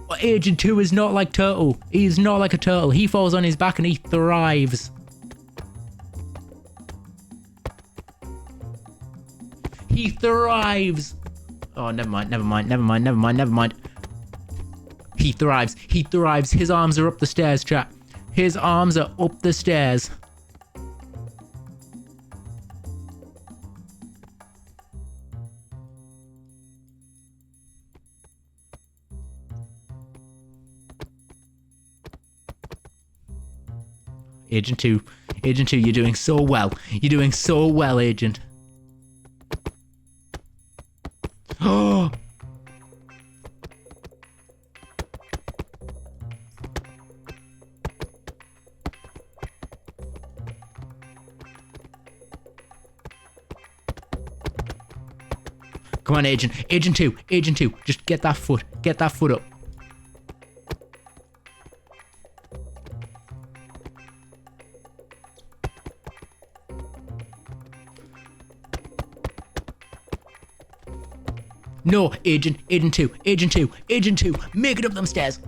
like turtle. He's not like a turtle. He falls on his back and he thrives. He thrives. Oh, never mind. He thrives. His arms are up the stairs, chat. His arms are up the stairs. Agent 2, you're doing so well. Agent. Oh! Come on, Agent 2, just get that foot up. No, Agent 2, make it up them stairs.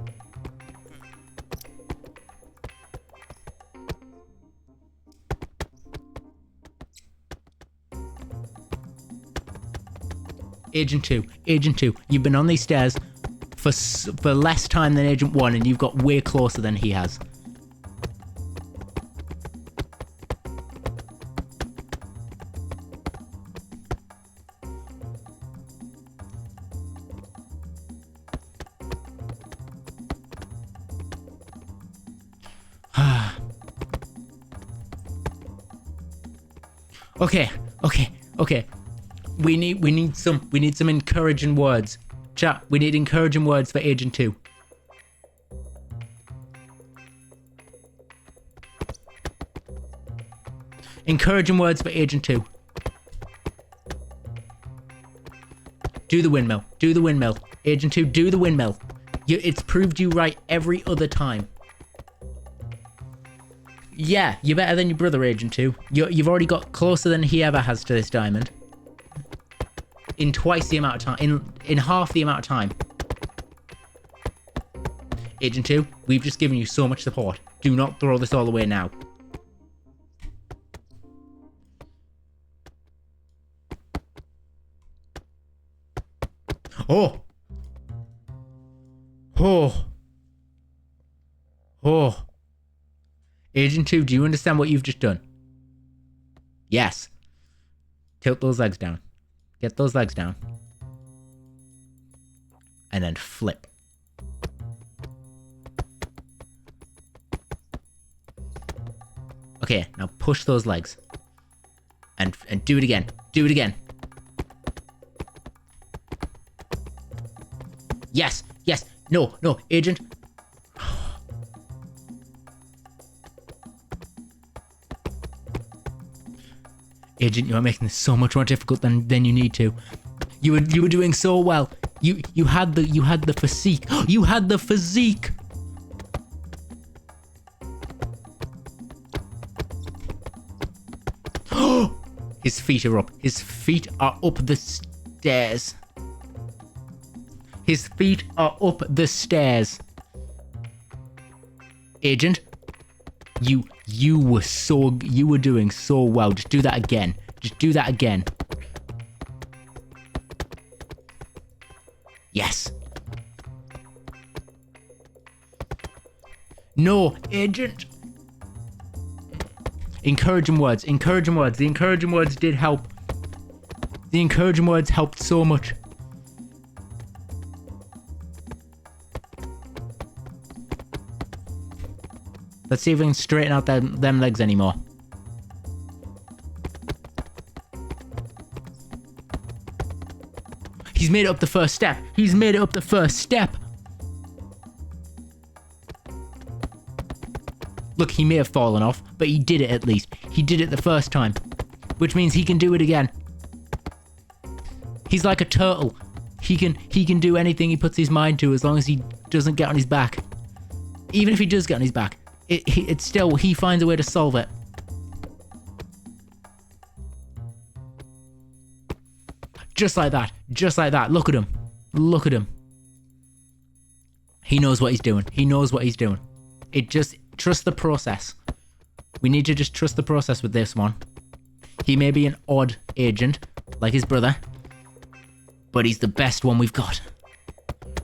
Agent 2, you've been on these stairs for less time than Agent 1 and you've got way closer than he has. Okay. We need some encouraging words. Chat, we need encouraging words for Agent 2. Encouraging words for Agent 2. Do the windmill. Agent 2, do the windmill. It's proved you right every other time. Yeah, you're better than your brother, Agent 2. You've already got closer than he ever has to this diamond. In twice the amount of time. In half the amount of time. Agent 2, we've just given you so much support. Do not throw this all away now. Oh! Agent 2, do you understand what you've just done? Yes. Tilt those legs down. Get those legs down. And then flip. Okay, now push those legs. And do it again. Yes. No, Agent. Agent, you are making this so much more difficult than you need to. You were doing so well. You had the physique. You had the physique. His feet are up. His feet are up the stairs. His feet are up the stairs. Agent, you were doing so well. Just do that again. Just do that again. Yes. No, Agent. Encouraging words. Encouraging words. The encouraging words did help. The encouraging words helped so much. Let's see if we can straighten out them legs anymore. He's made it up the first step. He's made it up the first step. Look, he may have fallen off, but he did it at least. He did it the first time, which means he can do it again. He's like a turtle. He can do anything he puts his mind to as long as he doesn't get on his back. Even if he does get on his back, it's still, he finds a way to solve it. Just like that. Just like that. Look at him. Look at him. He knows what he's doing. He knows what he's doing. Trust the process. We need to just trust the process with this one. He may be an odd agent, like his brother, but he's the best one we've got.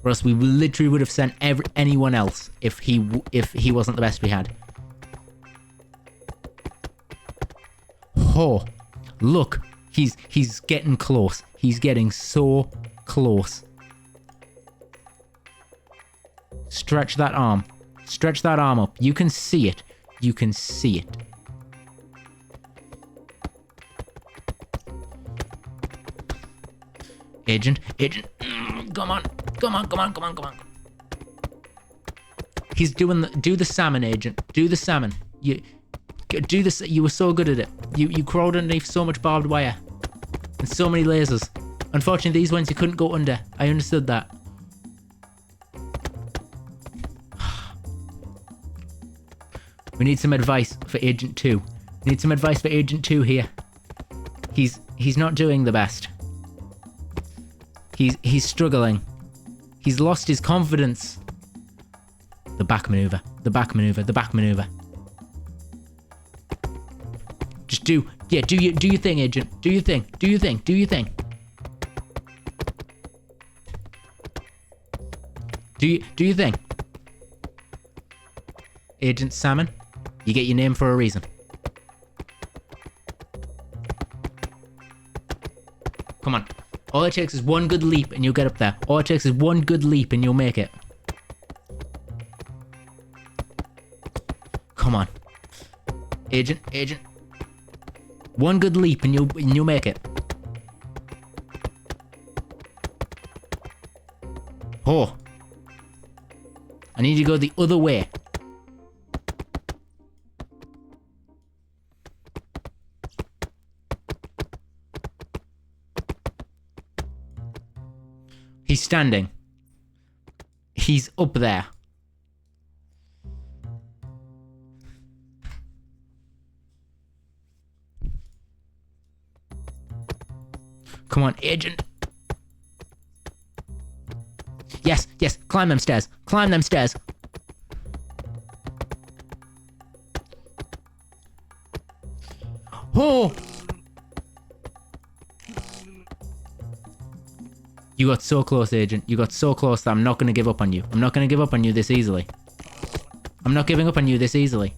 Or else we literally would have sent anyone else if he wasn't the best we had. Oh, look, he's getting close. He's getting so close. Stretch that arm. Stretch that arm up. You can see it. You can see it. Agent, come on. He's do the salmon, Agent. Do the salmon. You were so good at it. You crawled underneath so much barbed wire and so many lasers. Unfortunately, these ones you couldn't go under. I understood that. We need some advice for Agent 2. We need some advice for Agent 2 here. He's not doing the best. He's struggling. He's lost his confidence. The back maneuver. The back maneuver. The back maneuver. Just do your thing, Agent. Do your thing. Do your thing. Do your thing. Do your thing. Agent Salmon, you get your name for a reason. Come on. All it takes is one good leap and you'll get up there. All it takes is one good leap and you'll make it. Come on. Agent. One good leap and you'll make it. Oh. I need you to go the other way. He's standing. He's up there. Come on, Agent. Yes, climb them stairs. Climb them stairs. Oh! You got so close, Agent. You got so close that I'm not going to give up on you. I'm not going to give up on you this easily. I'm not giving up on you this easily.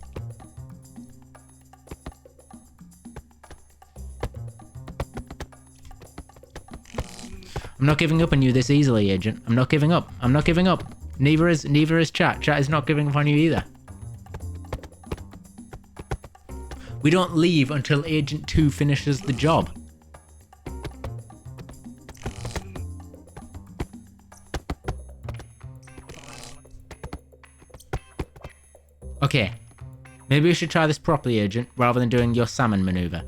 I'm not giving up on you this easily, Agent. I'm not giving up. I'm not giving up. Neither is Chat. Chat is not giving up on you either. We don't leave until Agent 2 finishes the job. Okay. Maybe we should try this properly, Agent, rather than doing your salmon maneuver.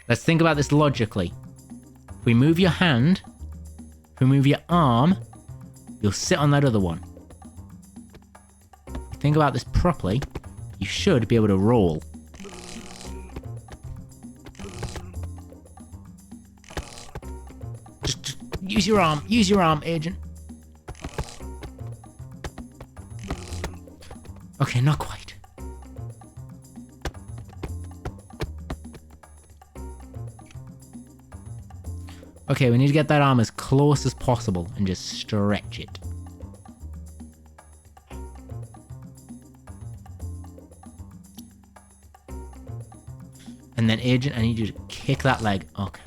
Let's think about this logically. If we move your hand, if we move your arm, you'll sit on that other one. Think about this properly. You should be able to roll. Just use your arm, Agent. Okay, not quite. Okay, we need to get that arm as close as possible and just stretch it. And then, Agent, I need you to kick that leg. Okay.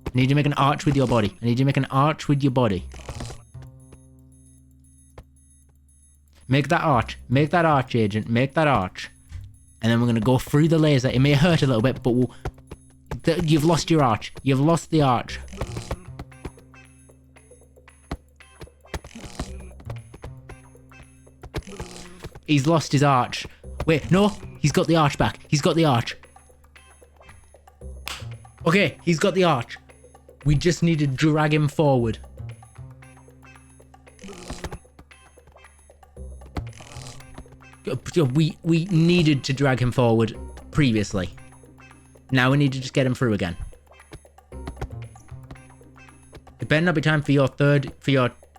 I need you to make an arch with your body. I need you to make an arch with your body. Make that arch. Make that arch, Agent. Make that arch. And then we're going to go through the laser. It may hurt a little bit, but you've lost your arch. You've lost the arch. He's lost his arch. Wait, no. He's got the arch back. He's got the arch. Okay, he's got the arch. We just need to drag him forward. We needed to drag him forward previously. Now we need to just get him through again. It better not be time for your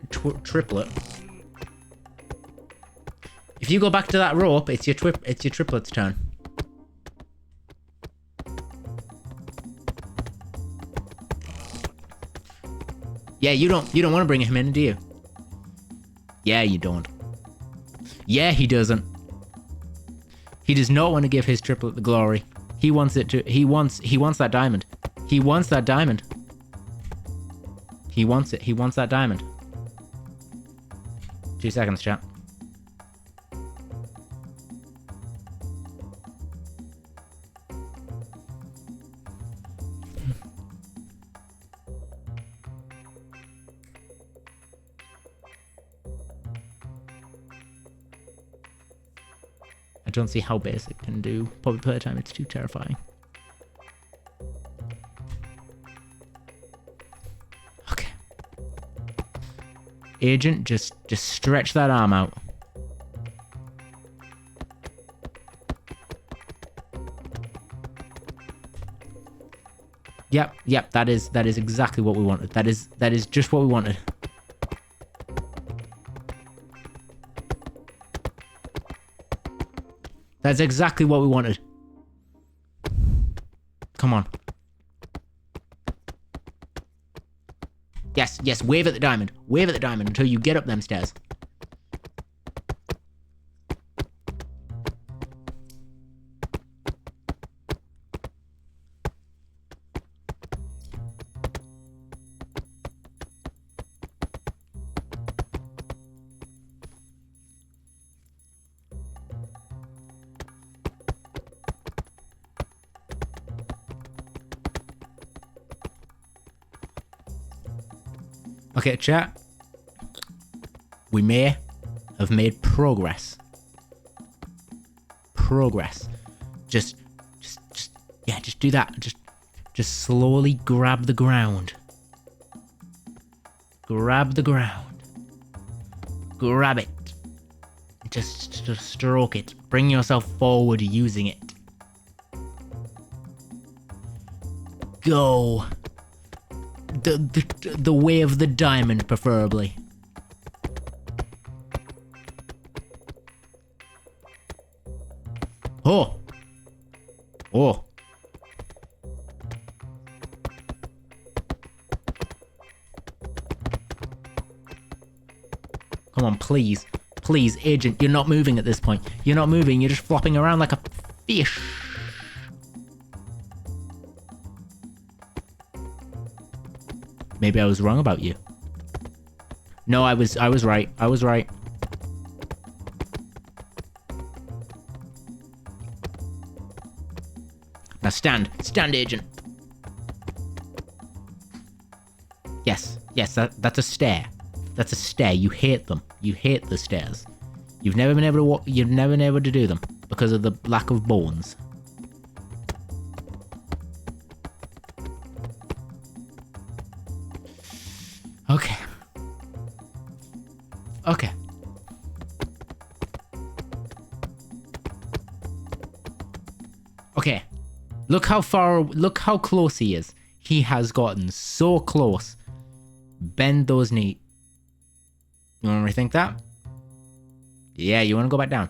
triplet. If you go back to that rope, it's your triplet's turn. Yeah, you don't want to bring him in, do you? Yeah, you don't. Yeah, he doesn't. He does not want to give his triplet the glory. He wants it to. He wants that diamond. He wants that diamond. He wants it. He wants that diamond. 2 seconds, chat. I don't see how basic can do public playtime. It's too terrifying. Okay. Agent, just stretch that arm out. Yep, that is exactly what we wanted. That is just what we wanted. That's exactly what we wanted. Come on. Yes, wave at the diamond. Wave at the diamond until you get up them stairs. Okay, chat. We may have made progress. Just do that. Just slowly grab the ground. Grab the ground. Grab it. Just stroke it. Bring yourself forward using it. Go. The way of the diamond, preferably. Oh. Come on, please. Please, Agent, you're not moving at this point. You're not moving, you're just flopping around like a fish. Maybe I was wrong about you. No, I was right. I was right. Now stand, Agent. Yes, that's a stair. That's a stair. You hate them. You hate the stairs. You've never been able to you've never been able to do them because of the lack of bones. Okay. Okay. Okay. Look how close he is. He has gotten so close. Bend those knees. You want to rethink that? Yeah, you want to go back down.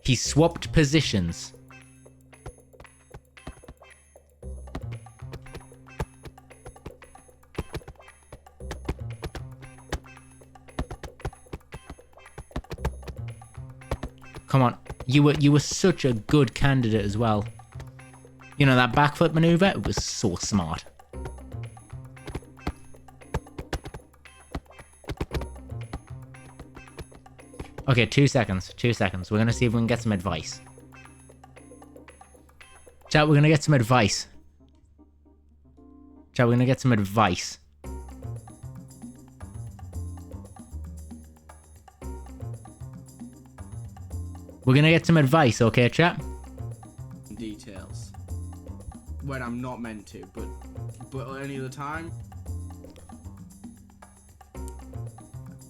He swapped positions. Come on. You were such a good candidate as well. You know, that backflip maneuver, it was so smart. Okay, 2 seconds. 2 seconds. We're going to see if we can get some advice. Chat, we're going to get some advice. Chat, we're going to get some advice. We're going to get some advice, okay, chat? Details. When I'm not meant to, but any other time.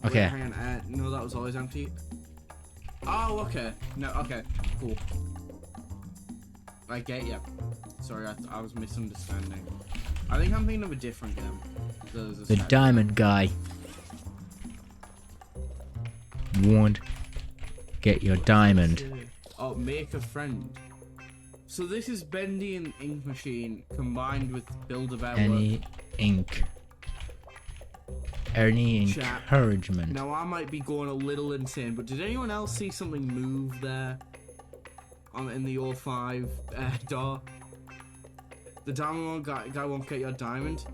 Okay. Wait, hang on. No, that was always empty. Oh, okay. No, okay. Cool. I get ya. Sorry, I was misunderstanding. I think I'm thinking of a different game. The diamond guy. Won't get your diamond. Oh, make a friend. So this is Bendy and Ink Machine combined with Build-A-Bear. Any ink. Any Chat. encouragement. Now I might be going a little insane, but did anyone else see something move there? In the O5 door? The diamond guy won't get your diamond.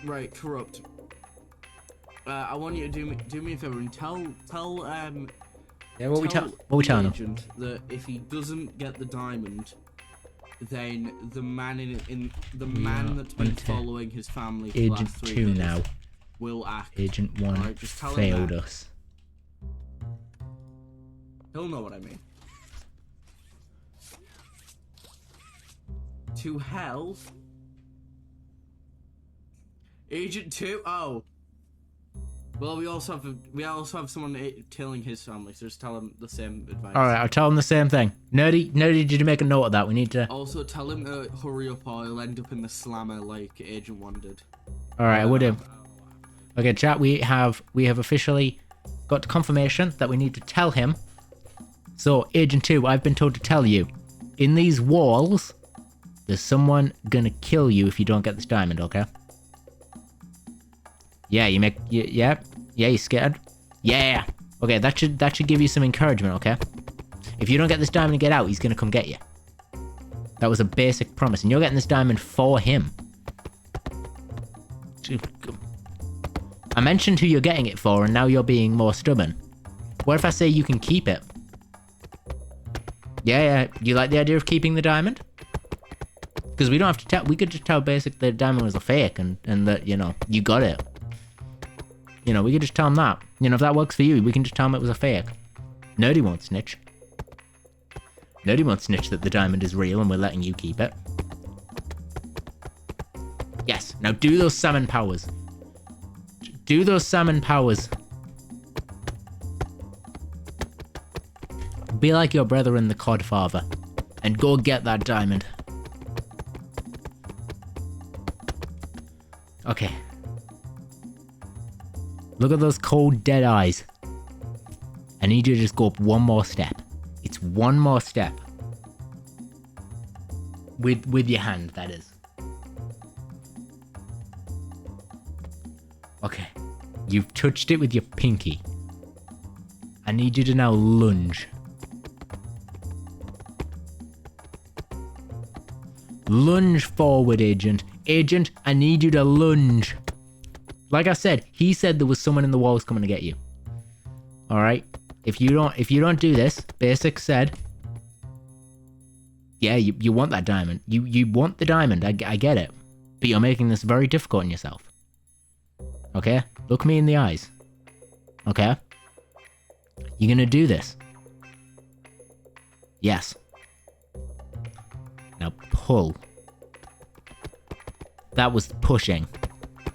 Right, corrupt. I want you to do me a favor and tell Yeah, what we telling him? agent that if he doesn't get the diamond, then the man man that's been onto following his family for the Agent last 3 2 days now. will act. Agent 1 Alright, just tell him failed that. us. He'll know what I mean. To hell. Agent 2? Oh. Well, we also have someone telling his family, so just tell him the same advice. Alright, I'll tell him the same thing. Nerdy, did you make a note of that? We need to... Also, tell him to hurry up or he'll end up in the slammer like Agent 1 did. Alright, I would have. Okay, chat, we have officially got confirmation that we need to tell him. So, Agent 2, I've been told to tell you. In these walls, there's someone gonna kill you if you don't get this diamond, okay? Yeah, yeah, you scared? Yeah. Okay, that should give you some encouragement, okay? If you don't get this diamond and get out, he's gonna come get you. That was a basic promise, and you're getting this diamond for him. I mentioned who you're getting it for, and now you're being more stubborn. What if I say you can keep it? Yeah, you like the idea of keeping the diamond? Because we don't have to tell, we could just tell Basic the diamond was a fake, and that, you know, you got it. You know, we could just tell him that. You know, if that works for you, we can just tell him it was a fake. Nerdy won't snitch. Nerdy won't snitch that the diamond is real and we're letting you keep it. Yes, now do those salmon powers. Do those salmon powers. Be like your brother in the Codfather. And go get that diamond. Okay. Look at those cold, dead eyes. I need you to just go up one more step. It's one more step. With your hand, that is. Okay. You've touched it with your pinky. I need you to now lunge. Lunge forward, Agent. Agent, I need you to lunge. Like I said, he said there was someone in the walls coming to get you. Alright? If you don't do this, Basic said Yeah, you want that diamond. You want the diamond. I get it. But you're making this very difficult on yourself. Okay? Look me in the eyes. Okay? You're gonna do this. Yes. Now pull. That was pushing.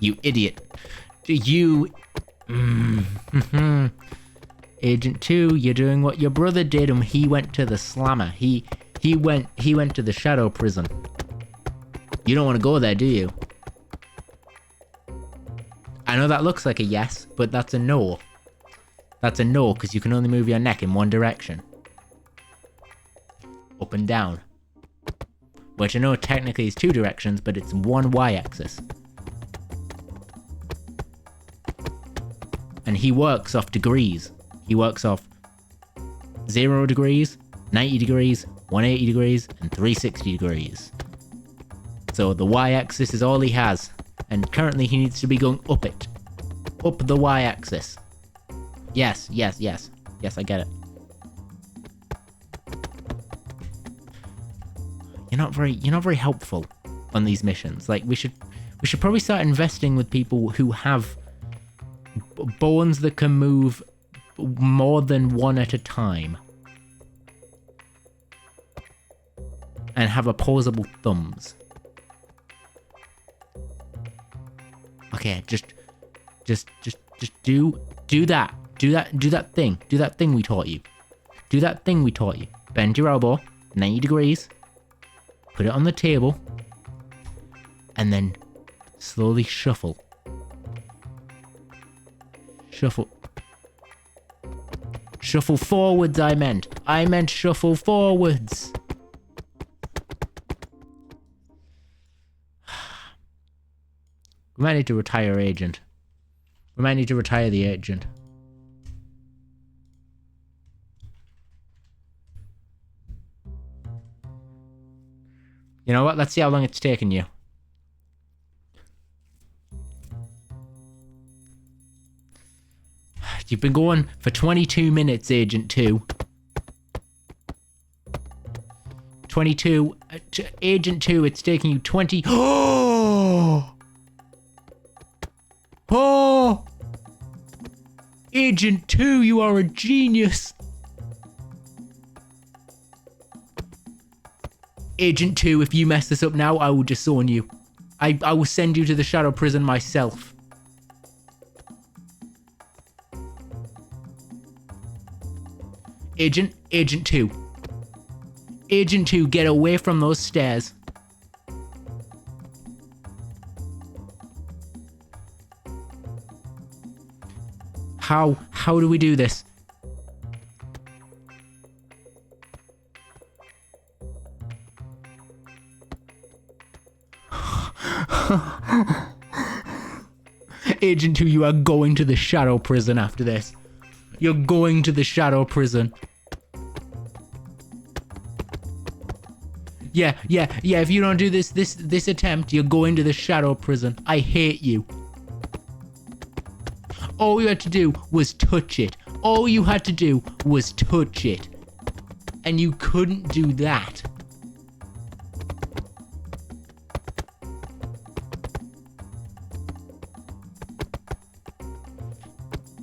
You idiot. You... Agent 2, you're doing what your brother did and he went to the slammer. He went to the shadow prison. You don't want to go there, do you? I know that looks like a yes, but that's a no. That's a no, because you can only move your neck in one direction. Up and down. Which I know technically is two directions, but it's one y-axis. And he works off degrees. He works off 0 degrees, 90 degrees, 180 degrees, and 360 degrees. So the y-axis is all he has. And currently he needs to be going up it. Up the y-axis. Yes, yes, yes. Yes, I get it. You're not very helpful on these missions. Like we should probably start investing with people who have bones that can move more than one at a time. And have opposable thumbs. Okay, just do that. Do that thing we taught you. Do that thing we taught you. Bend your elbow 90 degrees. Put it on the table. And then slowly shuffle. Shuffle. Shuffle forwards, I meant. I meant shuffle forwards. We might need to retire Agent. We might need to retire the Agent. You know what? Let's see how long it's taken you. You've been going for 22 minutes, Agent 2. 22. Agent 2, it's taking you 20... Oh! Oh! Agent 2, you are a genius! Agent 2, if you mess this up now, I will disown you. I will send you to the shadow prison myself. Agent 2. Agent 2, get away from those stairs. How do we do this? Agent 2, you are going to the shadow prison after this. You're going to the shadow prison. Yeah, if you don't do this attempt, you're going to the shadow prison. I hate you. All you had to do was touch it. All you had to do was touch it. And you couldn't do that.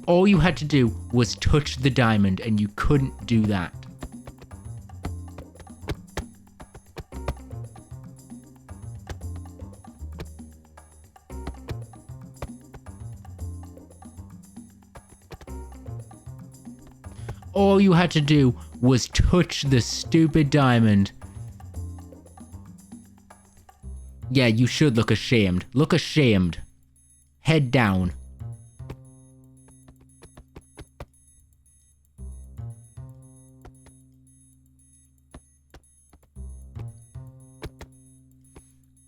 All you had to do was touch the diamond and you couldn't do that. All you had to do was touch the stupid diamond. Yeah, you should look ashamed. Look ashamed. Head down.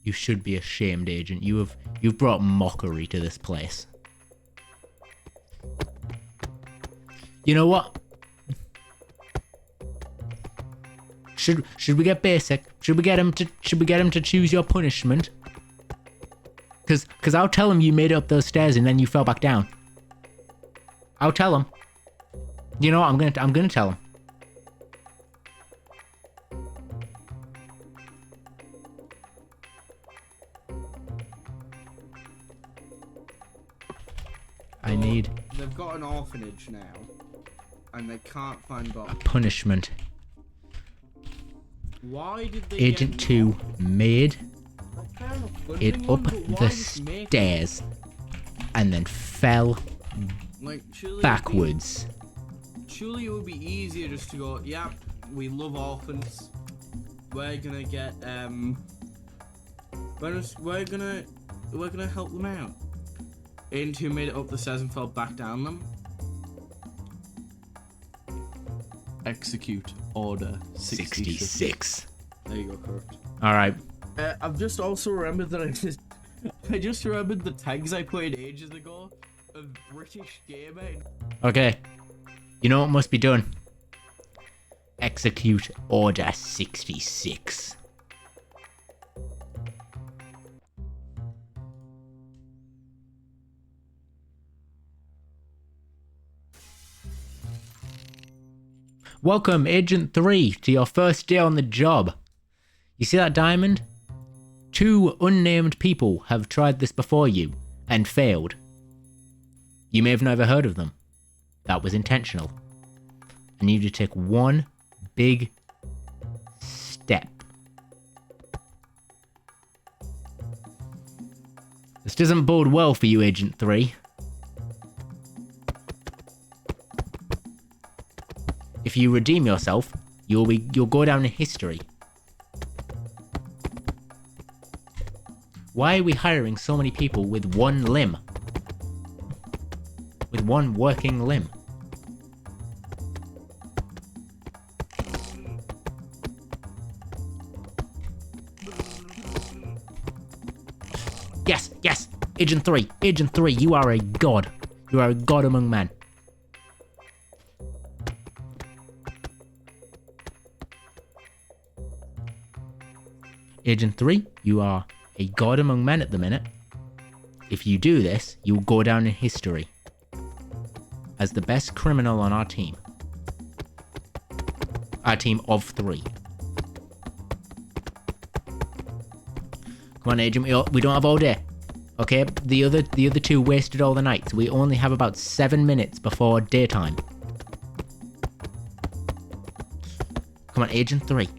You should be ashamed, Agent. You've brought mockery to this place. You know what? Should we get basic? Should we get him to choose your punishment? Cause I'll tell him you made it up those stairs and then you fell back down. I'll tell him. You know what? I'm gonna tell him. orphanage now, and they can't find Bob. Punishment. Why did they Agent get 2 made Fair enough, it funding up one, but why the just make stairs and then fell like surely backwards. Surely it would be easier just to go, yeah, we love orphans. We're gonna get we're gonna help them out. Agent 2 made it up the stairs and fell back down them. Execute order 66. There you go, correct. Alright. I've just also remembered that I just remembered the tags I put in ages ago of British gamer. Okay. You know what must be done? Execute Order 66. Welcome, Agent 3, to your first day on the job. You see that diamond? 2 unnamed people have tried this before you and failed. You may have never heard of them. That was intentional. I need you to take one big step. This doesn't bode well for you, Agent 3. If you redeem yourself, you'll go down in history. Why are we hiring so many people with one limb? With one working limb? Yes, yes! Agent 3, you are a god. You are a god among men. Agent 3, you are a god among men at the minute. If you do this, you'll go down in history as the best criminal on our team. Our team of 3. Come on, Agent, we don't have all day. Okay, the other 2 wasted all the night, so we only have about 7 minutes before daytime. Come on, Agent 3,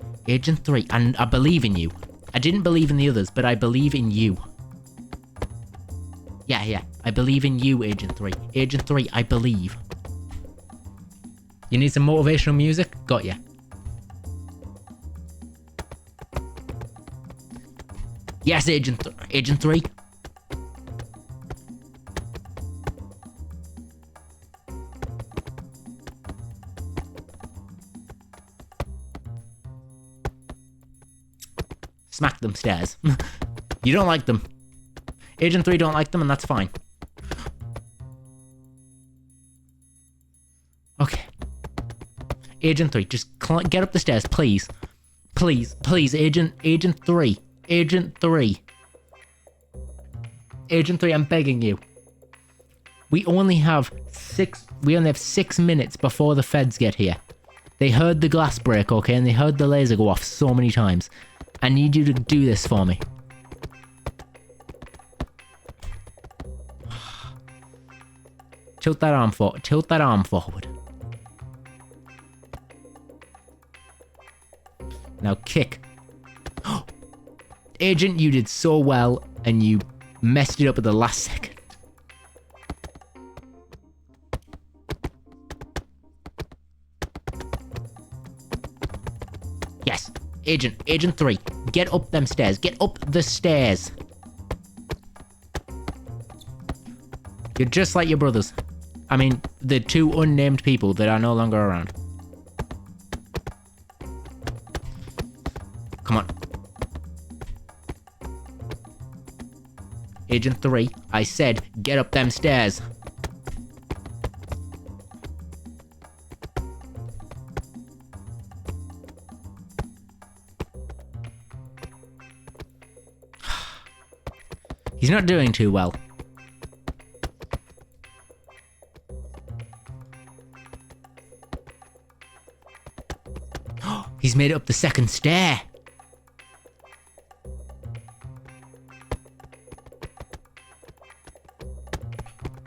and I believe in you. I didn't believe in the others, but I believe in you. Yeah, I believe in you, Agent 3. Agent 3, I believe. You need some motivational music? Got ya. Yes, Agent 3. Smack them stairs. You don't like them. Agent 3 don't like them, and that's fine. Okay. Agent 3, just get up the stairs, please. Please, Agent 3. Agent 3, I'm begging you. We only have 6 minutes before the feds get here. They heard the glass break, okay, and they heard the laser go off so many times. I need you to do this for me. Tilt that arm forward. Now kick. Agent, you did so well, and you messed it up at the last second. Yes, Agent 3, get up them stairs. Get up the stairs. You're just like your brothers. I mean, the 2 unnamed people that are no longer around. Come on. Agent 3, I said, get up them stairs. He's not doing too well. He's made it up the second stair.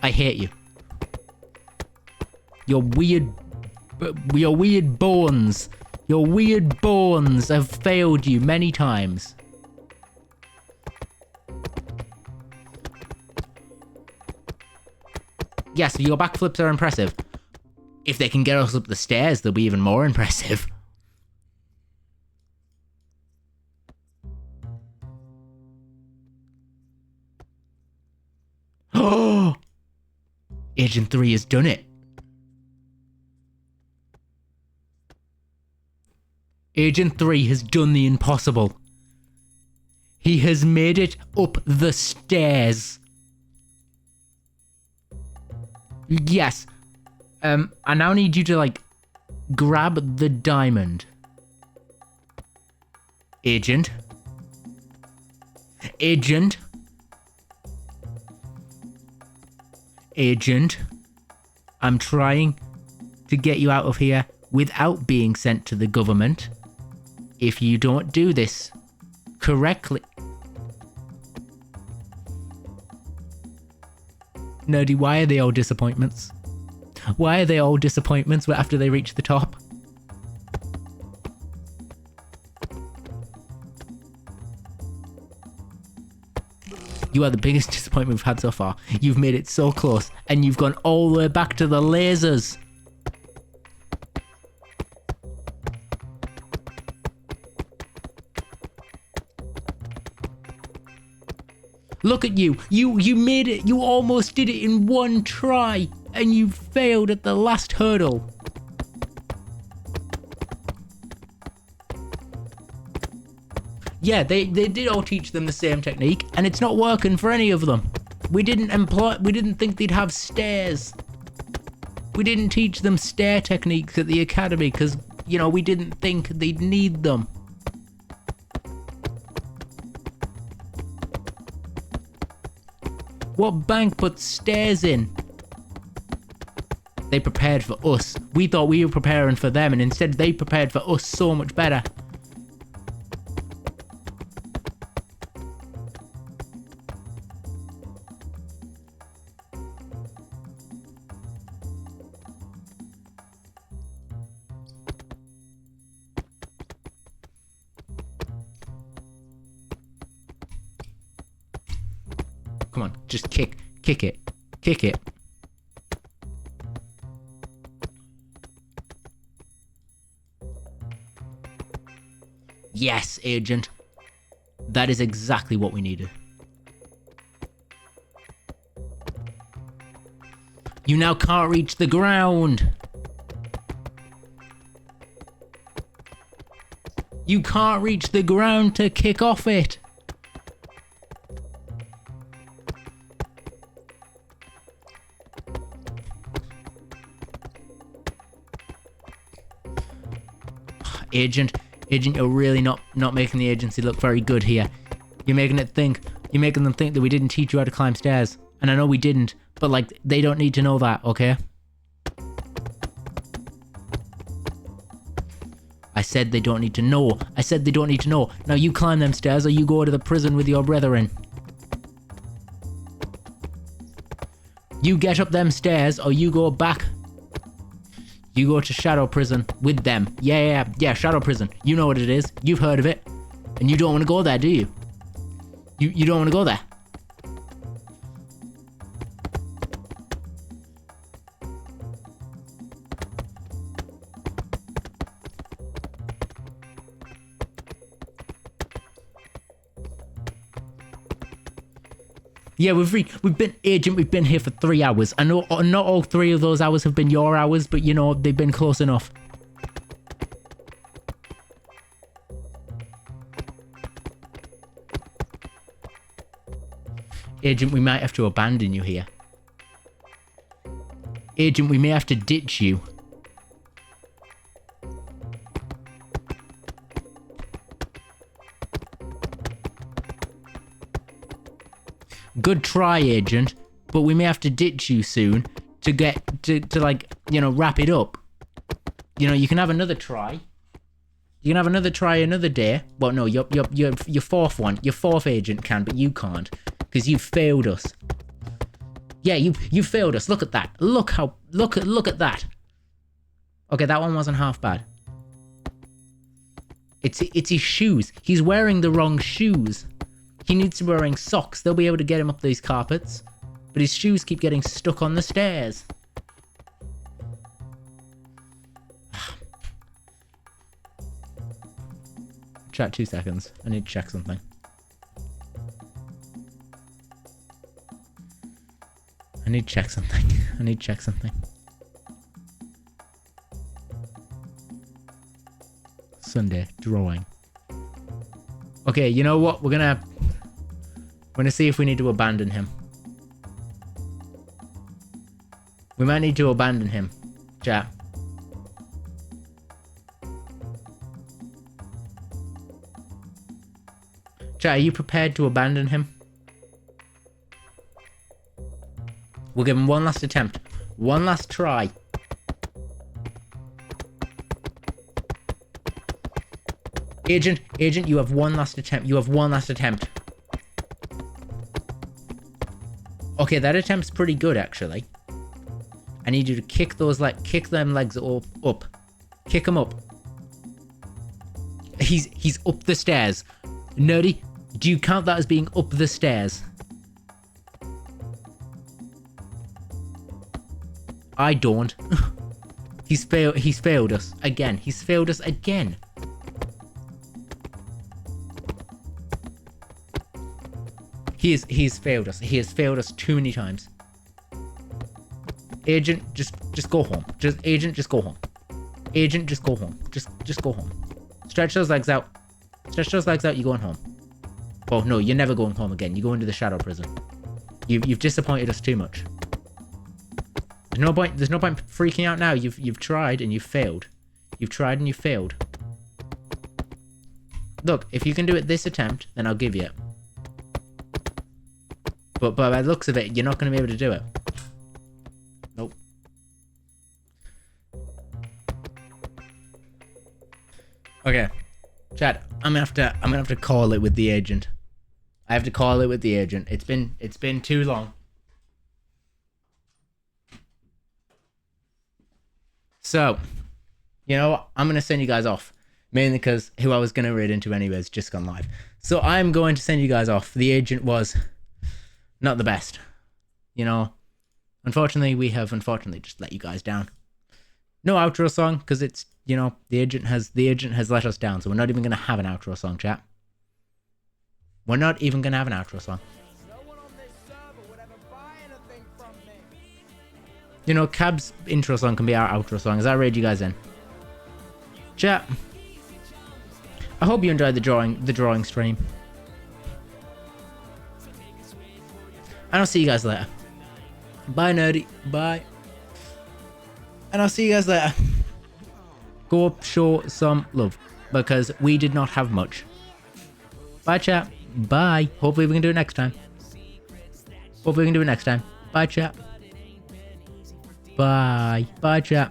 I hate you. Your weird bones. Your weird bones have failed you many times. Yes, your backflips are impressive. If they can get us up the stairs, they'll be even more impressive. Oh! Agent 3 has done it. Agent 3 has done the impossible. He has made it up the stairs. Yes. I now need you to, like, grab the diamond. Agent. Agent. Agent. I'm trying to get you out of here without being sent to the government. If you don't do this correctly... Nerdy, why are they all disappointments? Why are they all disappointments after they reach the top? You are the biggest disappointment we've had so far. You've made it so close, and you've gone all the way back to the lasers. Look at you. You made it. You almost did it in one try, and you failed at the last hurdle. Yeah, they did all teach them the same technique, and it's not working for any of them. We didn't think they'd have stairs. We didn't teach them stair techniques at the academy because, you know, we didn't think they'd need them. What bank puts stairs in? They prepared for us. We thought we were preparing for them, and instead they prepared for us so much better. Come on, just kick it. Yes, Agent. That is exactly what we needed. You now can't reach the ground. You can't reach the ground to kick off it. Agent, you're really not making the agency look very good here. You're making them think that we didn't teach you how to climb stairs. And I know we didn't, but like, they don't need to know that, okay? I said they don't need to know. Now you climb them stairs or you go to the prison with your brethren. You get up them stairs or you go back. You go to Shadow Prison with them. Yeah, Shadow Prison. You know what it is. You've heard of it. And you don't want to go there, do you? You don't want to go there. Yeah, we've been here for 3 hours. I know not all 3 of those hours have been your hours, but you know, they've been close enough. Agent, we might have to abandon you here. Agent, we may have to ditch you. Good try, Agent, but we may have to ditch you soon to get to like, you know, wrap it up. You know, you can have another try. You can have another try another day. Well, no, your fourth one, your fourth agent can, but you can't because you failed us. Yeah, you failed us. Look at that. Look at that. Okay, that one wasn't half bad. It's his shoes. He's wearing the wrong shoes. He needs to be wearing socks. They'll be able to get him up these carpets. But his shoes keep getting stuck on the stairs. Chat 2 seconds. I need to check something. I need to check something. Sunday drawing. Okay, you know what? We're gonna see if we need to abandon him. We might need to abandon him. Chat. Chat, are you prepared to abandon him? We'll give him one last attempt. One last try. Agent, you have one last attempt. Okay, that attempt's pretty good, actually. I need you to kick them legs up. Kick them up. He's up the stairs. Nerdy, do you count that as being up the stairs? I don't. He's failed us again. He's failed us again. He's failed us. He has failed us too many times. Agent, just go home. Agent, just go home. Agent, just go home. Just go home. Stretch those legs out. Stretch those legs out. You're going home. Oh no, you're never going home again. You go into the shadow prison. You've disappointed us too much. There's no point freaking out now. You've tried and you've failed. You've tried and you failed. Look, if you can do it this attempt, then I'll give you it. But by the looks of it, you're not going to be able to do it. Nope. Okay, Chad, I'm gonna have to call it with the agent. I have to call it with the agent. It's been too long. So, you know what? I'm gonna send you guys off. Mainly because who I was gonna read into anyways just gone live. So I'm going to send you guys off. The agent was not the best. You know, unfortunately, we have just let you guys down. No outro song, because it's, you know, the agent has let us down, so we're not even gonna have an outro song, chat. We're not even gonna have an outro song. You know, Cab's intro song can be our outro song, as I read you guys in. Chat, I hope you enjoyed the drawing stream. And I'll see you guys later. Bye, nerdy. Bye. And I'll see you guys later. Go up, show some love, because we did not have much. Bye, chat. Bye. Hopefully we can do it next time. Bye, chat. Bye. Bye, chat.